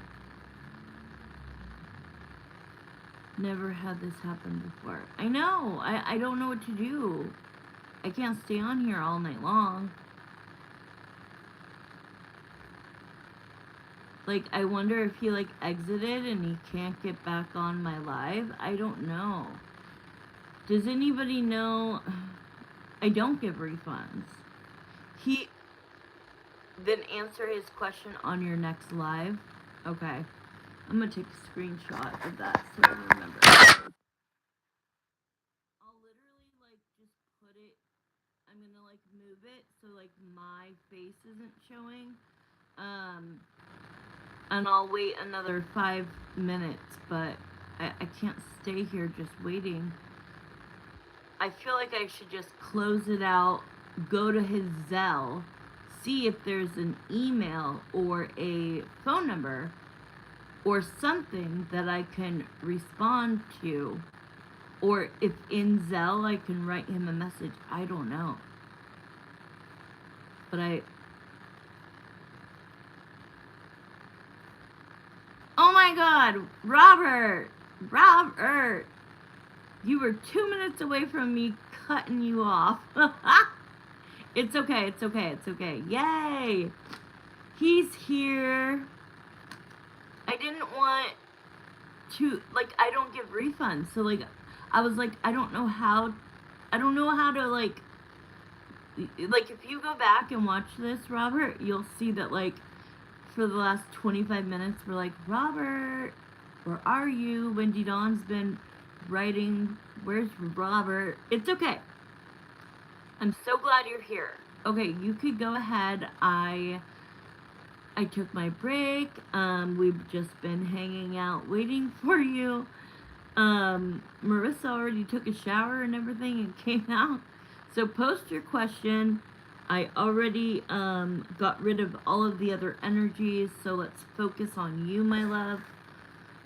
Never had this happen before. I know. I don't know what to do. I can't stay on here all night long. Like, I wonder if he, like, exited and he can't get back on my live. I don't know. Does anybody know? I don't give refunds. Then answer his question on your next live. Okay. I'm gonna take a screenshot of that so I remember. I'll literally, like, just put it, I'm gonna, like, move it so, like, my face isn't showing. And I'll wait another 5 minutes, but I can't stay here just waiting. I feel like I should just close it out, go to his Zelle, see if there's an email or a phone number or something that I can respond to. Or if in Zelle I can write him a message. I don't know. But oh my God, Robert! You were 2 minutes away from me cutting you off. It's okay. Yay! He's here. I didn't want to, like, I don't give refunds. So, like, I was like, I don't know how to, like, if you go back and watch this, Robert, you'll see that, like, for the last 25 minutes, we're like, Robert, where are you? Wendy Dawn's been writing, where's Robert? It's okay. I'm so glad you're here. Okay, you could go ahead. I took my break. We've just been hanging out waiting for you. Marissa already took a shower and everything and came out. So post your question. I already got rid of all of the other energies, so let's focus on you, my love.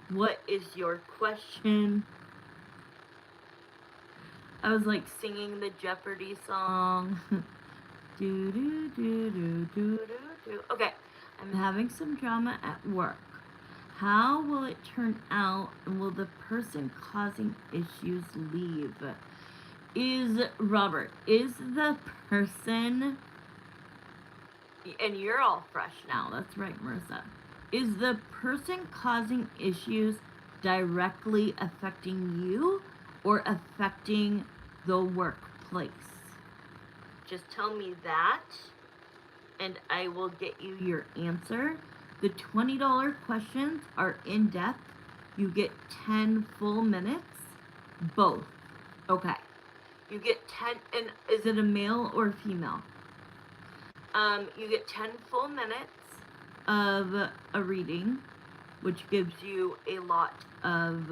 What is your question? I was like singing the Jeopardy song. Do do do do do do do. Okay, I'm having some drama at work. How will it turn out, and will the person causing issues leave? Robert, is the person, and you're all fresh now, that's right, Marissa. Is the person causing issues directly affecting you or affecting the workplace? Just tell me that, and I will get you your answer. The $20 questions are in depth. You get 10 full minutes, both. Okay. You get 10, and is it a male or a female? You get 10 full minutes of a reading, which gives you a lot of,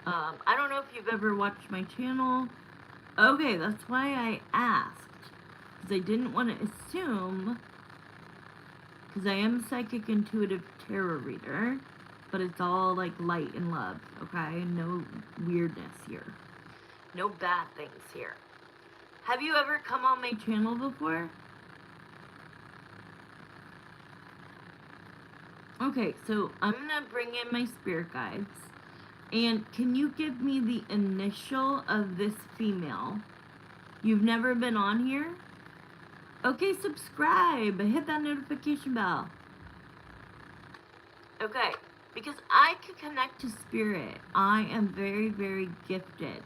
I don't know if you've ever watched my channel. Okay, that's why I asked, because I didn't want to assume, because I am a psychic intuitive tarot reader, but it's all like light and love, okay? No weirdness here. No bad things here. Have you ever come on my channel before? Okay, so I'm gonna bring in my spirit guides. And can you give me the initial of this female? You've never been on here? Okay, subscribe. Hit that notification bell. Okay, because I can connect to spirit. I am very, very gifted.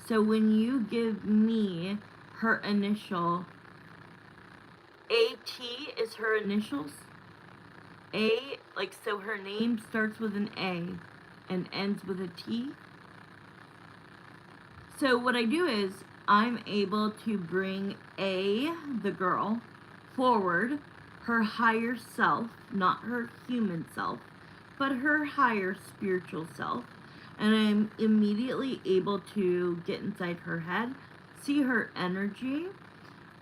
So when you give me her initial, AT is her initials. A, like, so her name starts with an A and ends with a T. So what I do is I'm able to bring the girl, forward, her higher self, not her human self, but her higher spiritual self. And I'm immediately able to get inside her head, see her energy,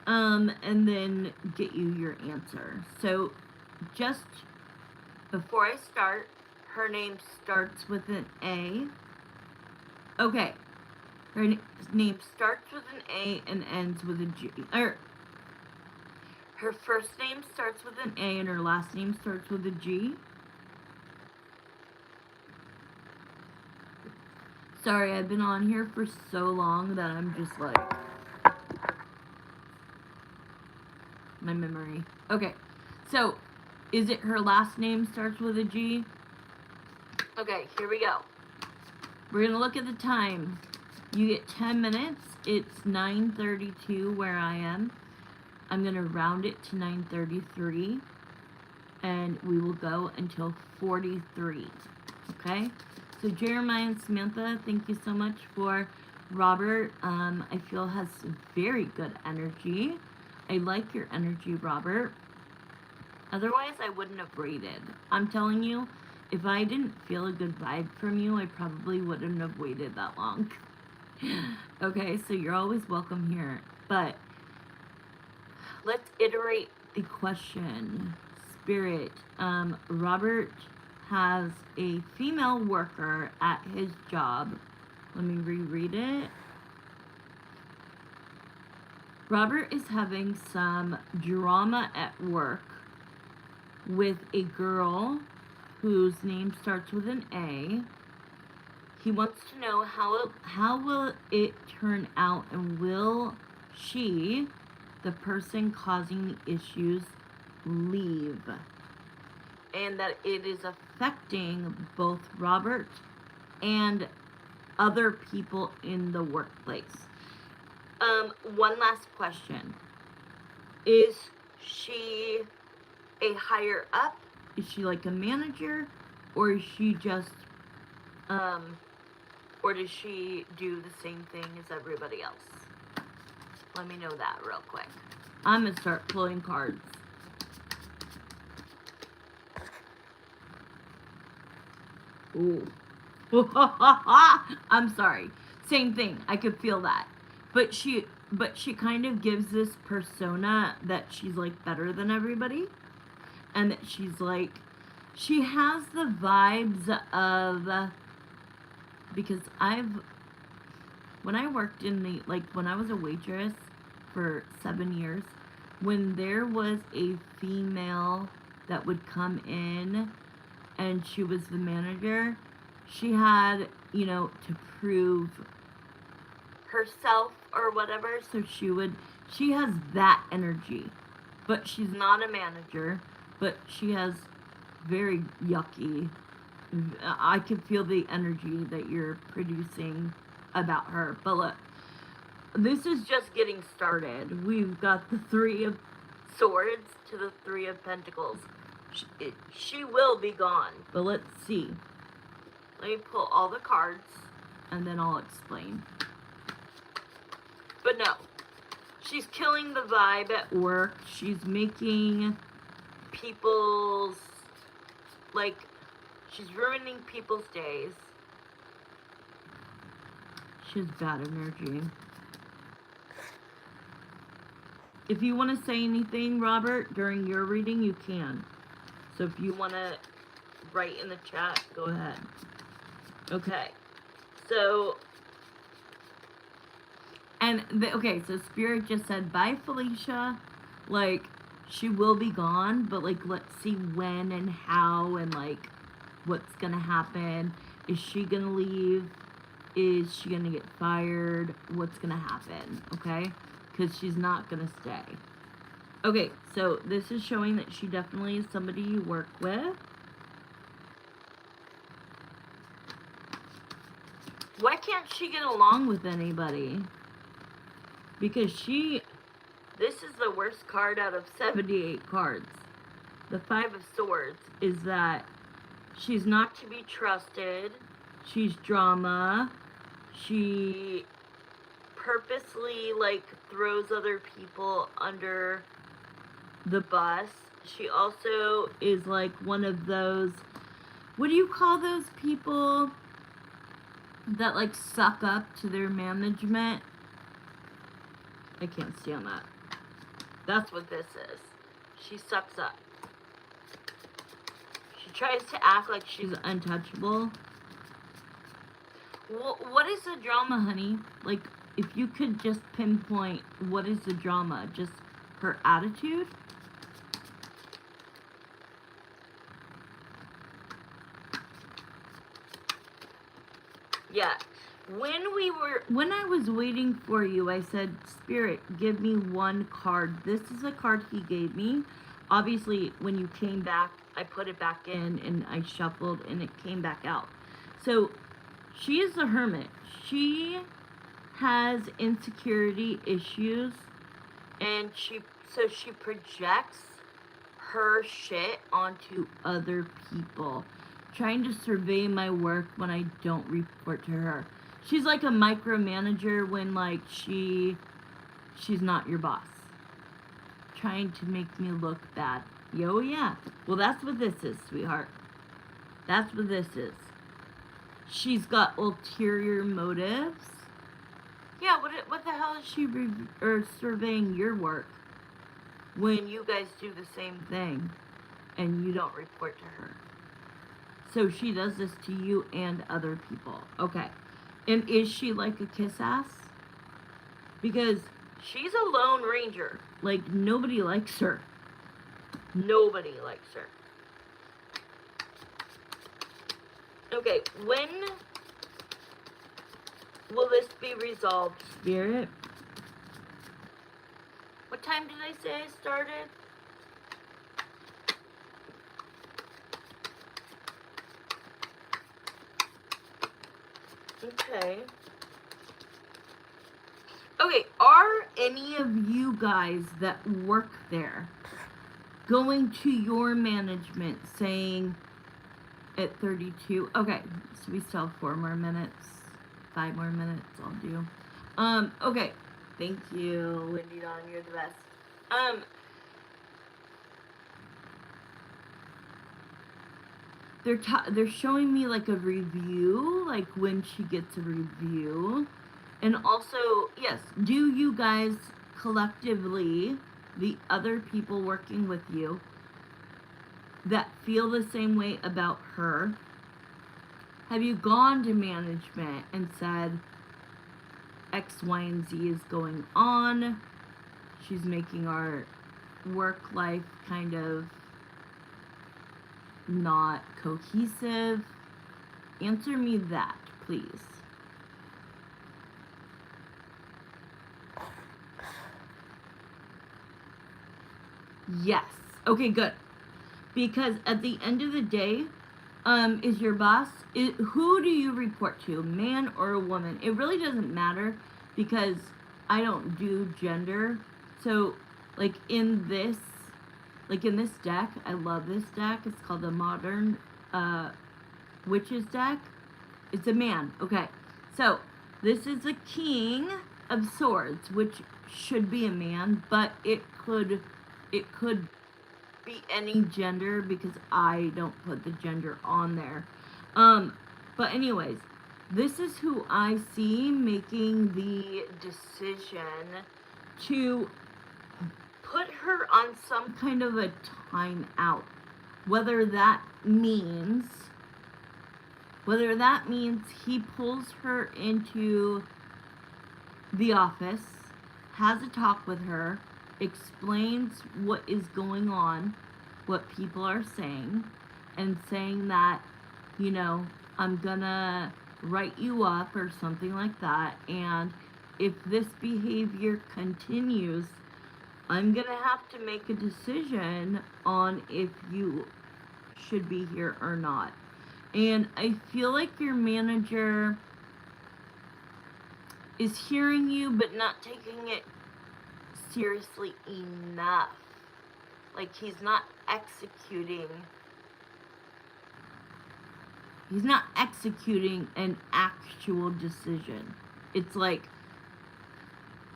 and then get you your answer. So just before I start, her name starts with an A. Okay. Her name starts with an A and ends with a G. Her first name starts with an A and her last name starts with a G. Sorry, I've been on here for so long that I'm just like... my memory. Okay, so, is it her last name starts with a G? Okay, here we go. We're gonna look at the time. You get 10 minutes. It's 9:32 where I am. I'm gonna round it to 9:33, and we will go until 43. Okay? So Jeremiah and Samantha, thank you so much for Robert. I feel has very good energy. I like your energy, Robert. Otherwise, I wouldn't have rated. I'm telling you, if I didn't feel a good vibe from you, I probably wouldn't have waited that long. Okay, so you're always welcome here. But let's iterate the question. Spirit, Robert has a female worker at his job. Let me reread it. Robert is having some drama at work with a girl whose name starts with an A. He wants to know how will it turn out, and will she, the person causing the issues, leave? And that it is affecting both Robert and other people in the workplace. One last question. Is she a higher up? Is she like a manager? Or is she just, or does she do the same thing as everybody else? Let me know that real quick. I'm gonna start pulling cards. Ooh. I'm sorry. Same thing. I could feel that. But she kind of gives this persona that she's like better than everybody. And that she's like, she has the vibes of, because when I worked in the, like when I was a waitress for 7 years, when there was a female that would come in and she was the manager, she had, you know, to prove herself or whatever, so she has that energy, but she's not a manager, but she has very yucky, I can feel the energy that you're producing about her. But look, this is just getting started. We've got the Three of Swords to the Three of Pentacles. She will be gone, but let's see. Let me pull all the cards and then I'll explain. But no, she's killing the vibe at work. She's making people's, like, she's ruining people's days. She has bad energy. If you want to say anything, Robert, during your reading, you can. So if you want to write in the chat, go ahead. Okay. So, okay, so Spirit just said, bye, Felicia. Like, she will be gone, but, like, let's see when and how and, like, what's gonna happen. Is she gonna leave? Is she gonna get fired? What's gonna happen, okay? Because she's not gonna stay. Okay, so this is showing that she definitely is somebody you work with. Why can't she get along with anybody? Because this is the worst card out of 78 cards. The Five of Swords is that she's not to be trusted. She's drama. She purposely, like, throws other people under the bus. She also is, like, one of those, what do you call those people that, like, suck up to their management? I can't stand that. That's what this is. She sucks up. She tries to act like she's untouchable. What is the drama, honey? Like, if you could just pinpoint what is the drama? Just her attitude? Yeah. when I was waiting for you, I said, Spirit, give me one card. This is a card he gave me. Obviously, when you came back, I put it back in and I shuffled and it came back out. So she is a hermit. She has insecurity issues, and she projects her shit onto other people, trying to survey my work when I don't report to her. She's like a micromanager when like she's not your boss, trying to make me look bad. Yo, yeah. Well, that's what this is, sweetheart. That's what this is. She's got ulterior motives. Yeah, what the hell is she surveying your work when you guys do the same thing and you don't report to her? So she does this to you and other people. Okay. And is she like a kiss ass? Because she's a lone ranger. Like, nobody likes her. Nobody likes her. Okay, when will this be resolved, Spirit? What time did I say I started? Okay. Okay, are any of you guys that work there going to your management saying at 32? Okay, so we still have 4 more minutes. 5 more minutes, I'll do. Okay. Thank you, Wendy Dawn, you're the best. They're showing me like a review, like when she gets a review. And also, yes, do you guys collectively, the other people working with you, that feel the same way about her, have you gone to management and said X, Y, and Z is going on? She's making our work life kind of not cohesive. Answer me that, please. Yes. Okay, good. Because at the end of the day, is your boss, who do you report to, man or a woman? It really doesn't matter because I don't do gender. So, like in this deck, I love this deck. It's called the Modern Witches deck. It's a man. Okay, so this is a King of Swords, which should be a man, but it could be any gender because I don't put the gender on there. But anyways, this is who I see making the decision to put her on some kind of a timeout. Whether that means he pulls her into the office, has a talk with her, explains what is going on, what people are saying, and saying that, you know, I'm gonna write you up or something like that, and if this behavior continues, I'm gonna have to make a decision on if you should be here or not. And I feel like your manager is hearing you but not taking it seriously enough. Like he's not executing an actual decision. It's like,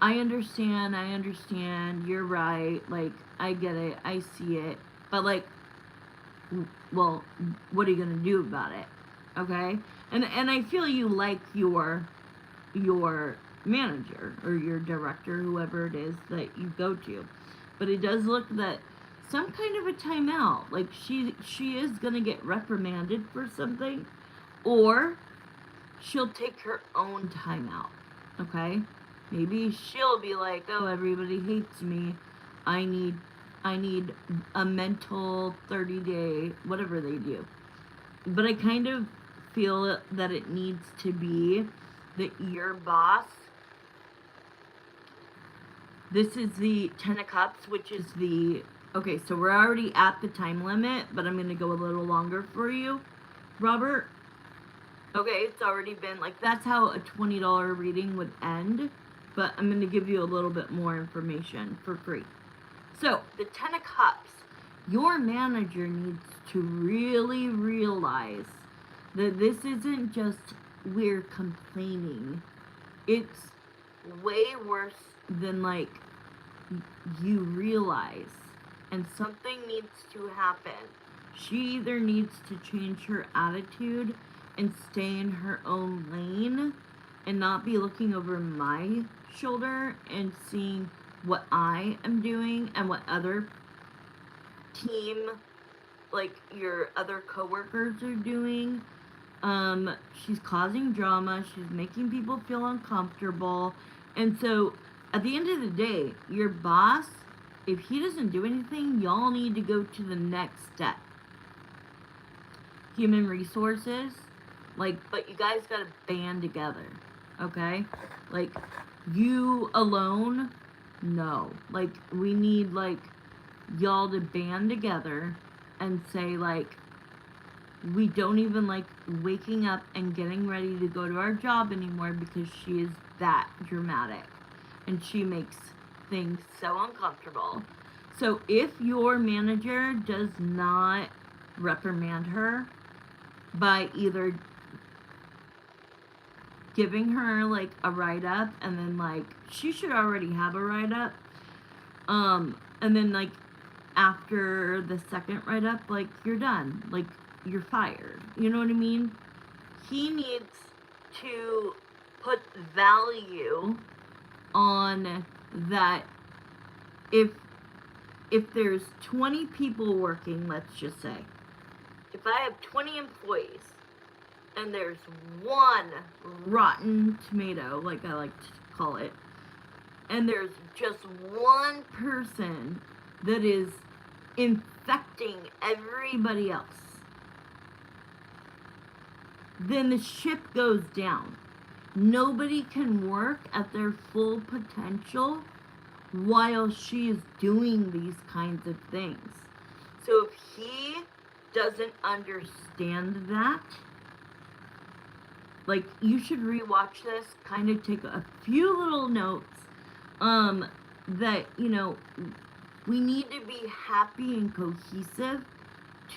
I understand, you're right, like, I get it, I see it, but like, well, what are you gonna do about it? Okay? And I feel you like your manager or your director, whoever it is that you go to. But it does look that some kind of a timeout, like she is gonna get reprimanded for something, or she'll take her own timeout. Okay? Maybe she'll be like, oh, everybody hates me. I need a mental 30-day, whatever they do. But I kind of feel that it needs to be your boss. This is the Ten of Cups, which is the... Okay, so we're already at the time limit, but I'm going to go a little longer for you, Robert. Okay, it's already been, like, that's how a $20 reading would end, but I'm going to give you a little bit more information for free. So, the Ten of Cups, your manager needs to really realize that this isn't just we're complaining. It's way worse than, like, you realize. And something needs to happen. She either needs to change her attitude and stay in her own lane and not be looking over my shoulder and seeing what I am doing and what other team, like your other coworkers are doing. She's causing drama, she's making people feel uncomfortable, and so at the end of the day, your boss, if he doesn't do anything, y'all need to go to the next step. Human resources, like, but you guys gotta band together, okay? Like, you alone, no. Like, we need, like, y'all to band together and say, like, we don't even like waking up and getting ready to go to our job anymore because she is that dramatic and she makes things so uncomfortable. So if your manager does not reprimand her by either giving her like a write-up, and then like she should already have a write-up, and then like after the second write-up, like you're done, like you're fired, you know what I mean? He needs to put value on that. If there's 20 people working, let's just say, if I have 20 employees and there's one rotten tomato, like I like to call it, and there's just one person that is infecting everybody else, then the ship goes down. Nobody can work at their full potential while she is doing these kinds of things. So if he doesn't understand that, like, you should rewatch this, kind of take a few little notes, that, you know, we need to be happy and cohesive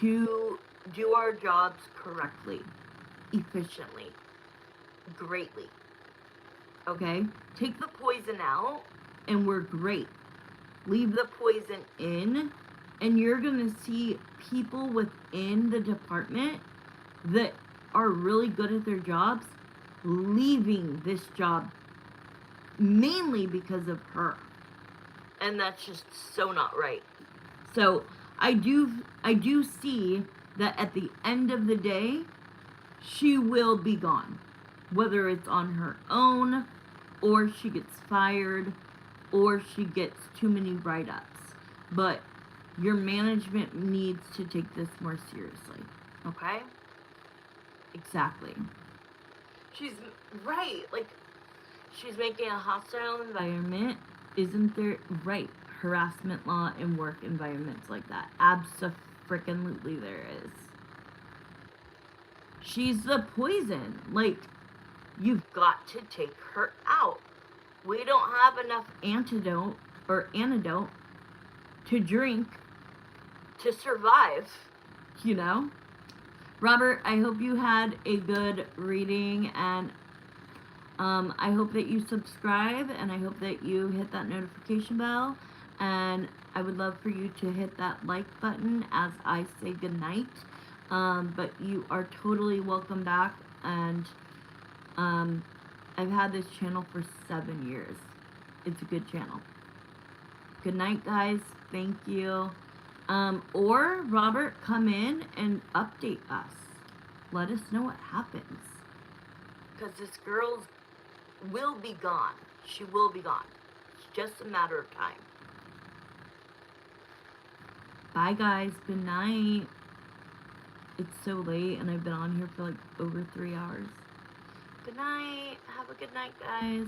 to do our jobs correctly, efficiently, greatly. Okay? Take the poison out and we're great. Leave the poison in and you're gonna see people within the department that are really good at their jobs leaving this job mainly because of her. And that's just so not right. So I do see that at the end of the day, she will be gone. Whether it's on her own, or she gets fired, or she gets too many write-ups. But your management needs to take this more seriously. Okay? Exactly. She's right. Like, she's making a hostile environment. Isn't there, right, harassment law in work environments like that? Abso-freaking-lutely there is. She's the poison. Like, you've got to take her out. We don't have enough antidote to drink to survive, you know? Robert, I hope you had a good reading, and I hope that you subscribe, and I hope that you hit that notification bell, and I would love for you to hit that like button as I say goodnight. But you are totally welcome back, and I've had this channel for 7 years. It's a good channel. Good night, guys. Thank you. Or, Robert, come in and update us. Let us know what happens. Because this girl will be gone. She will be gone. It's just a matter of time. Bye, guys. Good night. It's so late, and I've been on here for like over 3 hours. Good night. Have a good night, guys.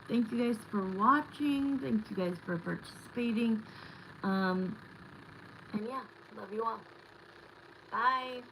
Thank you guys for watching. Thank you guys for participating. And yeah, love you all. Bye.